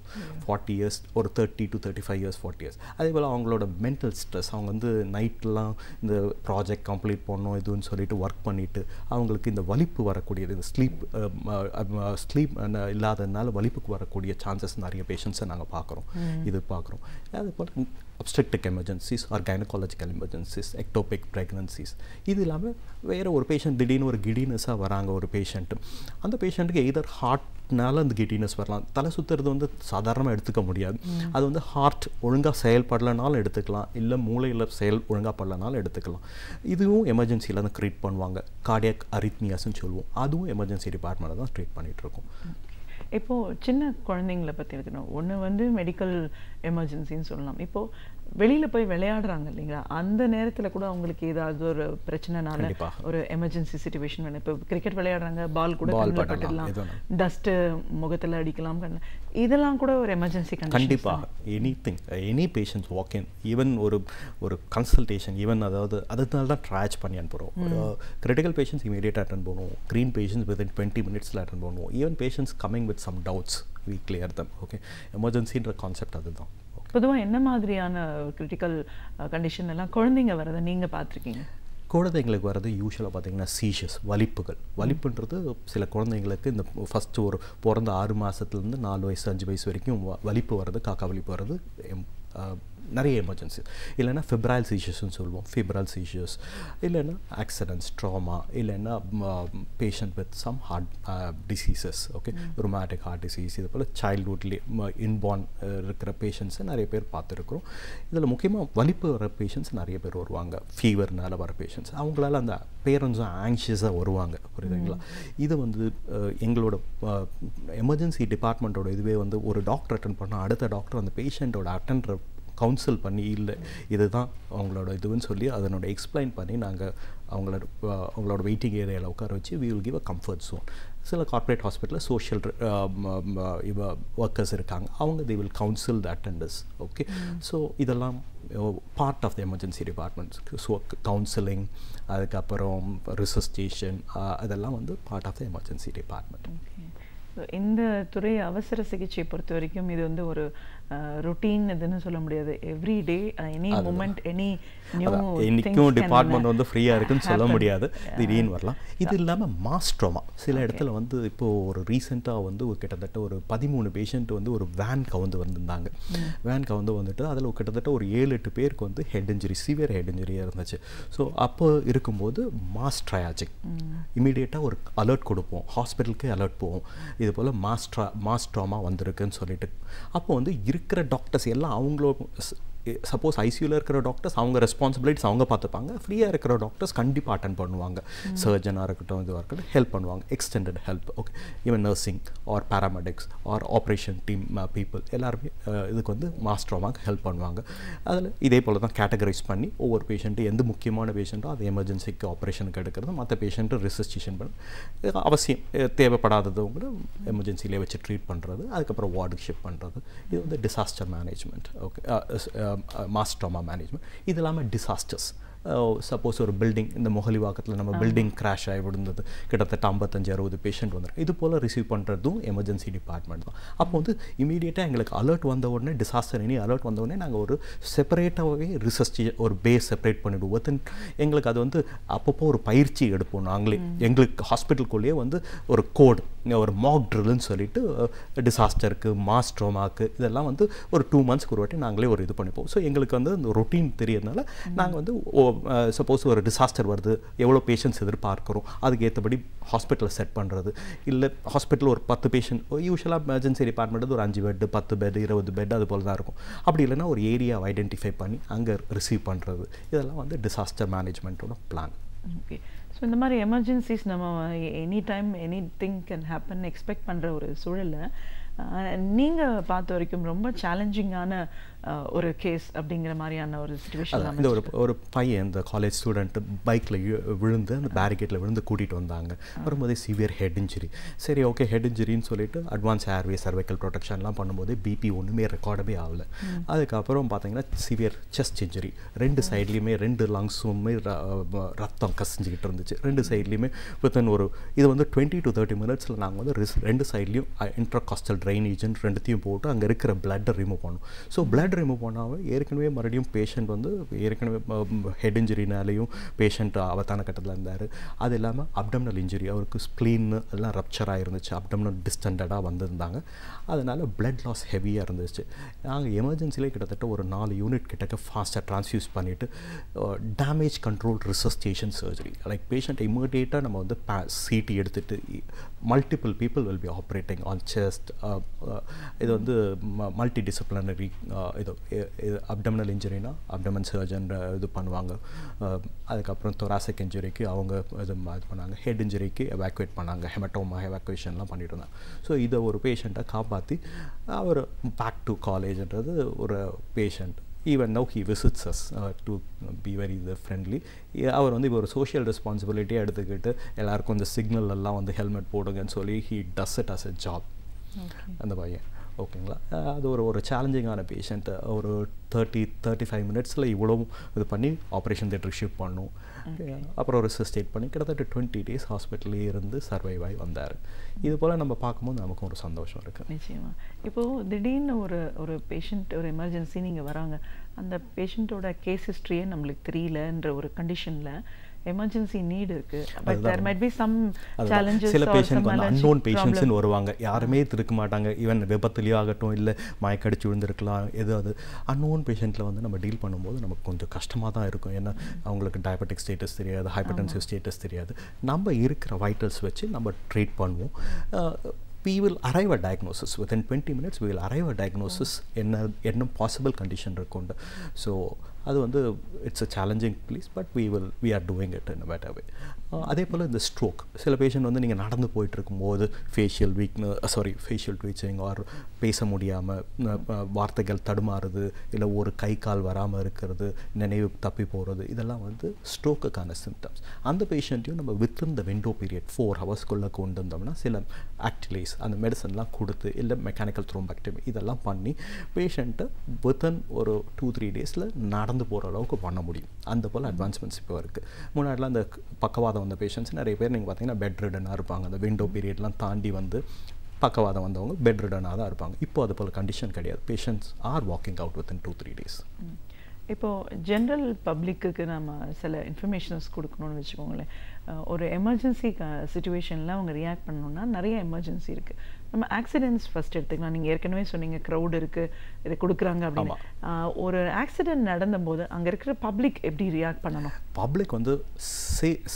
40 இயர்ஸ், ஒரு 30 to 35 இயர்ஸ், 40 இயர்ஸ். அதே போல் அவங்களோட மென்டல் ஸ்ட்ரெஸ், அவங்க வந்து நைட்லாம் இந்த ப்ராஜெக்ட் கம்ப்ளீட் பண்ணணும் இதுன்னு சொல்லிட்டு ஒர்க் பண்ணிவிட்டு அவங்களுக்கு இந்த வலிப்பு வரக்கூடியது, இந்த ஸ்லீப் இல்லாததுனால வலிப்புக்கு வரக்கூடிய சான்சஸ் நிறைய பேஷண்ட்ஸை நாங்கள் பார்க்குறோம். இது பார்க்குறோம். அது போல் obstetric emergencies or gynecological emergencies, ectopic pregnancies. இது இல்லாமல் வேறு ஒரு பேஷண்ட் திடீர்னு ஒரு கிடினஸாக வராங்க. ஒரு பேஷண்ட்டு, அந்த பேஷண்ட்டுக்கு எய்தர் ஹார்ட்னால அந்த கிடினஸ் வரலாம். தலை சுற்றுறது வந்து சாதாரணமாக எடுத்துக்க முடியாது. அது வந்து ஹார்ட் ஒழுங்காக செயல்படலைனாலும் எடுத்துக்கலாம், இல்லை மூளையில் ஒழுங்காக படலைனாலும் எடுத்துக்கலாம். இதுவும் எமர்ஜென்சியில் தான் ட்ரீட் பண்ணுவாங்க. கார்டியாக் அரித்மியாஸ்ன்னு சொல்லுவோம். அதுவும் எமர்ஜென்சி டிபார்ட்மெண்ட்டில் தான் ட்ரீட் பண்ணிகிட்ருக்கோம். இப்போது சின்ன குழந்தைங்கள பற்றி எடுக்கணும். ஒன்று வந்து மெடிக்கல் எமர்ஜென்சின்னு சொல்லலாம். இப்போது வெளியில் போய் விளையாடுறாங்க இல்லைங்களா, அந்த நேரத்தில் கூட அவங்களுக்கு ஏதாவது ஒரு பிரச்சனைனால ஒரு எமர்ஜென்சி சிச்சுவேஷன் வேணும். இப்போ கிரிக்கெட் விளையாடுறாங்க, பால் கூட கண்ணில் பட்டுடலாம், டஸ்ட்டு முகத்தில் அடிக்கலாம், இதெல்லாம் கூட ஒரு எமர்ஜென்சி கண்டிஷன். கண்டிப்பாக any patients walk in, even ஒரு கன்சல்டேஷன், ஈவன் அதாவது அதனால தான் ட்ராச் பண்ணி அனுப்புகிறோம். கிரிட்டிக்கல் பேஷண்ட்ஸ் இமீடியட்டாக அட்டன் பண்ணுவோம். க்ரீன் பேஷண்ட்ஸ் வித்தின் 20 minutesல அட்டன் பண்ணுவோம். Even patients coming with some doubts we clear them. Okay, எமர்ஜென்சின்ற கான்செப்ட் அதுதான். பொதுவாக என்ன மாதிரியான கிரிட்டிக்கல் கண்டிஷன் எல்லாம் குழந்தைங்க வரதை நீங்கள் பார்த்துருக்கீங்க? குழந்தைங்களுக்கு வர்றது யூஸ்வலாக பார்த்தீங்கன்னா சீஷஸ், வலிப்புன்றது சில குழந்தைங்களுக்கு இந்த ஃபஸ்ட்டு ஒரு பிறந்த 6 மாதத்துலேருந்து 4 வயசு 5 வயசு வரைக்கும் வலிப்பு வர்றது, காக்கா வலிப்பு வர்றது நிறைய எமர்ஜென்சி. இல்லைன்னா ஃபிப்ரைல் சீஷர்ஸ்ன்னு சொல்லுவோம், ஃபிப்ரைல் சீஷர்ஸ், இல்லைன்னா ஆக்சிடென்ட்ஸ், ட்ராமா, இல்லைன்னா patient with some heart diseases, okay, rheumatic heart disease, இது போல் சைல்ட்ஹுட்லேயே இன்பார்ன் இருக்கிற பேஷண்ட்ஸை நிறைய பேர் பார்த்துருக்குறோம். இதில் முக்கியமாக வலிப்பு வர பேஷண்ட்ஸ் நிறைய பேர் வருவாங்க. ஃபீவர்னால வர பேஷண்ட்ஸ், அவங்களால அந்த பேரண்ட்ஸும் ஆங்ஷியஸாக வருவாங்க. புரியுதுங்களா? இது வந்து எங்களோட எமர்ஜென்சி டிபார்ட்மெண்ட்டோட இதுவே வந்து ஒரு டாக்டர் அட்டன் பண்ணால் அடுத்த டாக்டர் அந்த பேஷண்ட்டோட அட்டெண்டர் கவுன்சில் பண்ணி, இல்லை இதுதான் அவங்களோட இதுன்னு சொல்லி அதனோட எக்ஸ்பிளைன் பண்ணி நாங்கள் அவங்களோட வெயிட்டிங் ஏரியாவில் உட்கார வச்சு we will give a comfort zone. சில கார்ப்பரேட் ஹாஸ்பிட்டலில் சோஷியல் ஒர்க்கர்ஸ் இருக்காங்க, அவங்க they will counsel the attenders. Okay, so இதெல்லாம் part of the emergency department. So counselling, அதுக்கப்புறம் ரிசஸ்டேஷன், அதெல்லாம் வந்து part of the emergency department. இந்த துறை அவசர சிகிச்சை பொறுத்த வரைக்கும் இது வந்து ஒரு ரொட்டீன் இதுன்னு சொல்ல முடியாது. Every day, any moment, any new இன்னைக்கும் டிபார்ட்மெண்ட் வந்து ஃப்ரீயாக இருக்குன்னு சொல்ல முடியாது, திடீர்னு வரலாம். இது இல்லாமல் மாஸ் ட்ராமா சில இடத்துல வந்து இப்போது ஒரு ரீசெண்டாக வந்து கிட்டத்தட்ட ஒரு 13 பேஷண்ட் வந்து ஒரு வேன் கவுந்து வந்திருந்தாங்க. வேன் கவுந்து வந்துட்டு அதில் கிட்டத்தட்ட ஒரு 7-8 பேருக்கு வந்து ஹெட் இன்ஜுரி, சிவியர் ஹெட் இன்ஜுரியாக இருந்துச்சு. ஸோ அப்போ இருக்கும்போது மாஸ் ட்ரையாஜிங் இமீடியட்டாக ஒரு அலர்ட் கொடுப்போம், ஹாஸ்பிட்டலுக்கு அலர்ட் போவோம், இது போல் மாஸ் ட்ராமா வந்திருக்குன்னு சொல்லிட்டு. அப்போ வந்து இருக்கிற டாக்டர்ஸ் எல்லாம் அவங்களோட சப்போஸ் ஐசியூவில் இருக்கிற டாக்டர்ஸ் அவங்க ரெஸ்பான்சிபிலிட்டிஸ் அவங்க பார்த்துப்பாங்க. ஃப்ரீயாக இருக்கிற டாக்டர்ஸ் கண்டிப்பாக அட்டன் பண்ணுவாங்க. சர்ஜனாக இருக்கட்டும், இதுவாக இருக்கட்டும், ஹெல்ப் பண்ணுவாங்க, extended help. Okay, even nursing or paramedics or operation team people எல்லாருமே இதுக்கு வந்து மாஸ் ட்ராமாக்கு ஹெல்ப் பண்ணுவாங்க. அதில் இதே போல் தான் கேட்டகரைஸ் பண்ணி ஒவ்வொரு பேஷண்ட்டு எந்த முக்கியமான பேஷண்ட்டோ அது எமர்ஜென்சிக்கு ஆப்ரேஷனுக்கு எடுக்கிறது, மற்ற பேஷண்ட்டு ரெசிஸ்டேஷன் பண்ண அவசியம் தேவைப்படாதவங்கள எமர்ஜென்சியிலே வச்சு ட்ரீட் பண்ணுறது, அதுக்கப்புறம் வார்டுக்கு ஷிஃப்ட் பண்ணுறது. இது வந்து disaster management. Okay, mass drama management. இது இல்லாமல் டிசாஸ்டர்ஸ், சப்போஸ் ஒரு பில்டிங், இந்த மொஹலிவாக்கத்தில் நம்ம பில்டிங் கிராஷ் ஆகி விழுந்தது, கிட்டத்தட்ட 55-60 பேஷண்ட் வந்துடும். இது போல் ரிசீவ் பண்ணுறதும் எமர்ஜென்சி டிபார்ட்மெண்ட் தான். அப்போ வந்து இமீடியட்டாக எங்களுக்கு அலர்ட் வந்த உடனே, டிசாஸ்டர் அலர்ட் வந்த உடனே நாங்கள் ஒரு செப்பரேட்டாகவே ஒரு பேஸ் செப்பரேட் பண்ணிவிடுவோம். எங்களுக்கு அது வந்து அப்பப்போ ஒரு பயிற்சி எடுப்போம் நாங்களே. எங்களுக்கு ஹாஸ்பிட்டலுக்குள்ளேயே வந்து ஒரு கோட், ஒரு மாக் ட்ரில்லுன்னு சொல்லிட்டு டிசாஸ்டருக்கு, மாஸ் ட்ராமாக்கு, இதெல்லாம் வந்து ஒரு 2 monthsக்கு ஒரு வாட்டி நாங்களே ஒரு இது பண்ணிப்போம். ஸோ எங்களுக்கு வந்து அந்த ரொட்டீன் தெரியறதுனால நாங்கள் வந்து சப்போஸ் ஒரு டிசாஸ்டர் வருது, எவ்வளோ பேஷண்ட்ஸ் எதிர்பார்க்குறோம், அதுக்கு ஏற்றபடி ஹாஸ்பிட்டலை செட் பண்ணுறது. இல்லை ஹாஸ்பிட்டலில் ஒரு 10 பேஷண்ட், யூஸ்வலாக எமர்ஜென்சி டிபார்ட்மெண்ட் ஒரு 5 பெட், 10 பெட், 20 பெட் அது போல் தான் இருக்கும். அப்படி இல்லைன்னா ஒரு ஏரியாவை ஐடென்டிஃபை பண்ணி அங்கே ரிசீவ் பண்ணுறது, இதெல்லாம் வந்து டிசாஸ்டர் மேனேஜ்மெண்ட்டோட பிளான். ஓகே, ஸோ இந்த மாதிரி எமர்ஜென்சிஸ் நம்ம any time any thing can happen expect பண்ணுற ஒரு சூழலில் நீங்கள் பார்த்த வரைக்கும் ரொம்ப சேலஞ்சிங்கான ஒரு கேஸ் அப்படிங்கிற மாதிரியான ஒரு சுச்சுவேஷன்? இந்த ஒரு பையன், இந்த காலேஜ் ஸ்டூடெண்ட் பைக்கில் விழுந்து அந்த பேரிகேட்டில் விழுந்து கூட்டிகிட்டு வந்தாங்க. வரும்போதே சிவியர் ஹெட் இன்ஜுரி. சரி, ஓகே, ஹெட் இன்ஜுரின்னு சொல்லிட்டு அட்வான்ஸ் ஏர்வே சர்வைக்கல் ப்ரொடெக்ஷன்லாம் பண்ணும்போது பிபி ஒன்றுமே ரெக்கார்டவே ஆகலை. அதுக்கப்புறம் பார்த்தீங்கன்னா சிவியர் செஸ்ட் இன்ஜுரி. 2 சைட்லேயுமே 2 லங்ஸுமே ரத்தம் கசிஞ்சிக்கிட்டு இருந்துச்சு 2 சைட்லேயுமே. வித்தின் இது வந்து 20 to 30 மினிட்ஸில் நாங்கள் வந்து 2 சைட்லேயும் இன்ட்ராகாஸ்டல் ட்ரைனேஜ்னு 2த்தையும் போட்டு அங்கே இருக்கிற பிளட்டை ரிமூவ் பண்ணோம். ஸோ பிளட் ரிமூவ் பண்ணாமல் ஏற்கனவே மறுபடியும் பேஷண்ட் வந்து ஏற்கனவே ஹெட் இன்ஜுரினாலேயும் பேஷண்ட் அவதான கட்டத்தில் இருந்தார். அது இல்லாமல் அப்டம்னல் இன்ஜுரி, அவருக்கு ஸ்ப்ளீன்னு எல்லாம் ரப்சராக இருந்துச்சு, அப்டம்னல் டிஸ்டண்டடாக வந்திருந்தாங்க. அதனால் பிளட் லாஸ் ஹெவியாக இருந்துச்சு. நாங்கள் எமர்ஜென்சிலே கிட்டத்தட்ட ஒரு 4 யூனிட் கிட்டக்க ஃபாஸ்ட்டாக ட்ரான்ஸ்ஃபியூஸ் பண்ணிவிட்டு damage control resuscitation surgery, like patient இமீடியேட்டாக நம்ம வந்து சிடி எடுத்துகிட்டு multiple people will be operating on chest. இது வந்து மல்டி டிசிப்ளினரி இது அப்டமினல் இன்ஜுரினா அப்டமன் சர்ஜன் இது பண்ணுவாங்க. அதுக்கப்புறம் தொராசிக் இன்ஜுரிக்கு அவங்க இது பண்ணாங்க. ஹெட் இன்ஜுரிக்கு எவாக்குவேட் பண்ணாங்க, ஹெமட்டோமா எவாக்குவேஷன்லாம் பண்ணிட்டு இருந்தாங்க. ஸோ இதை ஒரு பேஷண்ட்டை காப்பாற்றி அவர் பேக் டு காலேஜ்ன்றது ஒரு patient. Even now he visits us to be very friendly. அவர் வந்து இப்போ ஒரு சோஷியல் ரெஸ்பான்சிபிலிட்டியாக எடுத்துக்கிட்டு எல்லாருக்கும் இந்த சிக்னல் எல்லாம் வந்து ஹெல்மெட் போடுங்கன்னு சொல்லி he does it as a job அந்த பையன். ஓகேங்களா, அது ஒரு சேலஞ்சிங்கான பேஷண்ட்டு. ஒரு 30-35 மினிட்ஸில் இவ்வளோ இது பண்ணி ஆப்ரேஷன் தியேட்டருக்கு ஷிஃப்ட் பண்ணோம். அப்புறம் ரெசிஸ்டேட் பண்ணி கிட்டத்தட்ட 20 days ஹாஸ்பிட்டலே இருந்து சர்வைவ் ஆகி வந்தார். இது போல் நம்ம பார்க்கும்போது நமக்கும் ஒரு சந்தோஷம் இருக்குது. நிச்சயமாக. இப்போது திடீர்னு ஒரு பேஷண்ட் ஒரு எமர்ஜென்சி நீங்கள் வராங்க, அந்த பேஷண்ட்டோட கேஸ் ஹிஸ்ட்ரியே நம்மளுக்கு தெரியலன்ற ஒரு கண்டிஷனில் எமர்ஜென்சி நீட் இருக்கு, but there might be some challenges. சில பேஷண்ட் வந்து அன்னோன் பேஷண்ட்ஸ்னு வருவாங்க, யாருமே இருக்க மாட்டாங்க. ஈவன் விபத்துலேயோ ஆகட்டும், இல்லை மயக்கடிச்சு விழுந்திருக்கலாம், எது அது அன்னோன் பேஷண்ட்டில் வந்து நம்ம டீல் பண்ணும்போது நமக்கு கொஞ்சம் கஷ்டமாக தான் இருக்கும். ஏன்னா அவங்களுக்கு டயபெட்டிக் ஸ்டேட்டஸ் தெரியாது, ஹைப்பர்டென்சிவ் ஸ்டேட்டஸ் தெரியாது. நம்ம இருக்கிற வைட்டல்ஸ் வச்சு நம்ம ட்ரீட் பண்ணுவோம். We will arrive at diagnosis within 20 minutes. We will arrive at diagnosis என்ன possible condition இருக்குண்டு. So அது வந்து it's a challenging please, but we are doing it in a better way. அதே போல் இந்த ஸ்ட்ரோக், சில patient வந்து நீங்கள் நடந்து போயிட்டு இருக்கும்போது ஃபேஷியல் ட்விச்சிங் ஆர் பேச முடியாமல் வார்த்தைகள் தடுமாறுது, இல்லை ஒரு கை கால் வராமல் இருக்கிறது, நினைவு தப்பி போகிறது, இதெல்லாம் வந்து ஸ்ட்ரோக்குக்கான சிம்டம்ஸ். அந்த பேஷண்ட்டையும் நம்ம வித்தின் த விண்டோ பீரியட் 4 ஹவர்ஸ்க்குள்ளே கொண்டு வந்தோம்னா சில ஆக்டிலைஸ் அந்த மெடிசன்லாம் கொடுத்து, இல்லை மெக்கானிக்கல் த்ரோம்பெக்டமி இதெல்லாம் பண்ணி பேஷண்ட்டை வித்தின் ஒரு 2-3 டேஸில் நடந்து போகிற அளவுக்கு பண்ண முடியும். அந்த போல் அட்வான்ஸ்மெண்ட்ஸ் இப்போ இருக்குது. முன்னாடிலாம் அந்த பக்கவாதம் வந்த பேஷண்ட்ஸ் நிறைய பேர் நீங்கள் பார்த்தீங்கன்னா பெட் ரிடனாக இருப்பாங்க. அந்த விண்டோ பீரியட்லாம் தாண்டி வந்து பக்கவாதம் வந்தவங்க பெட் ரிடனாக தான் இருப்பாங்க. இப்போ அது போல் கண்டிஷன் கிடையாது. Patients are walking out within 2-3 days. இப்போது ஜென்ரல் பப்ளிக்கு நம்ம சில இன்ஃபர்மேஷன்ஸ் கொடுக்கணும்னு வச்சுக்கோங்களேன். ஒரு எமர்ஜென்சி சிச்சுவேஷனில் அவங்க ரியாக்ட் பண்ணணுன்னா நிறைய எமர்ஜென்சி இருக்குது. நம்ம ஆக்சிடென்ட்ஸ் ஃபஸ்ட் எடுத்துக்கலாம். நீங்கள் ஏற்கனவே சொன்னீங்க க்ரௌட் இருக்குது, இதை கொடுக்குறாங்க அப்படின்னு. ஒரு ஆக்சிடென்ட் நடந்தபோது அங்கே இருக்கிற பப்ளிக் எப்படி ரியாக்ட் பண்ணணும்? பப்ளிக் வந்து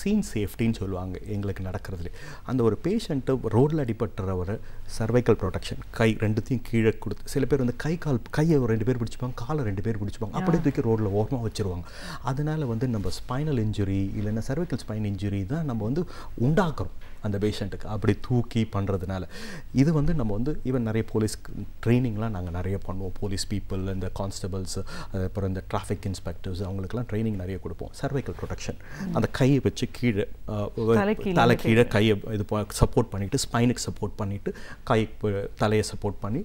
சீன் சேஃப்டின்னு சொல்லுவாங்க எங்களுக்கு நடக்கிறதுலே. அந்த ஒரு பேஷண்ட்டு ரோட்டில் அடிபட்டுறவர் சர்வைக்கல் ப்ரொடெக்ஷன் கை 2த்தையும் கீழே கொடுத்து, சில பேர் வந்து கையை 2 பேர் பிடிச்சிப்பாங்க, காலை 2 பேர் பிடிச்சிப்பாங்க, அப்படியே தூக்கி ரோட்டில் ஓரமாக வச்சுருவாங்க. அதனால் வந்து நம்ம ஸ்பைனல் இன்ஜுரி இல்லைன்னா சர்வைக்கல் ஸ்பைன் இன்ஜுரி தான் நம்ம வந்து உண்டாக்குறோம் அந்த பேஷண்ட்டுக்கு அப்படி தூக்கி பண்ணுறதுனால. இது வந்து நம்ம வந்து ஈவன் நிறைய போலீஸ் ட்ரைனிங்லாம் நாங்கள் நிறைய பண்ணுவோம். போலீஸ் பீப்புள், இந்த கான்ஸ்டபிள்ஸ், அப்புறம் இந்த டிராஃபிக் இன்ஸ்பெக்டர்ஸ், அவங்களுக்குலாம் ட்ரைனிங் நிறைய கொடுப்போம். சர்வைக்கல் ப்ரொடெக்ஷன் அந்த கையை வச்சு கீழே தலை கீழே கையை இது சப்போர்ட் பண்ணிவிட்டு, ஸ்பைனுக்கு சப்போர்ட் பண்ணிவிட்டு, தலையை சப்போர்ட் பண்ணி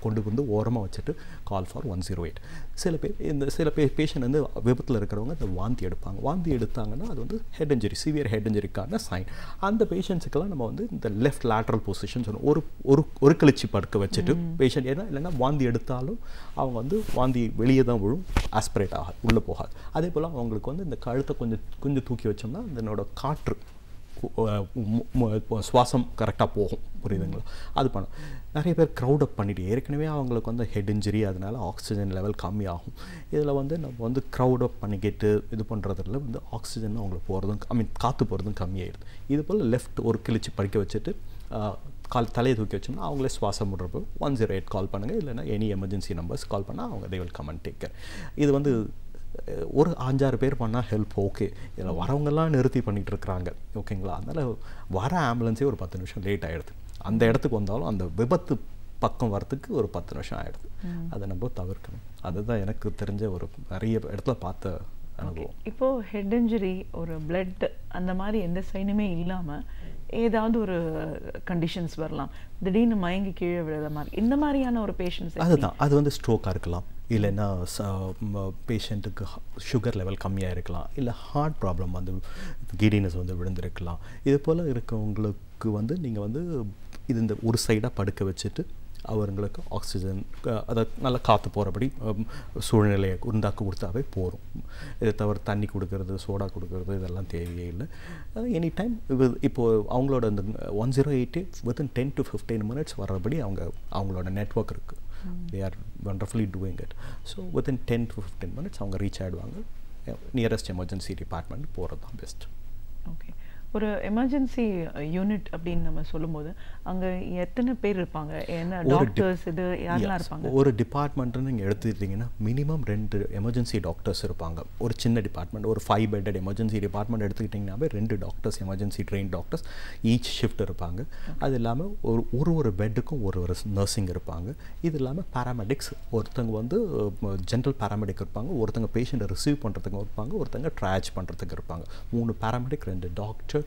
கொண்டு வந்து ஓரமாக வச்சுட்டு கால் ஃபார் 108. சில பேஷண்ட் வந்து விபத்தில் இருக்கிறவங்க இந்த வாந்தி எடுப்பாங்க. வாந்தி எடுத்தாங்கன்னா அது வந்து ஹெட் இன்ஜுரி, சிவியர் ஹெட் இன்ஜுரிக்கான சைன். அந்த பேஷண்ட்ஸுக்கெல்லாம் நம்ம வந்து இந்த லெஃப்ட் லேட்ரல் பொசிஷன் சொல்லுவோம். ஒரு கழிச்சு படுக்க வச்சுட்டு பேஷண்ட் இல்லைன்னா வாந்தி எடுத்தாலும் அவங்க வந்து வாந்தி வெளியே தான் விழும், ஆஸ்பிரேட் ஆகாது, உள்ளே போகாது. அதே போல் அவங்களுக்கு வந்து இந்த கழுத்தை கொஞ்சம் தூக்கி வச்சோம்னா இதனோட காற்று சுவாசம் கரெக்டாக போகும். புரியுதுங்களா? அது பண்ணும். நிறைய பேர் க்ரௌட் அப் பண்ணிவிட்டு ஏற்கனவே அவங்களுக்கு வந்து ஹெட் இன்ஜுரி, அதனால் ஆக்சிஜன் லெவல் கம்மியாகும். இதில் வந்து நம்ம வந்து க்ரௌட் அப் பண்ணிக்கிட்டு இது பண்ணுறதுல வந்து ஆக்சிஜன் அவங்களுக்கு போகிறதும் காற்று போகிறதும் கம்மியாயிடுது. இது போல் லெஃப்ட் ஒரு கிழிச்சு படிக்க வச்சுட்டு தலையை தூக்கி வச்சோம்னா அவங்களே சுவாசம் விடுறப்போ 108 கால் பண்ணுங்கள், இல்லைன்னா எனி எமர்ஜென்சி நம்பர்ஸ் கால் பண்ணால் அவங்க they will come and take care. இது வந்து ஒரு 5-6 பேர் பண்ணால் ஹெல்ப் ஓகே. இதில் வரவங்கெல்லாம் நிறுத்தி பண்ணிகிட்டு இருக்கிறாங்க. ஓகேங்களா? அதனால் வர ஆம்புலன்ஸே ஒரு 10 நிமிஷம் லேட் ஆகிடுது. அந்த இடத்துக்கு வந்தாலும் அந்த விபத்து பக்கம் வரத்துக்கு ஒரு 10 நிமிஷம் ஆகிடுது. அதை நம்ம தவிர்க்கணும். அதுதான் எனக்கு தெரிஞ்ச ஒரு நிறைய இடத்துல பார்த்த அனுபவம். இப்போது ஹெட் இன்ஜுரி, ஒரு பிளட் அந்த மாதிரி எந்த சைனுமே இல்லாமல் ஏதாவது ஒரு கண்டிஷன்ஸ் வரலாம், திடீர்னு மயங்கி கீழே விழுற மாதிரி, இந்த மாதிரியான ஒரு பேஷண்ட்ஸ் அதுதான் அது வந்து ஸ்ட்ரோக்காக இருக்கலாம், இல்லைன்னா பேஷண்ட்டுக்கு சுகர் லெவல் கம்மியாக இருக்கலாம், இல்லை ஹார்ட் ப்ராப்ளம் வந்து கிடினஸ் வந்து விழுந்திருக்கலாம். இது போல் இருக்கவங்களுக்கு வந்து நீங்கள் வந்து இது இந்த ஒரு சைடாக படுக்க வச்சுட்டு அவங்களுக்கு ஆக்சிஜன், அதை நல்லா காற்று போகிறபடி சூழ்நிலையை உண்டாக்க கொடுத்தாவே போகும். இதை தவிர தண்ணி கொடுக்கறது, சோடா கொடுக்கறது இதெல்லாம் தேவையே இல்லை. எனி டைம் இப்போது அவங்களோட அந்த 108 வித்தின் 10 to 15 minutes வர்றபடி அவங்களோட நெட்வொர்க் இருக்குது. they are wonderfully doing it. So within 10 to 15 minutes அவங்க ரீச் ஆகிடுவாங்க. நியரஸ்ட் எமர்ஜென்சி டிபார்ட்மெண்ட் போகிறது தான் பெஸ்ட். ஓகே. ஒரு எமர்ஜென்சி யூனிட் அப்படின்னு நம்ம சொல்லும்போது அங்கே எத்தனை பேர் இருப்பாங்க, என்ன டாக்டர்ஸ் இது யாரெல்லாம் இருப்பாங்க? ஒரு டிபார்ட்மெண்ட்டுன்னு நீங்கள் எடுத்துக்கிட்டிங்கன்னா மினிமம் 2 எமர்ஜென்சி டாக்டர்ஸ் இருப்பாங்க. ஒரு சின்ன டிபார்ட்மெண்ட், ஒரு 5 bedded எமர்ஜென்சி டிபார்ட்மெண்ட் எடுத்துக்கிட்டிங்கன்னாவே 2 doctors, emergency train doctors each shift இருப்பாங்க. அது இல்லாமல் ஒரு பெட்டுக்கும் ஒரு நர்சிங் இருப்பாங்க. இது இல்லாமல் பேராமெடிக்ஸ், ஒருத்தங்க வந்து ஜென்ரல் பேராமெடிக் இருப்பாங்க, ஒருத்தங்க பேஷண்ட்டை ரிசீவ் பண்ணுறதுக்கு இருப்பாங்க, ஒருத்தங்க ட்ராச் பண்ணுறதுக்கு இருப்பாங்க. 3 பேராமெடிக், 2 டாக்டர்,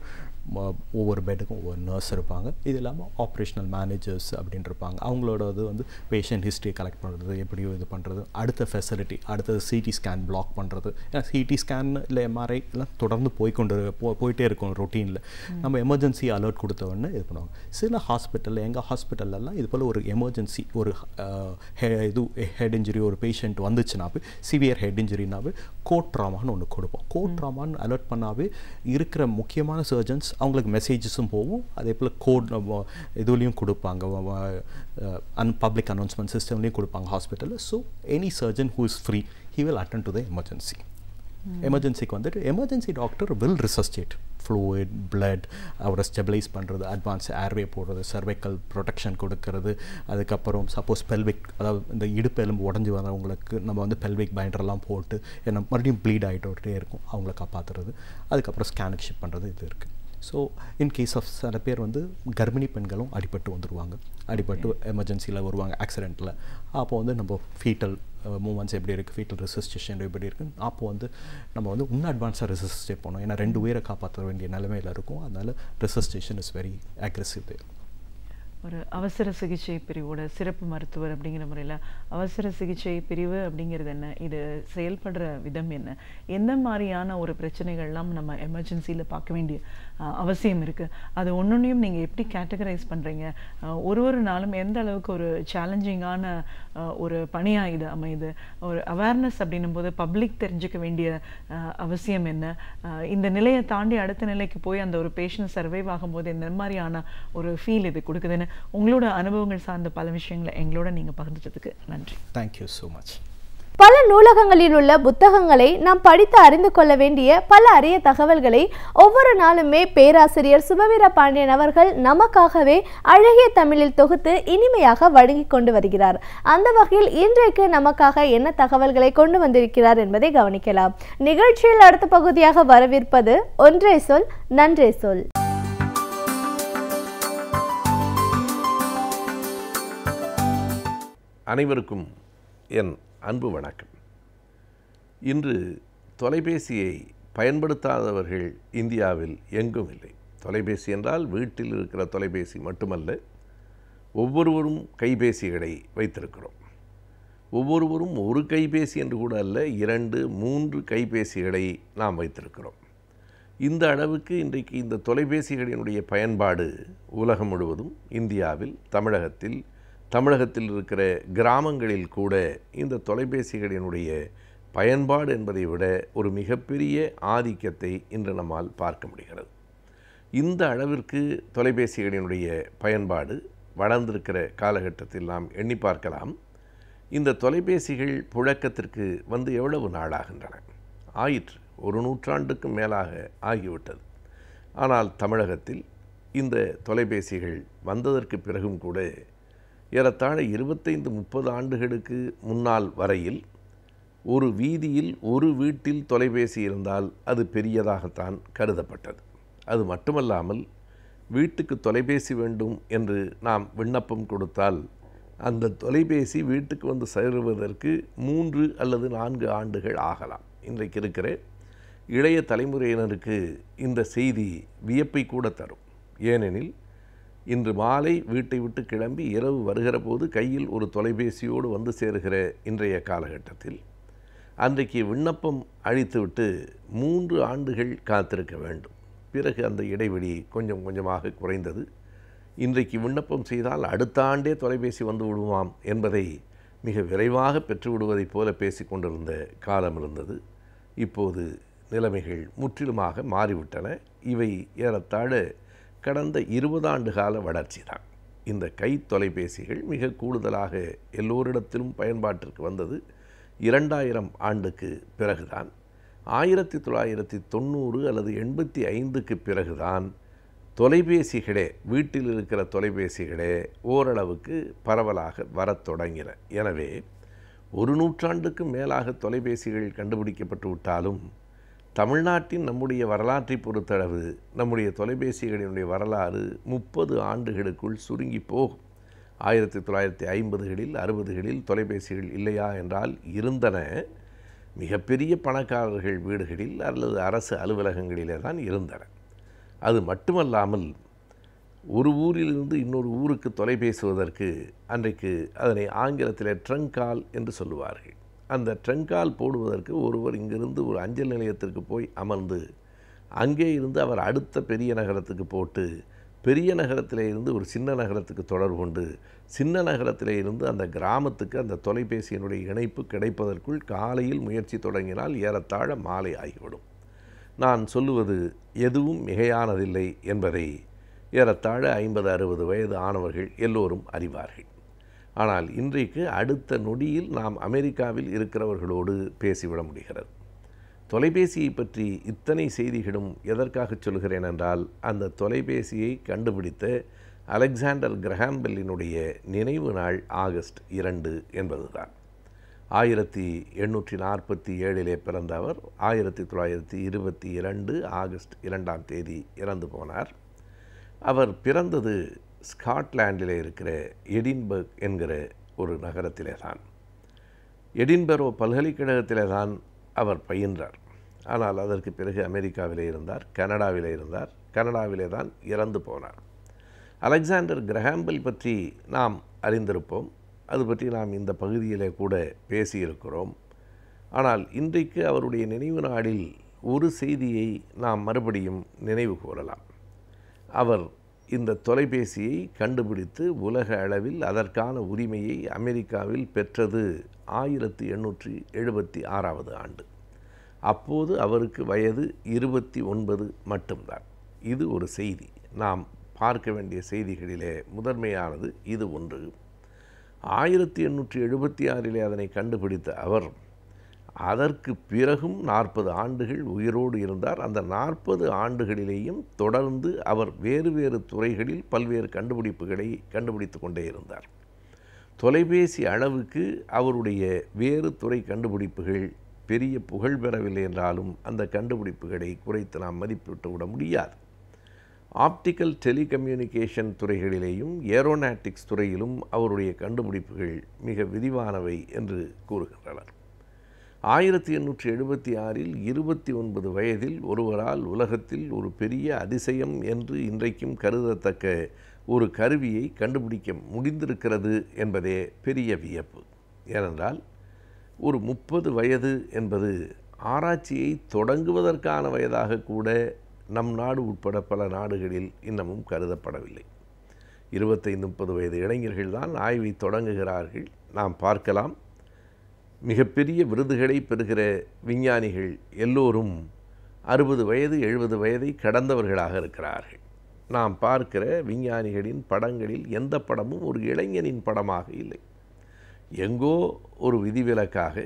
ஒவ்வொரு பெட்டுக்கும் ஒவ்வொரு நர்ஸ் இருப்பாங்க. இது இல்லாமல் ஆப்ரேஷனல் மேனேஜர்ஸ் அப்படின்னு இருப்பாங்க. அவங்களோட இது வந்து பேஷண்ட் ஹிஸ்ட்ரியை கலெக்ட் பண்ணுறது, எப்படியோ இது பண்ணுறது, அடுத்த ஃபெசிலிட்டி, அடுத்தது சிடி ஸ்கேன் பிளாக் பண்ணுறது. ஏன்னா சிடி ஸ்கேன் இல்லை எம்ஆர்ஐ எல்லாம் தொடர்ந்து போயிட்டே இருக்கும் ரொட்டீனில். நம்ம எமர்ஜென்சி அலர்ட் கொடுத்த உடனே இது பண்ணுவாங்க. சில ஹாஸ்பிட்டலில், எங்கள் ஹாஸ்பிட்டல்லாம் இது போல் ஒரு எமர்ஜென்சி, ஒரு ஹெட் இன்ஜுரி ஒரு பேஷண்ட் வந்துச்சுனாவே, சிவியர் ஹெட் இன்ஜுரினாவே கோட் ட்ராமான்னு ஒன்று கொடுப்போம். கோட் ட்ராமான்னு அலர்ட் பண்ணாவே இருக்கிற முக்கியமான சர்ஜன்ஸ் அவங்களுக்கு மெசேஜஸும் போகும். அதே போல் கோட் இதுலேயும் கொடுப்பாங்க, பப்ளிக் அனௌன்ஸ்மெண்ட் சிஸ்டம்லேயும் கொடுப்பாங்க ஹாஸ்பிட்டலில். So any surgeon who is free he will attend to the emergency. எமர்ஜென்சிக்கு வந்துட்டு emergency doctor will resuscitate fluid, blood, அவரை ஸ்டெபிலைஸ் பண்ணுறது, அட்வான்ஸ் ஏர்வே போடுறது, சர்வைக்கல் ப்ரொடெக்ஷன் கொடுக்கறது. அதுக்கப்புறம் சப்போஸ் பெல்விக், அதாவது இந்த இடுப்பு எலும்பு உடஞ்சி வரவங்களுக்கு நம்ம வந்து பெல்விக் பைண்டர்லாம் போட்டு ஏன்னா மறுபடியும் ப்ளீட் ஆகிட்டே இருக்கும், அவங்கள காப்பாற்றுறது. அதுக்கப்புறம் ஸ்கேனுக்கு ஷிப் பண்ணுறது இது இருக்குது. ஸோ இன் கேஸ் ஆஃப் சில பேர் வந்து கர்ப்பிணி பெண்களும் அடிபட்டு வந்துடுவாங்க, அடிபட்டு எமர்ஜென்சியில் வருவாங்க ஆக்சிடெண்ட்டில். அப்போ வந்து நம்ம ஃபீட்டல் மூமெண்ட்ஸ் எப்படி இருக்குது, ஃபீட்டல் ரெசிஸ்டேஷன் எப்படி இருக்குது, அப்போ வந்து நம்ம வந்து இன்னும் அட்வான்ஸாக ரெசிஸ்டே பண்ணோம். ஏன்னா 2 உயிரை காப்பாற்ற வேண்டிய நிலைமையில் இருக்கும். அதனால் ரெசிஸ்டேஷன் இஸ் வெரி அக்ரெசிவ் தேர். ஒரு அவசர சிகிச்சை பிரிவோட சிறப்பு மருத்துவர் அப்படிங்கிற முறையில் அவசர சிகிச்சை பிரிவு அப்படிங்கிறது என்ன, இது செயல்படுற விதம் என்ன, எந்த மாதிரியான ஒரு பிரச்சனைகள்லாம் நம்ம எமர்ஜென்சியில் பார்க்க வேண்டிய அவசியம் இருக்குது, அது ஒன்னொன்றையும் நீங்கள் எப்படி கேட்டகரைஸ் பண்ணுறீங்க, ஒரு நாளும் எந்த அளவுக்கு ஒரு சேலஞ்சிங்கான ஒரு பணியாக இது அமையுது, ஒரு அவேர்னஸ் அப்படின்னும் போது பப்ளிக் தெரிஞ்சுக்க வேண்டிய அவசியம் என்ன, இந்த நிலையை தாண்டி அடுத்த நிலைக்கு போய் அந்த ஒரு பேஷண்ட் சர்வைவ் ஆகும்போது இந்த மாதிரியான ஒரு ஃபீல் இது கொடுக்குதுன்னு உங்களோட அனுபவங்கள் சார்ந்த பல விஷயங்களை எங்களோட நீங்கள் பகிர்ந்ததுக்கு நன்றி. Thank you so much. பல நூலகங்களில் உள்ள புத்தகங்களை நாம் படித்து அறிந்து கொள்ள வேண்டிய பல அரிய தகவல்களை ஒவ்வொரு நாளுமே பேராசிரியர் சுபவீர பாண்டியன் அவர்கள் நமக்காகவே அழகிய தமிழில் தொகுத்து இனிமையாக வழங்கி கொண்டு வருகிறார். அந்த வகையில் இன்றைக்கு நமக்காக என்ன தகவல்களை கொண்டு வந்திருக்கிறார் என்பதை கவனிக்கலாம். நிகழ்ச்சியில் அடுத்த பகுதியாக வரவிருப்பது ஒன்றே சொல் நன்றே சொல். அனைவருக்கும் என் அன்பு வணக்கம். இன்று தொலைபேசியை பயன்படுத்தாதவர்கள் இந்தியாவில் எங்கும் இல்லை. தொலைபேசி என்றால் வீட்டில் இருக்கிற தொலைபேசி மட்டுமல்ல, ஒவ்வொருவரும் கைபேசிகளை வைத்திருக்கிறோம். ஒவ்வொருவரும் ஒரு கைபேசி என்று கூட அல்ல, 2, 3 கைபேசிகளை நாம் வைத்திருக்கிறோம். இந்த அளவுக்கு இன்றைக்கு இந்த தொலைபேசிகளினுடைய பயன்பாடு உலகம் முழுவதும், இந்தியாவில், தமிழகத்தில் இருக்கிற கிராமங்களில் கூட இந்த தொலைபேசிகளினுடைய பயன்பாடு என்பதை விட ஒரு மிகப்பெரிய ஆதிக்கத்தை இன்று நம்மால் பார்க்க முடிகிறது. இந்த அளவிற்கு தொலைபேசிகளினுடைய பயன்பாடு வளர்ந்திருக்கிற காலகட்டத்தில் நாம் எண்ணி பார்க்கலாம். இந்த தொலைபேசிகள் புழக்கத்திற்கு வந்து எவ்வளவு நாளாகின்றன? ஆயிற்று, 1 நூற்றாண்டுக்கும் மேலாக ஆகிவிட்டது. ஆனால் தமிழகத்தில் இந்த தொலைபேசிகள் வந்ததற்கு பிறகும் கூட ஏறத்தாழ 25-30 ஆண்டுகளுக்கு முன்னால் வரையில் ஒரு வீதியில் ஒரு வீட்டில் தொலைபேசி இருந்தால் அது பெரியதாகத்தான் கருதப்பட்டது. அது மட்டுமல்லாமல் வீட்டுக்கு தொலைபேசி வேண்டும் என்று நாம் விண்ணப்பம் கொடுத்தால் அந்த தொலைபேசி வீட்டுக்கு வந்து சேருவதற்கு 3 அல்லது 4 ஆண்டுகள் ஆகலாம். இன்றைக்கு இருக்கிற இளைய தலைமுறையினருக்கு இந்த செய்தி வியப்பை கூட தரும். ஏனெனில் இன்று மாலை வீட்டை விட்டு கிளம்பி இரவு வருகிற போது கையில் ஒரு தொலைபேசியோடு வந்து சேருகிற இன்றைய காலகட்டத்தில் அன்றைக்கு விண்ணப்பம் அளித்துவிட்டு 3 ஆண்டுகள் காத்திருக்க வேண்டும். பிறகு அந்த இடைவெளி கொஞ்சம் கொஞ்சமாக குறைந்தது. இன்றைக்கு விண்ணப்பம் செய்தால் அடுத்த ஆண்டே தொலைபேசி வந்து விடுவாம் என்பதை மிக விரைவாக பெற்றுவிடுவதைப் போல பேசிக்கொண்டிருந்த காலம் இருந்தது. இப்போது நிலைமைகள் முற்றிலுமாக மாறிவிட்டன. இவை ஏறத்தாழ கடந்த 20 ஆண்டு கால வளர்ச்சி தான். இந்த கை தொலைபேசிகள் மிக கூடுதலாக எல்லோரிடத்திலும் பயன்பாட்டிற்கு வந்தது 2000 ஆண்டுக்கு பிறகுதான். 1990 அல்லது 85க்கு பிறகுதான் தொலைபேசிகளே, வீட்டில் இருக்கிற தொலைபேசிகளே ஓரளவுக்கு பரவலாக வரத் தொடங்கின. எனவே ஒரு நூற்றாண்டுக்கு மேலாக தொலைபேசிகள் கண்டுபிடிக்கப்பட்டு விட்டாலும் தமிழ்நாட்டின் நம்முடைய வரலாற்றை பொறுத்தளவு நம்முடைய தொலைபேசிகளினுடைய வரலாறு 30 ஆண்டுகளுக்குள் சுருங்கி போகும். 1950களில் 60களில் தொலைபேசிகள் இல்லையா என்றால் இருந்தன. மிகப்பெரிய பணக்காரர்கள் வீடுகளில் அல்லது அரசு அலுவலகங்களிலே தான் இருந்தன. அது மட்டுமல்லாமல் ஒரு ஊரிலிருந்து இன்னொரு ஊருக்கு தொலைபேசுவதற்கு அன்றைக்கு அதனை ஆங்கிலத்தில் ட்ரங்க் கால் என்று சொல்லுவார்கள். அந்த ட்ரங்க் கால் போடுவதற்கு ஒருவர் இங்கிருந்து ஒரு அஞ்சல் நிலையத்திற்கு போய் அமர்ந்து அங்கே இருந்து அவர் அடுத்த பெரிய நகரத்துக்கு போட்டு பெரிய நகரத்திலே இருந்து ஒரு சின்ன நகரத்துக்கு தொடர்பு கொண்டு சின்ன நகரத்திலே இருந்து அந்த கிராமத்துக்கு அந்த தொலைபேசியினுடைய இணைப்பு கிடைப்பதற்குள் காலையில் முயற்சி தொடங்கினால் ஏறத்தாழ மாலை ஆகிவிடும். நான் சொல்லுவது எதுவும் மிகையானதில்லை என்பதை ஏறத்தாழ 50-60 வயது ஆனவர்கள் எல்லோரும் அறிவார்கள். ஆனால் இன்றைக்கு அடுத்த நொடியில் நாம் அமெரிக்காவில் இருக்கிறவர்களோடு பேசிவிட முடிகிறது. தொலைபேசியை பற்றி இத்தனை செய்திகளும் எதற்காக சொல்கிறேன் என்றால், அந்த தொலைபேசியை கண்டுபிடித்த அலெக்சாண்டர் கிரஹாம் பெல்லினுடைய நினைவு நாள் ஆகஸ்ட் 2 என்பதுதான். 1847 பிறந்த அவர் 1922 ஆகஸ்ட் 2ஆம் தேதி இறந்து போனார். அவர் பிறந்தது ஸ்காட்லாண்டில் இருக்கிற எடின்பர்க் என்கிற ஒரு நகரத்திலே தான். எடின்பரோ பல்கலைக்கழகத்திலே தான் அவர் பயின்றார். ஆனால் அதற்கு பிறகு அமெரிக்காவிலே இருந்தார், கனடாவிலே இருந்தார். கனடாவிலே தான் இறந்து போனார். அலெக்சாண்டர் கிரஹாம் பெல் பற்றி நாம் அறிந்திருப்போம். அது பற்றி நாம் இந்த பகுதியிலே கூட பேசியிருக்கிறோம். ஆனால் இன்றைக்கு அவருடைய நினைவு நாளில் ஒரு செய்தியை நாம் மறுபடியும் நினைவு கூறலாம். அவர் இந்த தொலைபேசியை கண்டுபிடித்து உலக அளவில் அதற்கான உரிமையை அமெரிக்காவில் பெற்றது 1876 ஆண்டு. அப்போது அவருக்கு வயது 29 மட்டும்தான். இது ஒரு செய்தி. நாம் பார்க்க வேண்டிய செய்திகளிலே முதன்மையானது இது ஒன்று. 1876 அதனை கண்டுபிடித்த அவர் அதற்கு பிறகும் 40 ஆண்டுகள் உயிரோடு இருந்தார். அந்த 40 ஆண்டுகளிலேயும் தொடர்ந்து அவர் வேறு வேறு துறைகளில் பல்வேறு கண்டுபிடிப்புகளை கண்டுபிடித்து கொண்டே இருந்தார். தொலைபேசி அளவுக்கு அவருடைய வேறு துறை கண்டுபிடிப்புகள் பெரிய புகழ் பெறவில்லை என்றாலும் அந்த கண்டுபிடிப்புகளை குறைத்து நாம் மதிப்பிட்டு விட முடியாது. ஆப்டிக்கல் டெலிகம்யூனிகேஷன் துறைகளிலேயும் ஏரோநாட்டிக்ஸ் துறையிலும் அவருடைய கண்டுபிடிப்புகள் மிக விரிவானவை என்று கூறுகின்றனர். 1876 29 வயதில் ஒருவரால் உலகத்தில் ஒரு பெரிய அதிசயம் என்று இன்றைக்கும் கருதத்தக்க ஒரு கருவியை கண்டுபிடிக்க முடிந்திருக்கிறது என்பதே பெரிய வியப்பு. ஏனென்றால் ஒரு 30 வயது என்பது ஆராய்ச்சியை தொடங்குவதற்கான வயதாக கூட நம் நாடு உட்பட பல நாடுகளில் இன்னமும் கருதப்படவில்லை. 25-30 வயது இளைஞர்கள்தான் ஆய்வை தொடங்குகிறார்கள். நாம் பார்க்கலாம், மிகப்பெரிய விருதுகளை பெறுகிற விஞ்ஞானிகள் எல்லோரும் 60 வயது 70 வயதை கடந்தவர்களாக இருக்கிறார்கள். நாம் பார்க்கிற விஞ்ஞானிகளின் படங்களில் எந்த படமும் ஒரு இளைஞனின் படமாக இல்லை. எங்கோ ஒரு விதிவிலக்காக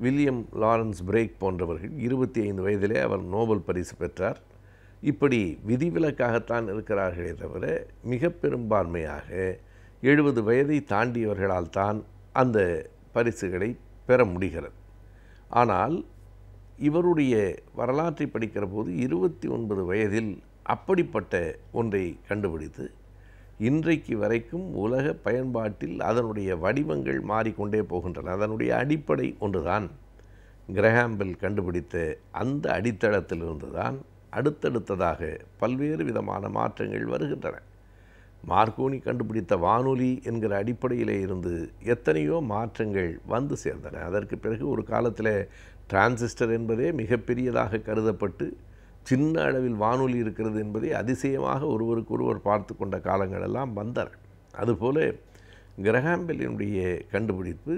வில்லியம் லாரன்ஸ் பிரேக் போன்றவர்கள் 25 வயதிலே அவர் நோபல் பரிசு பெற்றார். இப்படி விதிவிலக்காகத்தான் இருக்கிறார்களே தவிர மிக பெரும்பான்மையாக 70 வயதை தாண்டியவர்களால் தான் அந்த பரிசுகளை பெற முடிகிறது. ஆனால் இவருடைய வரலாற்றை படிக்கிற போது 29 வயதில் அப்படிப்பட்ட ஒன்றை கண்டுபிடித்து இன்றைக்கு வரைக்கும் உலக பயன்பாட்டில் அதனுடைய வடிவங்கள் மாறிக்கொண்டே போகின்றன. அதனுடைய அடிப்படை ஒன்றுதான். கிரஹாம் பெல் கண்டுபிடித்த அந்த அடித்தளத்திலிருந்து தான் அடுத்தடுத்ததாக பல்வேறு விதமான மாற்றங்கள் வருகின்றன. மார்க்கோனி கண்டுபிடித்த வானொலி என்கிற அடிப்படையிலே இருந்து எத்தனையோ மாற்றங்கள் வந்து சேர்ந்தன. அதற்கு பிறகு ஒரு காலத்தில் டிரான்சிஸ்டர் என்பதே மிகப்பெரியதாக கருதப்பட்டு சின்ன அளவில் வானொலி இருக்கிறது என்பதை அதிசயமாக ஒருவருக்கொருவர் பார்த்து கொண்ட காலங்கள் எல்லாம் வந்தன. அதுபோல கிரஹாம் பெல்லினுடைய கண்டுபிடிப்பு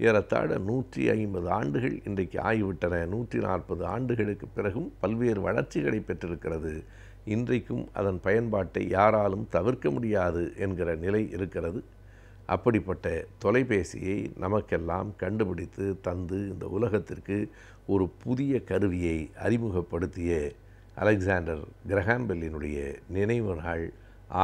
ஏறத்தாழ 150 ஆண்டுகள் இன்றைக்கு ஆகிவிட்டன. 140 ஆண்டுகளுக்கு பிறகும் பல்வேறு வளர்ச்சிகளை பெற்றிருக்கிறது. இன்றைக்கும் அதன் பயன்பாட்டை யாராலும் தவிர்க்க முடியாது என்கிற நிலை இருக்கிறது. அப்படிப்பட்ட தொலைபேசியை நமக்கெல்லாம் கண்டுபிடித்து தந்து இந்த உலகத்திற்கு ஒரு புதிய கருவியை அறிமுகப்படுத்திய அலெக்சாண்டர் கிரஹாம் பெல்லினுடைய நினைவு நாள்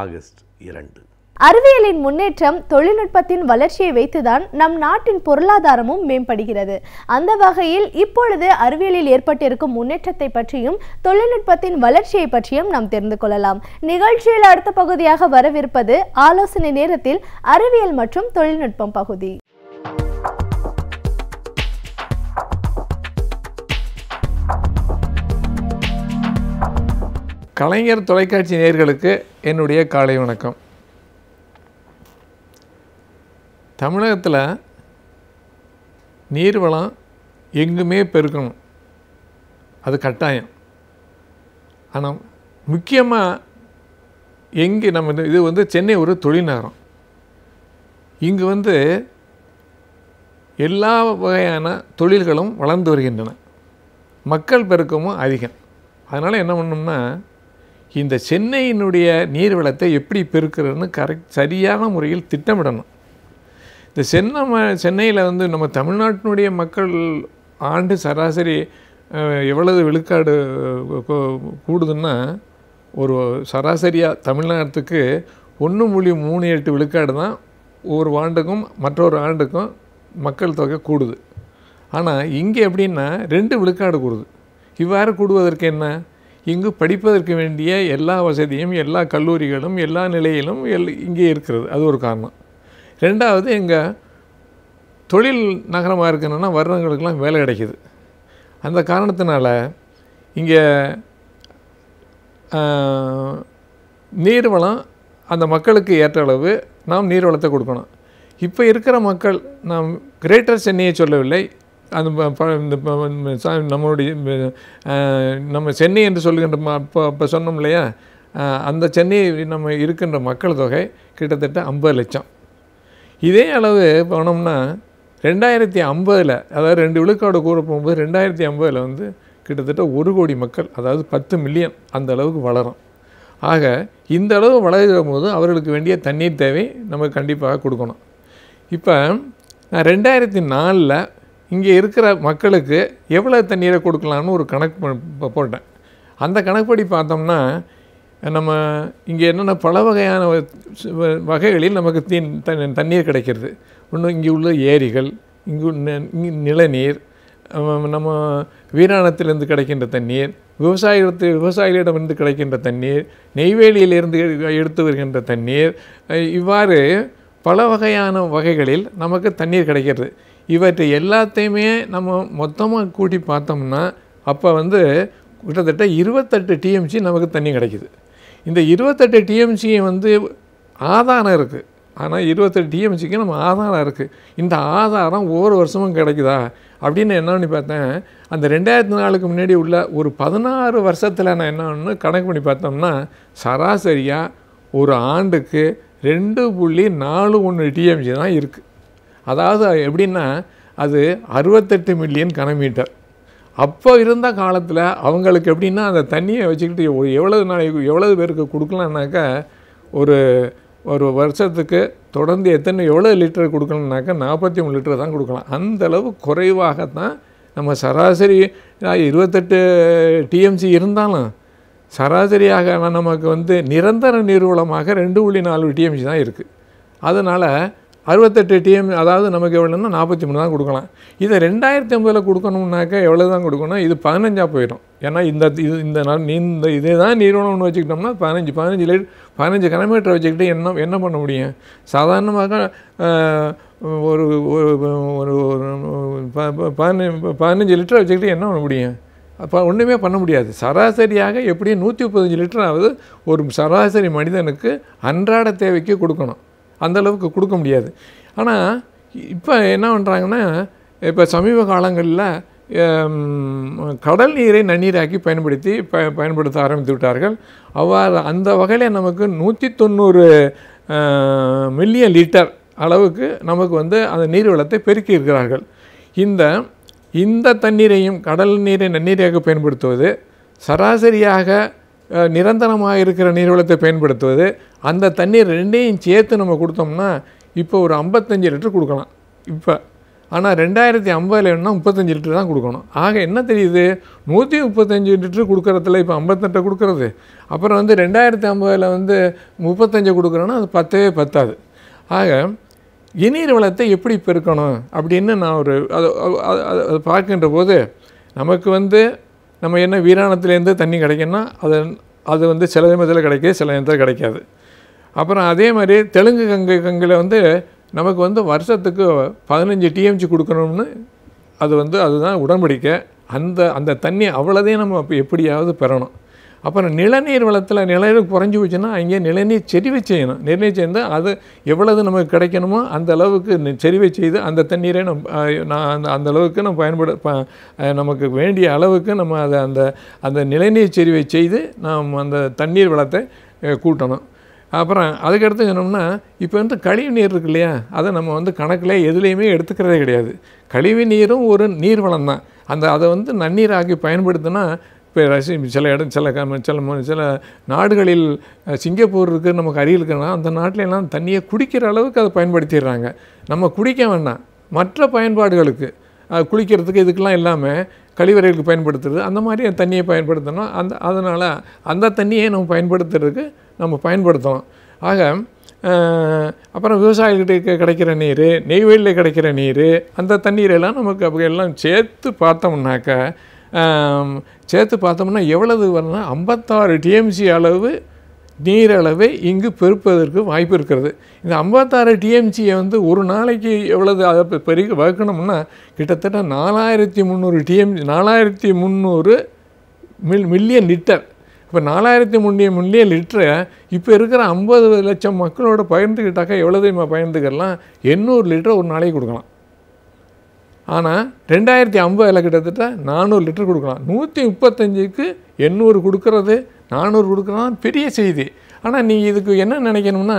ஆகஸ்ட் 2. அறிவியலின் முன்னேற்றம் தொழில்நுட்பத்தின் வளர்ச்சியை வைத்துதான் நம் நாட்டின் பொருளாதாரமும் மேம்படுகிறது. அந்த வகையில் இப்பொழுது அறிவியலில் ஏற்பட்டிருக்கும் முன்னேற்றத்தை பற்றியும் தொழில்நுட்பத்தின் வளர்ச்சியை பற்றியும் நாம் தெரிந்து கொள்ளலாம். நிகழ்ச்சியில் அடுத்த பகுதியாக வரவிருப்பது ஆலோசனை நேரத்தில் அறிவியல் மற்றும் தொழில்நுட்பம் பகுதி. கலைஞர் தொலைக்காட்சி நேயர்களுக்கு என்னுடைய காலை வணக்கம். தமிழகத்தில் நீர்வளம் எங்குமே பெருக்கணும், அது கட்டாயம். ஆனால் முக்கியமாக எங்கே நம்ம இது சென்னை ஒரு தொழில் நகரம். இங்கு எல்லா வகையான தொழில்களும் வளர்ந்து வருகின்றன, மக்கள் பெருக்கமும் அதிகம். அதனால் என்ன பண்ணோம்னா, இந்த சென்னையினுடைய நீர்வளத்தை எப்படி பெருக்கிறதுன்னு சரியான முறையில் திட்டமிடணும். இந்த சென்னையில் நம்ம தமிழ்நாட்டினுடைய மக்கள் ஆண்டு சராசரி எவ்வளவு விழுக்காடு கூடுதுன்னா, ஒரு சராசரியாக தமிழ்நாட்டுக்கு 1.38 விழுக்காடு தான் ஒரு ஆண்டுக்கும் மற்றொரு ஆண்டுக்கும் மக்கள் தொகை கூடுது. ஆனால் இங்கே எப்படின்னா 2 விழுக்காடு கூடுது. இவ்வாறு கூடுவதற்கு என்ன, இங்கு படிப்பதற்கு வேண்டிய எல்லா வசதியும் எல்லா கல்லூரிகளும் எல்லா நிலையிலும் இங்கே இருக்கிறது, அது ஒரு காரணம். ரெண்டாவது, எங்கள் தொழில் நகரமாக இருக்கணும்னா வர்றவங்களுக்கெல்லாம் வேலை கிடைக்கிது. அந்த காரணத்தினால இங்கே நீர்வளம் அந்த மக்களுக்கு ஏற்ற அளவு நாம் நீர்வளத்தை கொடுக்கணும். இப்போ இருக்கிற மக்கள், நாம் கிரேட்டர் சென்னையை சொல்லவில்லை, அந்த நம்மளுடைய நம்ம சென்னை என்று சொல்லுகின்ற அப்போ சொன்னோம் இல்லையா, அந்த சென்னை நம்ம இருக்கின்ற மக்கள் தொகை கிட்டத்தட்ட 50 லட்சம். இதே அளவு போனோம்னா 2050, அதாவது 2 விழுக்காடு கூற போகும்போது 2050 கிட்டத்தட்ட 1 கோடி மக்கள், அதாவது 10 மில்லியன் அந்த அளவுக்கு வளரும். ஆக இந்த அளவு வளர்கிற போது அவர்களுக்கு வேண்டிய தண்ணீர் தேவை நம்ம கண்டிப்பாக கொடுக்கணும். இப்போ நான் 2004 இங்கே இருக்கிற மக்களுக்கு எவ்வளோ தண்ணீரை கொடுக்கலான்னு ஒரு கணக்கு போட்டேன். அந்த கணக்குப்படி பார்த்தோம்னா, நம்ம இங்கே என்னென்ன பல வகையான வகைகளில் நமக்கு தண்ணீர் கிடைக்கிறது. ஒன்று இங்கே உள்ள ஏரிகள், இங்கு நிலநீர், நம்ம வீராணத்திலிருந்து கிடைக்கின்ற தண்ணீர், விவசாயிகளிடமிருந்து கிடைக்கின்ற தண்ணீர், நெய்வேலியிலிருந்து எடுத்து வருகின்ற தண்ணீர், இவ்வாறு பல வகையான வகைகளில் நமக்கு தண்ணீர் கிடைக்கிறது. இவற்றை எல்லாத்தையுமே நம்ம மொத்தமாக கூட்டி பார்த்தோம்னா அப்போ கிட்டத்தட்ட 28 டிஎம்சி நமக்கு தண்ணி கிடைக்கிது. இந்த 28 டிஎம்சியை ஆதாரம் இருக்குது. ஆனால் 28 டிஎம்சிக்கு நம்ம ஆதாரம் இருக்குது. இந்த ஆதாரம் ஒவ்வொரு வருஷமும் கிடைக்குதா அப்படின்னு என்ன பண்ணி பார்த்தேன். அந்த 2004க்கு முன்னாடி உள்ள ஒரு 16 வருஷத்தில் நான் என்னன்னு கணக்கு பண்ணி பார்த்தோம்னா, சராசரியாக ஒரு ஆண்டுக்கு 2.41 டிஎம்சி தான் இருக்குது. அதாவது எப்படின்னா, அது 68 மில்லியன் கனமீட்டர். அப்போ இருந்த காலத்தில் அவங்களுக்கு எப்படின்னா, அந்த தண்ணியை வச்சுக்கிட்டு எவ்வளவு பேருக்கு கொடுக்கலான்னாக்கா, ஒரு வருஷத்துக்கு தொடர்ந்து எவ்வளோ லிட்டர் கொடுக்கணுன்னாக்கா 43 லிட்டர் தான் கொடுக்கலாம். அந்தளவு குறைவாகத்தான் நம்ம சராசரி 28 டிஎம்சி இருந்தாலும் சராசரியாக நமக்கு நிரந்தர நீர்வளமாக 2.4 டிஎம்சி தான் இருக்குது. அதனால் 68 டிஎம், அதாவது நமக்கு எவ்வளோன்னா 43 தான் கொடுக்கலாம். இதை 2050 கொடுக்கணும்னாக்கா எவ்வளோ தான் கொடுக்கணும்? இது 15 போயிடும். ஏன்னா இந்த இதே தான் நீர்வளம்னு வச்சுக்கிட்டோம்னா 15 கனமீட்டர் வச்சுக்கிட்டு என்ன பண்ண முடியும்? சாதாரணமாக ஒரு 15 லிட்டர் வச்சுக்கிட்டு என்ன பண்ண முடியும்? அப்போ ஒன்றுமே பண்ண முடியாது. சராசரியாக எப்படியும் 135 லிட்டராவது ஒரு சராசரி மனிதனுக்கு அன்றாட தேவைக்கு கொடுக்கணும். அந்தளவுக்கு கொடுக்க முடியாது. ஆனால் இப்போ என்ன பண்ணுறாங்கன்னா, இப்போ சமீப காலங்களில் கடல் நீரை நன்னீராக்கி பயன்படுத்த ஆரம்பித்து விட்டார்கள். அவ்வாறு அந்த வகையில் நமக்கு 190 மில்லியன் லிட்டர் அளவுக்கு நமக்கு அந்த நீர் வளத்தை பெருக்கி இருக்கிறார்கள். இந்த தண்ணீரையும் கடல் நீரை நன்னீராக பயன்படுத்துவது, சராசரியாக நிரந்தரமாக இருக்கிற நீர்வளத்தை பயன்படுத்துவது, அந்த தண்ணீர் ரெண்டையும் சேர்த்து நம்ம கொடுத்தோம்னா இப்போ ஒரு 55 லிட்டர் கொடுக்கலாம் இப்போ. ஆனால் 2050 வேணும்னா 35 லிட்டர் தான் கொடுக்கணும். ஆக என்ன தெரியுது? 135 லிட்டர் கொடுக்குறதுல இப்போ 58 கொடுக்குறது, அப்புறம் 2050 35 கொடுக்குறோன்னா அது பத்தாது. ஆக நீர் வளத்தை எப்படி பெருக்கணும் அப்படின்னு நான் அதை பார்க்கின்ற போது நமக்கு நம்ம என்ன வீராணத்துலேருந்து தண்ணி கிடைக்குன்னா அது சில நேரத்தில் கிடைக்கிது, சில நேரத்தில் கிடைக்காது. அப்புறம் அதே மாதிரி தெலுங்கு கங்கையில் நமக்கு வருஷத்துக்கு 15 டிஎம்சி கொடுக்கணும்னு அதுதான் உடன்படிக்கை. அந்த தண்ணி அவ்வளோதையும் நம்ம எப்படியாவது பெறணும். அப்புறம் நிலநீர் வளத்தில் நிலநீர் குறைஞ்சி போச்சுன்னா அங்கே நிலநீர் செறிவை செய்யணும். நிலநீர் செய்து அது எவ்வளவு நமக்கு கிடைக்கணுமோ அந்த அளவுக்கு செறிவை செய்து அந்த தண்ணீரை அந்த அளவுக்கு நம்ம நமக்கு வேண்டிய அளவுக்கு நம்ம அந்த நிலநீர் செறிவை செய்து நாம் அந்த தண்ணீர் வளத்தை கூட்டணும். அப்புறம் அதுக்கடுத்து சொன்னோம்னா இப்போ கழிவு நீர் இருக்கு இல்லையா, அதை நம்ம கணக்கில் எதுலேயுமே எடுத்துக்கிறதே கிடையாது. கழிவு நீரும் ஒரு நீர் வளம் தான். அதை நன்னீராக்கி பயன்படுத்தினா இப்போ சில நாடுகளில் சிங்கப்பூர் இருக்குது, நமக்கு அருகில் இருக்குன்னா அந்த நாட்டிலெல்லாம் தண்ணியை குடிக்கிற அளவுக்கு அதை பயன்படுத்திடுறாங்க. நம்ம குடிக்க வேண்டாம், மற்ற பயன்பாடுகளுக்கு குளிக்கிறதுக்கு இதுக்கெல்லாம் இல்லாமல் கழிவறைகளுக்கு பயன்படுத்துறது, அந்த மாதிரி தண்ணியை பயன்படுத்தணும். அதனால் அந்த தண்ணியை நம்ம பயன்படுத்துறதுக்கு நம்ம பயன்படுத்தணும். ஆக அப்புறம் விவசாயிகிட்ட கிடைக்கிற நீர், நெய்வேலியில் கிடைக்கிற நீர், அந்த தண்ணீரெல்லாம் நமக்கு அப்போ எல்லாம் சேர்த்து பார்த்தோம்னா எவ்வளவு வரணும்னா 56 டிஎம்சி அளவு நீரளவை இங்கு பெருப்பதற்கு வாய்ப்பு இருக்கிறது. இந்த 56 டிஎம்சியை ஒரு நாளைக்கு எவ்வளவு அதை பெருகி வகுக்கணும்னா கிட்டத்தட்ட 4300 மில்லியன் லிட்டர். இப்போ 4300 மில்லியன் லிட்டரை இப்போ இருக்கிற 50 லட்சம் மக்களோட பகிர்ந்துக்கிட்டாக்கா எவ்வளோ பகிர்ந்துக்கலாம்? 800 லிட்டர் ஒரு நாளைக்கு கொடுக்கலாம். ஆனால் 2050 கிட்டத்தட்ட 400 லிட்டர் கொடுக்கலாம். 135க்கு 800 கொடுக்கறது, 400 கொடுக்குறது பெரிய செய்தி. ஆனால் நீங்கள் இதுக்கு என்ன நினைக்கணும்னா,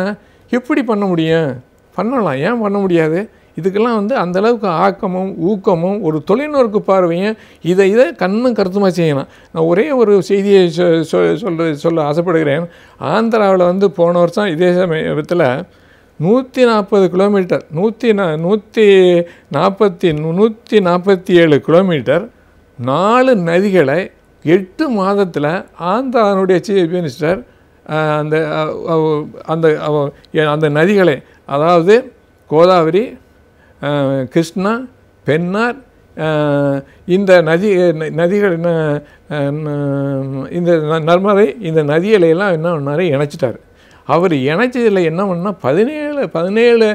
எப்படி பண்ண முடியும்? பண்ணலாம், ஏன் பண்ண முடியாது? இதுக்கெல்லாம் அந்தளவுக்கு ஆக்கமும் ஊக்கமும் ஒரு தொலைநோக்கு பார்வையும் இதை கண்ணும் கருத்துமாக செய்யணும். நான் ஒரே ஒரு செய்தியை சொல்ல ஆசைப்படுகிறேன். ஆந்திராவில் போன வருஷம் இதே சமயத்தில் 140 கிலோமீட்டர் 147 கிலோமீட்டர் 4 நதிகளை 8 மாதத்தில் ஆந்திராவுடைய சீஃப் மினிஸ்டர் அந்த நதிகளை, அதாவது கோதாவரி, கிருஷ்ணா, பெண்ணார், இந்த நதிகள் இந்த நர்மதை, இந்த நதிகளையெல்லாம் என்ன பண்ணார்? இணைச்சிட்டார். அவர் இணைச்சதில் என்ன பண்ணால் 17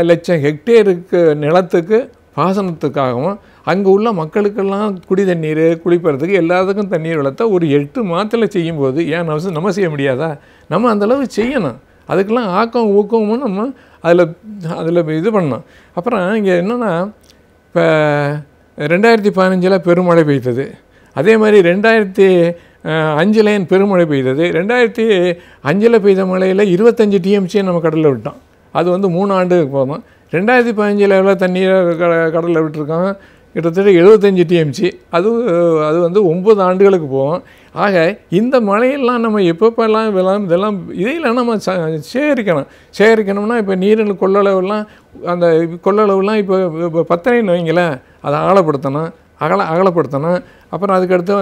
லட்சம் ஹெக்டேருக்கு நிலத்துக்கு பாசனத்துக்காகவும் அங்கே உள்ள மக்களுக்கெல்லாம் குடி தண்ணீர், குளிப்பறதுக்கு எல்லாத்துக்கும் தண்ணீர் வளர்த்த ஒரு 8 மாதத்தில் செய்யும்போது ஏன் நம்ம செய்ய முடியாதா? நம்ம அந்தளவு செய்யணும். அதுக்கெல்லாம் ஆக்கம் ஊக்கமும் நம்ம அதில் இது பண்ணோம். அப்புறம் இங்கே என்னென்னா, இப்போ 2015 பெருமழை பெய்தது. அதே மாதிரி 2005 பெருமழை பெய்தது. 2005 பெய்த மழையில் 25 டிஎம்சியை நம்ம கடலில் விட்டோம். அது 3 ஆண்டுக்கு போதும். 2015 எவ்வளோ தண்ணீரை கடலில் விட்டுருக்கோம்? கிட்டத்தட்ட 75 டிஎம்சி. அது 9 ஆண்டுகளுக்கு போகும். ஆக இந்த மழையெல்லாம் நம்ம எப்பப்பெல்லாம் இதெல்லாம் இதையெல்லாம் நம்ம சேகரிக்கணும்னா இப்போ நீரின் கொள்ளளவுலாம், அந்த கொள்ளளவுலாம் இப்போ 10 வைங்களேன், அதை அகலப்படுத்தணும். அப்புறம் அதுக்கடுத்து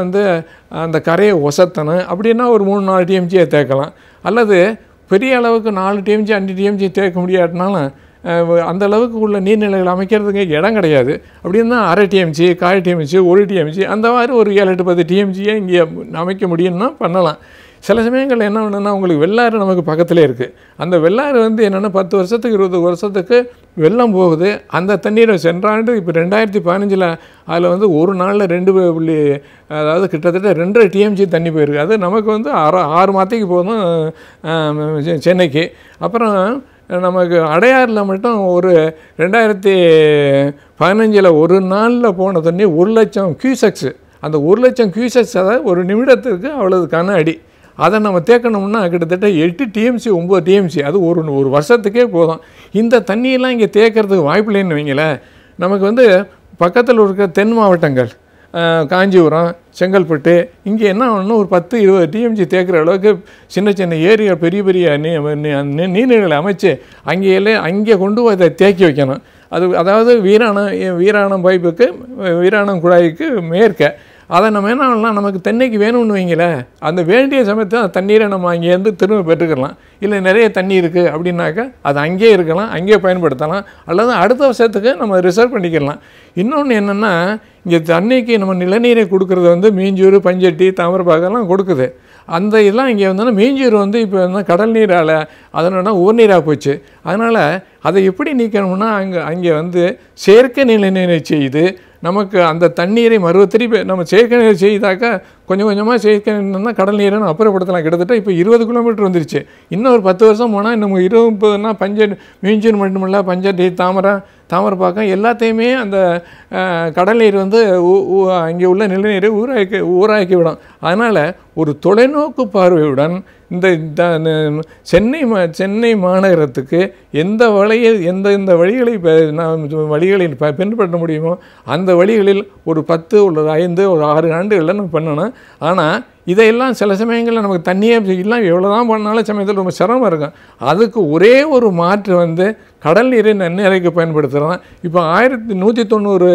அந்த கரையை ஒசத்தணும். அப்படின்னா ஒரு 3-4 டிஎம்சியை தேக்கலாம். அல்லது பெரிய அளவுக்கு 4 டிஎம்சி 5 டிஎம்சி தேக்க முடியாட்டினாலும் அந்த அளவுக்கு உள்ள நீர்நிலைகள் அமைக்கிறதுக்கு இடம் கிடையாது. அப்படின்னா அரை டிஎம்சி, 1/4 டிஎம்சி, 1 டிஎம்சி அந்த மாதிரி ஒரு 7-10 டிஎம்சியை இங்கே அமைக்க முடியும்னா பண்ணலாம். சில சமயங்கள் என்ன ஒன்றுன்னா, உங்களுக்கு வெள்ளாறு நமக்கு பக்கத்திலே இருக்குது. அந்த வெள்ளாறு வந்து என்னென்னா 10 வருஷத்துக்கு 20 வருஷத்துக்கு வெள்ளம் போகுது. அந்த தண்ணீரை சென்றாண்டு இப்போ 2015 அதில் வந்து ஒரு நாளில் 2 அதாவது கிட்டத்தட்ட 2.5 டிஎம்சி தண்ணி போயிருக்கு. அது நமக்கு வந்து 6 மாதத்துக்கு போதும் சென்னைக்கு. அப்புறம் நமக்கு அடையாறில் மட்டும் ஒரு 2015 ஒரு நாளில் போன தண்ணி 1,00,000 கியூசெக்ஸு. அந்த 1,00,000 கியூசெக்ஸ் அதாவது ஒரு நிமிடத்துக்கு அவ்வளவு கன அடி. அதை நம்ம தேக்கணும்னா கிட்டத்தட்ட 8 டிஎம்சி 9 டிஎம்சி அது ஒரு வருஷத்துக்கே போதும். இந்த தண்ணியெல்லாம் இங்கே தேக்கிறதுக்கு வாய்ப்பு இல்லைன்னு வைங்களேன். நமக்கு வந்து பக்கத்தில் இருக்க தென் மாவட்டங்கள் காஞ்சிபுரம், செங்கல்பட்டு இங்கே என்ன ஆகணும்னா ஒரு 10-20 டிஎம்சி தேக்கிற அளவுக்கு சின்ன சின்ன ஏரியா பெரிய பெரிய நீர்நிலைகளை அமைச்சு அங்கே கொண்டு போய் அதை தேக்கி வைக்கணும். அதாவது வீராணம் பைப்புக்கு வீராணம் குழாய்க்கு மேற்க அதை நம்ம என்ன பண்ணலாம், நமக்கு தென்னைக்கு வேணும்னு வைங்களேன், அந்த வேண்டிய சமயத்தை அந்த தண்ணீரை நம்ம அங்கேருந்து திரும்ப பெற்றுக்கலாம். இல்லை நிறைய தண்ணி இருக்குது அப்படின்னாக்கா அது அங்கேயே இருக்கலாம், அங்கேயே பயன்படுத்தலாம். அல்லது அடுத்த வருஷத்துக்கு நம்ம ரிசர்வ் பண்ணிக்கலாம். இன்னொன்று என்னென்னா, இங்கே தண்ணிக்கு நம்ம நிலநீரை கொடுக்குறது வந்து மீஞ்சூர், பஞ்சட்டி, தாமிரபாகெல்லாம் கொடுக்குது. அந்த இதெல்லாம் இங்கே வந்தோன்னா மீஞ்சூர் வந்து இப்போ வந்து கடல் நீரால் அதனோட உவர்நீராக போச்சு. அதனால் அதை எப்படி நீக்கணும்னா அங்கே வந்து செயற்கை நிலநீரை செய்து நமக்கு அந்த தண்ணீரை திருப்பி நம்ம செயற்கை நீர் செய்தாக்கா கொஞ்சம் கொஞ்சமாக செயற்கை நீர்னா கடல் நீரை அப்புறப்படுத்தலாம். கிட்டத்தட்ட இப்போ 20 கிலோமீட்டர் வந்துருச்சு. இன்னும் ஒரு 10 வருஷம் போனால் இன்னும் 20-30னா மீஞ்சூர் மட்டுமில்ல பஞ்சட்டி, தாமரப்பாக்கம் எல்லாத்தையுமே அந்த கடல் நீர் வந்து அங்கே உள்ள நிலநீரை ஊராக்கி விடும். அதனால் ஒரு தொலைநோக்கு பார்வையுடன் சென்னை மாநகரத்துக்கு எந்த வழிகளை பின்பற்ற முடியுமோ அந்த வழிகளில் ஒரு 10 ஒரு 5 ஒரு 6 ஆண்டுகளில் நம்ம பண்ணணும். ஆனால் இதையெல்லாம் சில சமயங்களில் நமக்கு தண்ணியே எல்லாம் எவ்வளோ தான் பண்ணாலும் சமயத்தில் ரொம்ப சிரமம் இருக்கும். அதுக்கு ஒரே ஒரு மாற்று வந்து கடல் நீரை நன்னீரைக்கு பயன்படுத்துகிறோம். இப்போ 1190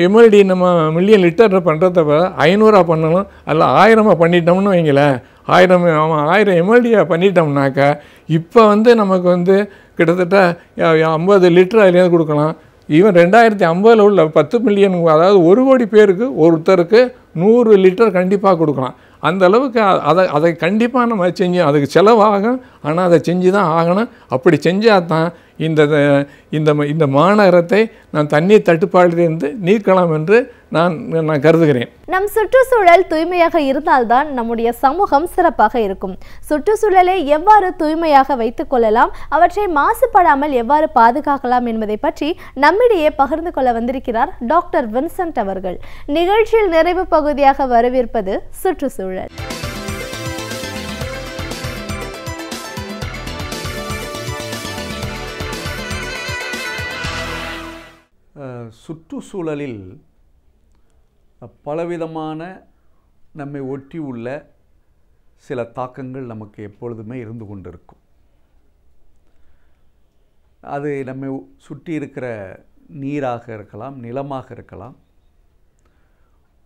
எம்எல்டி நம்ம மில்லியன் லிட்டர் பண்ணுறத 500 பண்ணணும், அல்ல 1000 பண்ணிட்டோம்னு வைங்களேன். 1000 எம்எல்டியாக பண்ணிட்டோம்னாக்கா இப்போ வந்து நமக்கு வந்து கிட்டத்தட்ட 50 லிட்டர் அதுலேருந்து கொடுக்கலாம். ஈவன் 2050 உள்ள 10 மில்லியன் அதாவது 1 கோடி பேருக்கு ஒருத்தருக்கு 100 லிட்டர் கண்டிப்பாக கொடுக்கலாம். அந்த அளவுக்கு அதை கண்டிப்பாக நம்ம அதுக்கு செலவாகும். ஆனால் அதை செஞ்சு தான் ஆகணும். அப்படி செஞ்சால் தான் இந்த மாநகரத்தை நான் தண்ணீர் தட்டுப்பாட்டிலிருந்து நீக்கலாம் என்று நான் கருதுகிறேன். நம் சுற்றுச்சூழல் தூய்மையாக இருந்தால்தான் நம்முடைய சமூகம் சிறப்பாக இருக்கும். சுற்றுச்சூழலை எவ்வாறு தூய்மையாக வைத்துக் கொள்ளலாம், அவற்றை மாசுபடாமல் எவ்வாறு பாதுகாக்கலாம் என்பதை பற்றி நம்மிடையே பகிர்ந்து கொள்ள வந்திருக்கிறார் டாக்டர் வின்சென்ட் அவர்கள். நிகழ்ச்சியில் நிறைவு பகுதியாக வரவேற்பது சுற்றுச்சூழல். சுற்றுச்சூழலில் பலவிதமான நம்மை ஒட்டி உள்ள சில தாக்கங்கள் நமக்கு எப்பொழுதுமே இருந்து கொண்டிருக்கும். அது நம்மை சுற்றி இருக்கிற நீராக இருக்கலாம், நிலமாக இருக்கலாம்.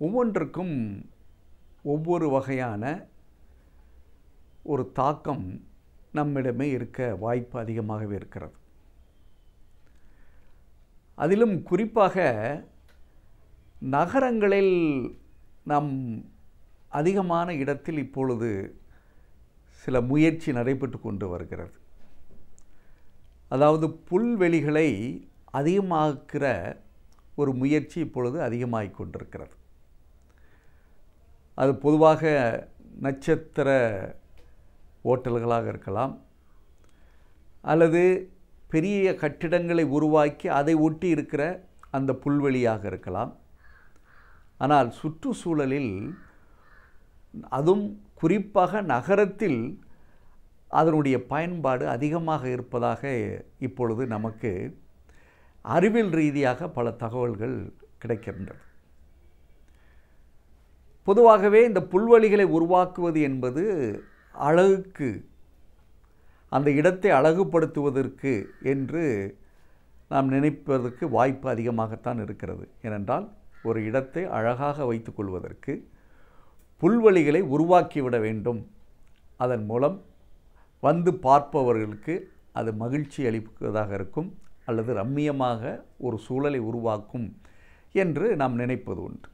ஒவ்வொன்றுக்கும் ஒவ்வொரு வகையான ஒரு தாக்கம் நம்மிடமே இருக்க வாய்ப்பு அதிகமாகவே இருக்கிறது. அதிலும் குறிப்பாக நகரங்களில் நாம் அதிகமான இடத்தில் இப்பொழுது சில முயற்சி நடைபெற்று கொண்டு வருகிறது. அதாவது புல்வெளிகளை அதிகமாக்குற ஒரு முயற்சி இப்பொழுது அதிகமாகிக் கொண்டிருக்கிறது. அது பொதுவாக நட்சத்திர ஓட்டல்களாக இருக்கலாம், அல்லது பெரிய கட்டிடங்களை உருவாக்கி அதை ஒட்டி இருக்கிற அந்த புல்வெளியாக இருக்கலாம். ஆனால் சுற்றுச்சூழலில் அதுவும் குறிப்பாக நகரத்தில் அதனுடைய பயன்பாடு அதிகமாக இருப்பதாக இப்பொழுது நமக்கு அறிவியல் ரீதியாக பல தகவல்கள் கிடைக்கின்றது. பொதுவாகவே இந்த புல்வெளிகளை உருவாக்குவது என்பது அழகுக்கு, அந்த இடத்தை அழகுபடுத்துவதற்கு என்று நாம் நினைப்பதற்கு வாய்ப்பு அதிகமாகத்தான் இருக்கிறது. ஏனென்றால் ஒரு இடத்தை அழகாக வைத்து கொள்வதற்கு புல்வெளிகளை உருவாக்கிவிட வேண்டும். அதன் மூலம் வந்து பார்ப்பவர்களுக்கு அது மகிழ்ச்சி அளிப்பதாக இருக்கும், அல்லது ரம்மியமாக ஒரு சூழலை உருவாக்கும் என்று நாம் நினைப்பது உண்டு.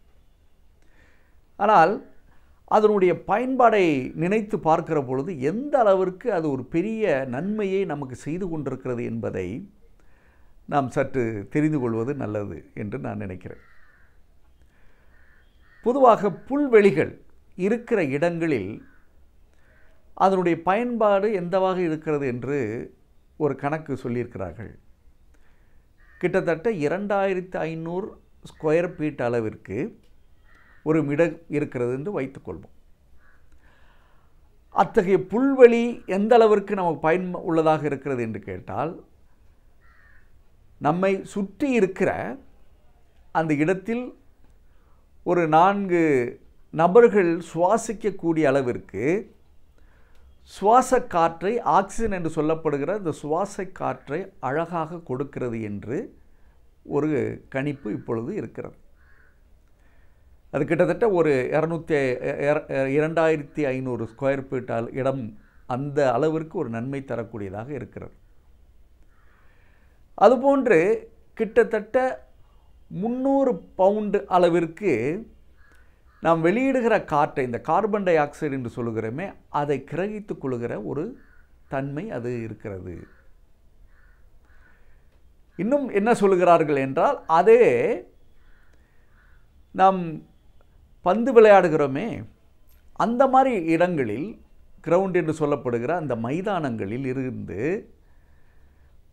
ஆனால் அதனுடைய பயன்பாடை நினைத்து பார்க்கிற பொழுது எந்த அளவிற்கு அது ஒரு பெரிய நன்மையை நமக்கு செய்து கொண்டிருக்கிறது என்பதை நாம் சற்று தெரிந்து கொள்வது நல்லது என்று நான் நினைக்கிறேன். பொதுவாக புல்வெளிகள் இருக்கிற இடங்களில் அதனுடைய பயன்பாடு எந்தவாக இருக்கிறது என்று ஒரு கணக்கு சொல்லியிருக்கிறார்கள். கிட்டத்தட்ட 2500 ஸ்கொயர் ஃபீட் அளவிற்கு ஒரு இடம் இருக்கிறது என்று வைத்துக்கொள்வோம். அத்தகைய புல்வெளி எந்த அளவிற்கு நமக்கு பயன் உள்ளதாக இருக்கிறது என்று கேட்டால், நம்மை சுற்றி இருக்கிற அந்த இடத்தில் ஒரு 4 நபர்கள் சுவாசிக்கக்கூடிய அளவிற்கு சுவாச காற்றை, ஆக்சிஜன் என்று சொல்லப்படுகிற இந்த சுவாச காற்றை அழகாக கொடுக்கிறது என்று ஒரு கணிப்பு இப்பொழுது இருக்கிறது. அது கிட்டத்தட்ட ஒரு 2500 ஸ்கொயர் ஃபீட் இடம் அந்த அளவிற்கு ஒரு நன்மை தரக்கூடியதாக இருக்கிறது. அதுபோன்று கிட்டத்தட்ட 300 பவுண்டு அளவிற்கு நாம் வெளியிடுகிற காற்றை, இந்த கார்பன் டை ஆக்சைடு என்று சொல்லுகிறோமே, அதை கிரகித்துக் கொள்கிற ஒரு தன்மை அது இருக்கிறது. இன்னும் என்ன சொல்லுகிறார்கள் என்றால், அதே நாம் பந்து விளையாடுகிறோமே அந்த மாதிரி இடங்களில், கிரவுண்ட் என்று சொல்லப்படுகிற அந்த மைதானங்களில் இருந்து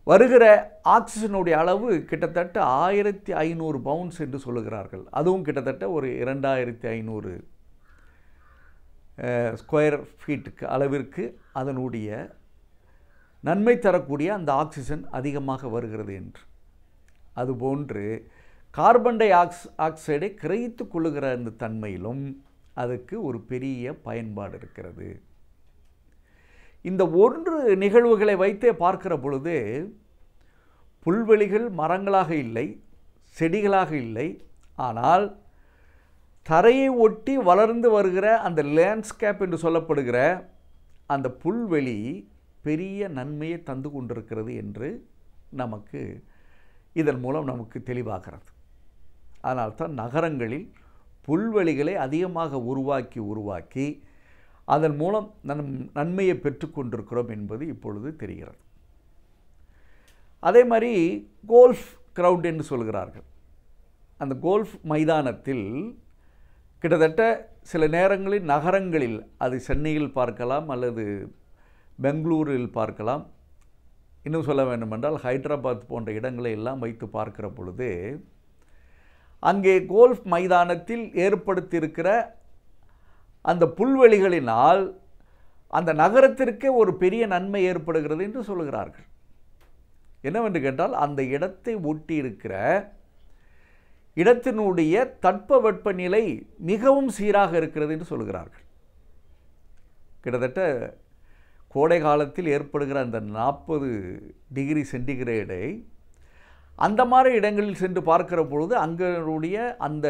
வருகிற ஆக்சிஜனுடைய அளவு கிட்டத்தட்ட 1500 பவுண்ட்ஸ் என்று சொல்லுகிறார்கள். அதுவும் கிட்டத்தட்ட ஒரு 2500 ஸ்கொயர் ஃபீட்டுக்கு அளவிற்கு அதனுடைய நன்மை தரக்கூடிய அந்த ஆக்சிஜன் அதிகமாக வருகிறது என்று. அதுபோன்று கார்பன் டை ஆக்சைடை கிரகித்து கொள்ளுகிற அந்த தன்மையிலும் அதுக்கு ஒரு பெரிய பயன்பாடு இருக்கிறது. இந்த 1 நிகழ்வுகளை வைத்தே பார்க்கிற பொழுது புல்வெளிகள் மரங்களாக இல்லை, செடிகளாக இல்லை, ஆனால் தரையை ஒட்டி வளர்ந்து வருகிற அந்த லேண்ட்ஸ்கேப் என்று சொல்லப்படுகிற அந்த புல்வெளி பெரிய நன்மையை தந்து கொண்டிருக்கிறது என்று நமக்கு இதன் மூலம் நமக்கு தெளிவாகிறது. அதனால்தான் நகரங்களில் புல்வெளிகளை அதிகமாக உருவாக்கி அதன் மூலம் நன்மையை பெற்றுக்கொண்டிருக்கிறோம் என்பது இப்பொழுது தெரிகிறது. அதே மாதிரி கோல்ஃப் கிரவுண்ட் என்று சொல்கிறார்கள். அந்த கோல்ஃப் மைதானத்தில் கிட்டத்தட்ட சில நேரங்களில் நகரங்களில், அது சென்னையில் பார்க்கலாம் அல்லது பெங்களூரில் பார்க்கலாம், இன்னும் சொல்ல வேண்டுமென்றால் ஹைதராபாத் போன்ற இடங்களை எல்லாம் வைத்து பார்க்கிற பொழுது அங்கே கோல்ஃப் மைதானத்தில் ஏற்படுத்தியிருக்கிற அந்த புல்வெளிகளினால் அந்த நகரத்திற்கே ஒரு பெரிய நன்மை ஏற்படுகிறது என்று சொல்கிறார்கள். என்னவென்று கேட்டால், அந்த இடத்தை ஒட்டி இருக்கிற இடத்தினுடைய தட்பவெப்பநிலை மிகவும் சீராக இருக்கிறது என்று சொல்கிறார்கள். கிட்டத்தட்ட கோடை காலத்தில் ஏற்படுகிற அந்த 40 டிகிரி சென்டிகிரேடை அந்த மாதிரி இடங்களில் சென்று பார்க்கிற பொழுது அங்களுடைய அந்த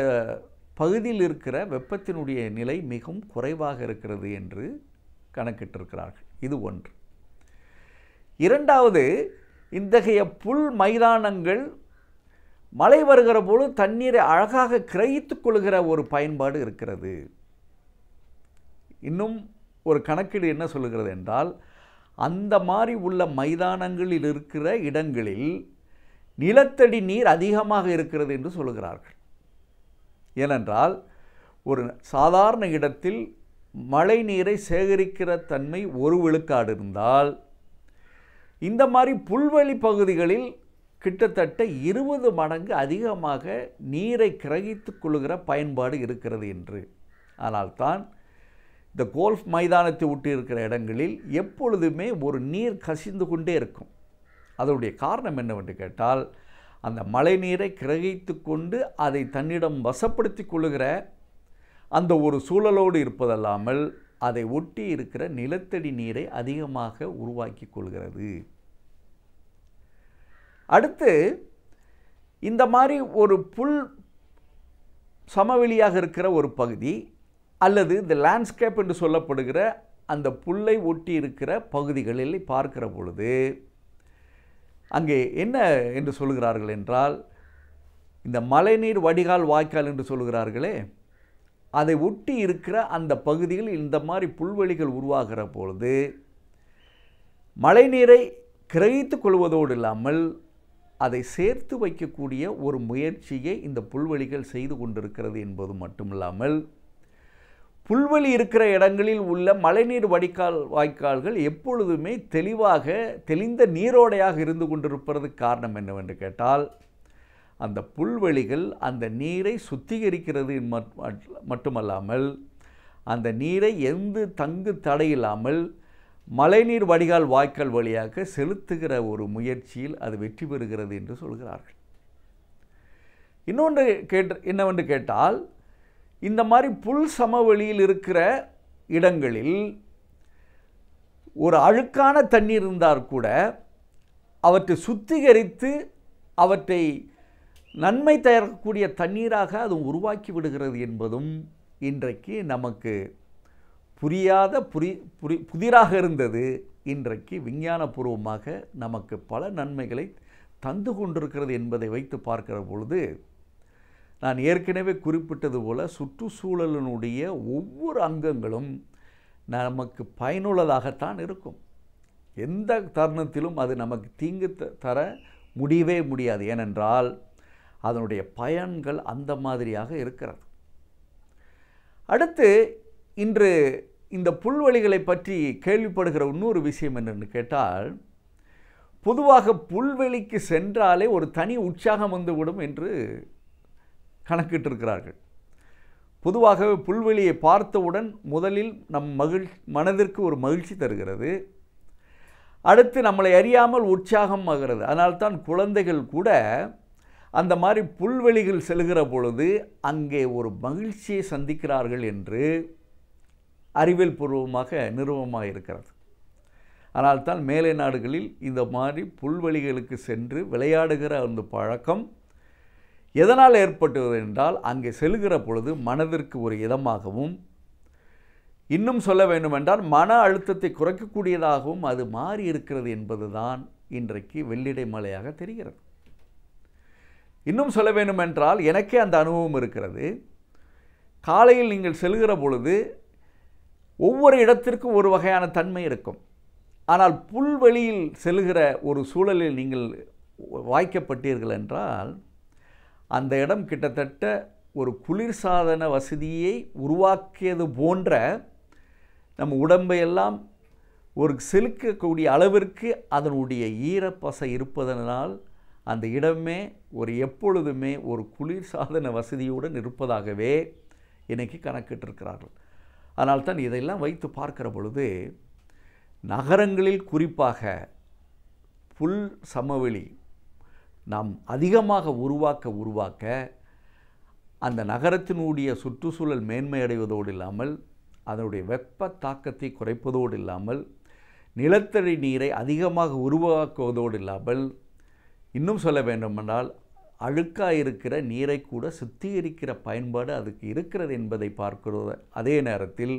பகுதியில் இருக்கிற வெப்பத்தினுடைய நிலை மிகவும் குறைவாக இருக்கிறது என்று கணக்கிட்டிருக்கிறார்கள். இது ஒன்று. இரண்டாவது, இத்தகைய புல் மைதானங்கள் மழை வருகிற பொழுது தண்ணீரை அழகாக கிரகித்து கொள்கிற ஒரு பயன்பாடு இருக்கிறது. இன்னும் ஒரு கணக்கீடு என்ன சொல்லுகிறது என்றால், அந்த மாதிரி உள்ள மைதானங்களில் இருக்கிற இடங்களில் நிலத்தடி நீர் அதிகமாக இருக்கிறது என்று சொல்கிறார்கள். ஏனென்றால் ஒரு சாதாரண இடத்தில் மழை நீரை சேகரிக்கிற தன்மை 1 விழுக்காடு இருந்தால், இந்த மாதிரி புல்வெளி பகுதிகளில் கிட்டத்தட்ட 20 மடங்கு அதிகமாக நீரை கிரகித்து கொள்ளுகிற பயன்பாடு இருக்கிறது என்று. ஆனால்தான் இந்த கோல்ஃப் மைதானத்தை ஒட்டி இருக்கிற இடங்களில் எப்பொழுதுமே ஒரு நீர் கசிந்து கொண்டே இருக்கும். அதனுடைய காரணம் என்னவென்று கேட்டால், அந்த மழை நீரை கிரகித்து கொண்டு அதை தன்னிடம் வசப்படுத்தி கொள்ளுகிற அந்த ஒரு சூழலோடு இருப்பதல்லாமல் அதை ஒட்டி இருக்கிற நிலத்தடி நீரை அதிகமாக உருவாக்கி கொள்கிறது. அடுத்து, இந்த மாதிரி ஒரு புல் சமவெளியாக இருக்கிற ஒரு பகுதி அல்லது இந்த லேண்ட்ஸ்கேப் என்று சொல்லப்படுகிற அந்த புல்லை ஒட்டி இருக்கிற பகுதிகளில் பார்க்கிற பொழுது அங்கே என்ன என்று சொல்கிறார்கள் என்றால், இந்த மழைநீர் வடிகால் வாய்க்கால் என்று சொல்கிறார்களே, அதை ஒட்டி இருக்கிற அந்த பகுதியில் இந்த மாதிரி புல்வெளிகள் உருவாகிற பொழுது மழைநீரை கிரகித்து கொள்வதோடு இல்லாமல் அதை சேர்த்து வைக்கக்கூடிய ஒரு முயற்சியை இந்த புல்வெளிகள் செய்து கொண்டிருக்கிறது என்பது மட்டுமில்லாமல், புல்வெளி இருக்கிற இடங்களில் உள்ள மழைநீர் வடிகால் வாய்க்கால்கள் எப்பொழுதுமே தெளிந்த நீரோடையாக இருந்து கொண்டிருப்பதற்கு காரணம் என்னவென்று கேட்டால், அந்த புல்வெளிகள் அந்த நீரை சுத்திகரிக்கிறது மட்டுமல்லாமல், அந்த நீரை எந்த தங்கு தடையில்லாமல் மழைநீர் வடிகால் வாய்க்கால் வழியாக செலுத்துகிற ஒரு முயற்சியில் அது வெற்றி பெறுகிறது என்று சொல்கிறார்கள். இன்னொன்று என்னவென்று கேட்டால், இந்த மாதிரி புல் சமவெளியில் இருக்கிற இடங்களில் ஒரு அழுக்கான தண்ணீர் இருந்தால் கூட அவற்றை சுத்திகரித்து அவற்றை நன்மை தரக்கூடிய தண்ணீராக அது உருவாக்கி விடுகிறது என்பதும் இன்றைக்கு நமக்கு புதிராக இருந்தது. இன்றைக்கு விஞ்ஞானபூர்வமாக நமக்கு பல நன்மைகளை தந்து கொண்டிருக்கிறது என்பதை வைத்து பார்க்கிற பொழுது, நான் ஏற்கனவே குறிப்பிட்டது போல சுற்றுச்சூழலினுடைய ஒவ்வொரு அங்கங்களும் நமக்கு பயனுள்ளதாகத்தான் இருக்கும். எந்த தருணத்திலும் அது நமக்கு தீங்கு தர முடியவே முடியாது. ஏனென்றால் அதனுடைய பயன்கள் அந்த மாதிரியாக இருக்கிறது. அடுத்து இன்று இந்த புல்வெளிகளை பற்றி கேள்விப்படுகிற இன்னொரு விஷயம் என்னென்னு கேட்டால், பொதுவாக புல்வெளிக்கு சென்றாலே ஒரு தனி உற்சாகம் வந்துவிடும் என்று கணக்கிட்டிருக்கிறார்கள். பொதுவாகவே புல்வெளியை பார்த்தவுடன் முதலில் நம் மனதிற்கு ஒரு மகிழ்ச்சி தருகிறது. அடுத்து நம்மளை அறியாமல் உற்சாகம் ஆகிறது. அதனால்தான் குழந்தைகள் கூட அந்த மாதிரி புல்வெளிகள் செல்கிற பொழுது அங்கே ஒரு மகிழ்ச்சியை சந்திக்கிறார்கள் என்று அறிவியல் பூர்வமாக நிறுவனமாக இருக்கிறது. அதனால்தான் மேலை நாடுகளில் இந்த மாதிரி புல்வெளிகளுக்கு சென்று விளையாடுகிற அந்த பழக்கம் எதனால் ஏற்பட்டது என்றால், அங்கே செல்கிற பொழுது மனதிற்கு ஒரு இதமாகவும், இன்னும் சொல்ல வேண்டுமென்றால் மன அழுத்தத்தை குறைக்கக்கூடியதாகவும் அது மாறி இருக்கிறது என்பதுதான் இன்றைக்கு வெள்ளிடை மலையாக தெரிகிறது. இன்னும் சொல்ல வேண்டுமென்றால் எனக்கே அந்த அனுபவம் இருக்கிறது. காலையில் நீங்கள் செல்கிற பொழுது ஒவ்வொரு இடத்திற்கும் ஒரு வகையான தன்மை இருக்கும். ஆனால் புல்வெளியில் செல்கிற ஒரு சூழலில் நீங்கள் வாய்க்கப்பட்டீர்கள் என்றால், அந்த இடம் கிட்டத்தட்ட ஒரு குளிர்சாதன வசதியை உருவாக்கியது போன்ற நம்ம உடம்பையெல்லாம் ஒரு செலுக்கக்கூடிய அளவிற்கு அதனுடைய ஈரப்பசை இருப்பதனால் அந்த இடமே எப்பொழுதுமே ஒரு குளிர்சாதன வசதியுடன் இருப்பதாகவே இன்றைக்கி கணக்கிட்டிருக்கிறார்கள். அதனால்தான் இதையெல்லாம் வைத்து பார்க்கிற பொழுது நகரங்களில் குறிப்பாக புல் சமவெளி நாம் அதிகமாக உருவாக்க அந்த நகரத்தினுடைய சுற்றுச்சூழல் மேன்மையடைவதோடு இல்லாமல், அதனுடைய வெப்ப தாக்கத்தை குறைப்பதோடு இல்லாமல், நிலத்தடி நீரை அதிகமாக உருவாக்குவதோடு இல்லாமல், இன்னும் சொல்ல வேண்டுமென்றால் அழுக்காக இருக்கிற நீரை கூட சுத்திகரிக்கிற பயன்பாடு அதுக்கு இருக்கிறது என்பதை பார்க்கிறது. அதே நேரத்தில்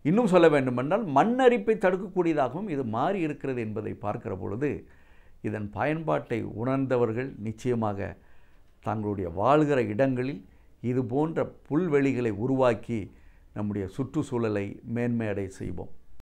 இன்னும் சொல்ல வேண்டுமென்றால் மண் அரிப்பை தடுக்கக்கூடியதாகவும் இது மாறி இருக்கிறது என்பதை பார்க்கிற பொழுது, இதன் பயன்பாட்டை உணர்ந்தவர்கள் நிச்சயமாக தங்களுடைய வாழ்கிற இடங்களில் இது போன்ற புல்வெளிகளை உருவாக்கி நம்முடைய சுற்றுச்சூழலை மேன்மையடை செய்வோம்.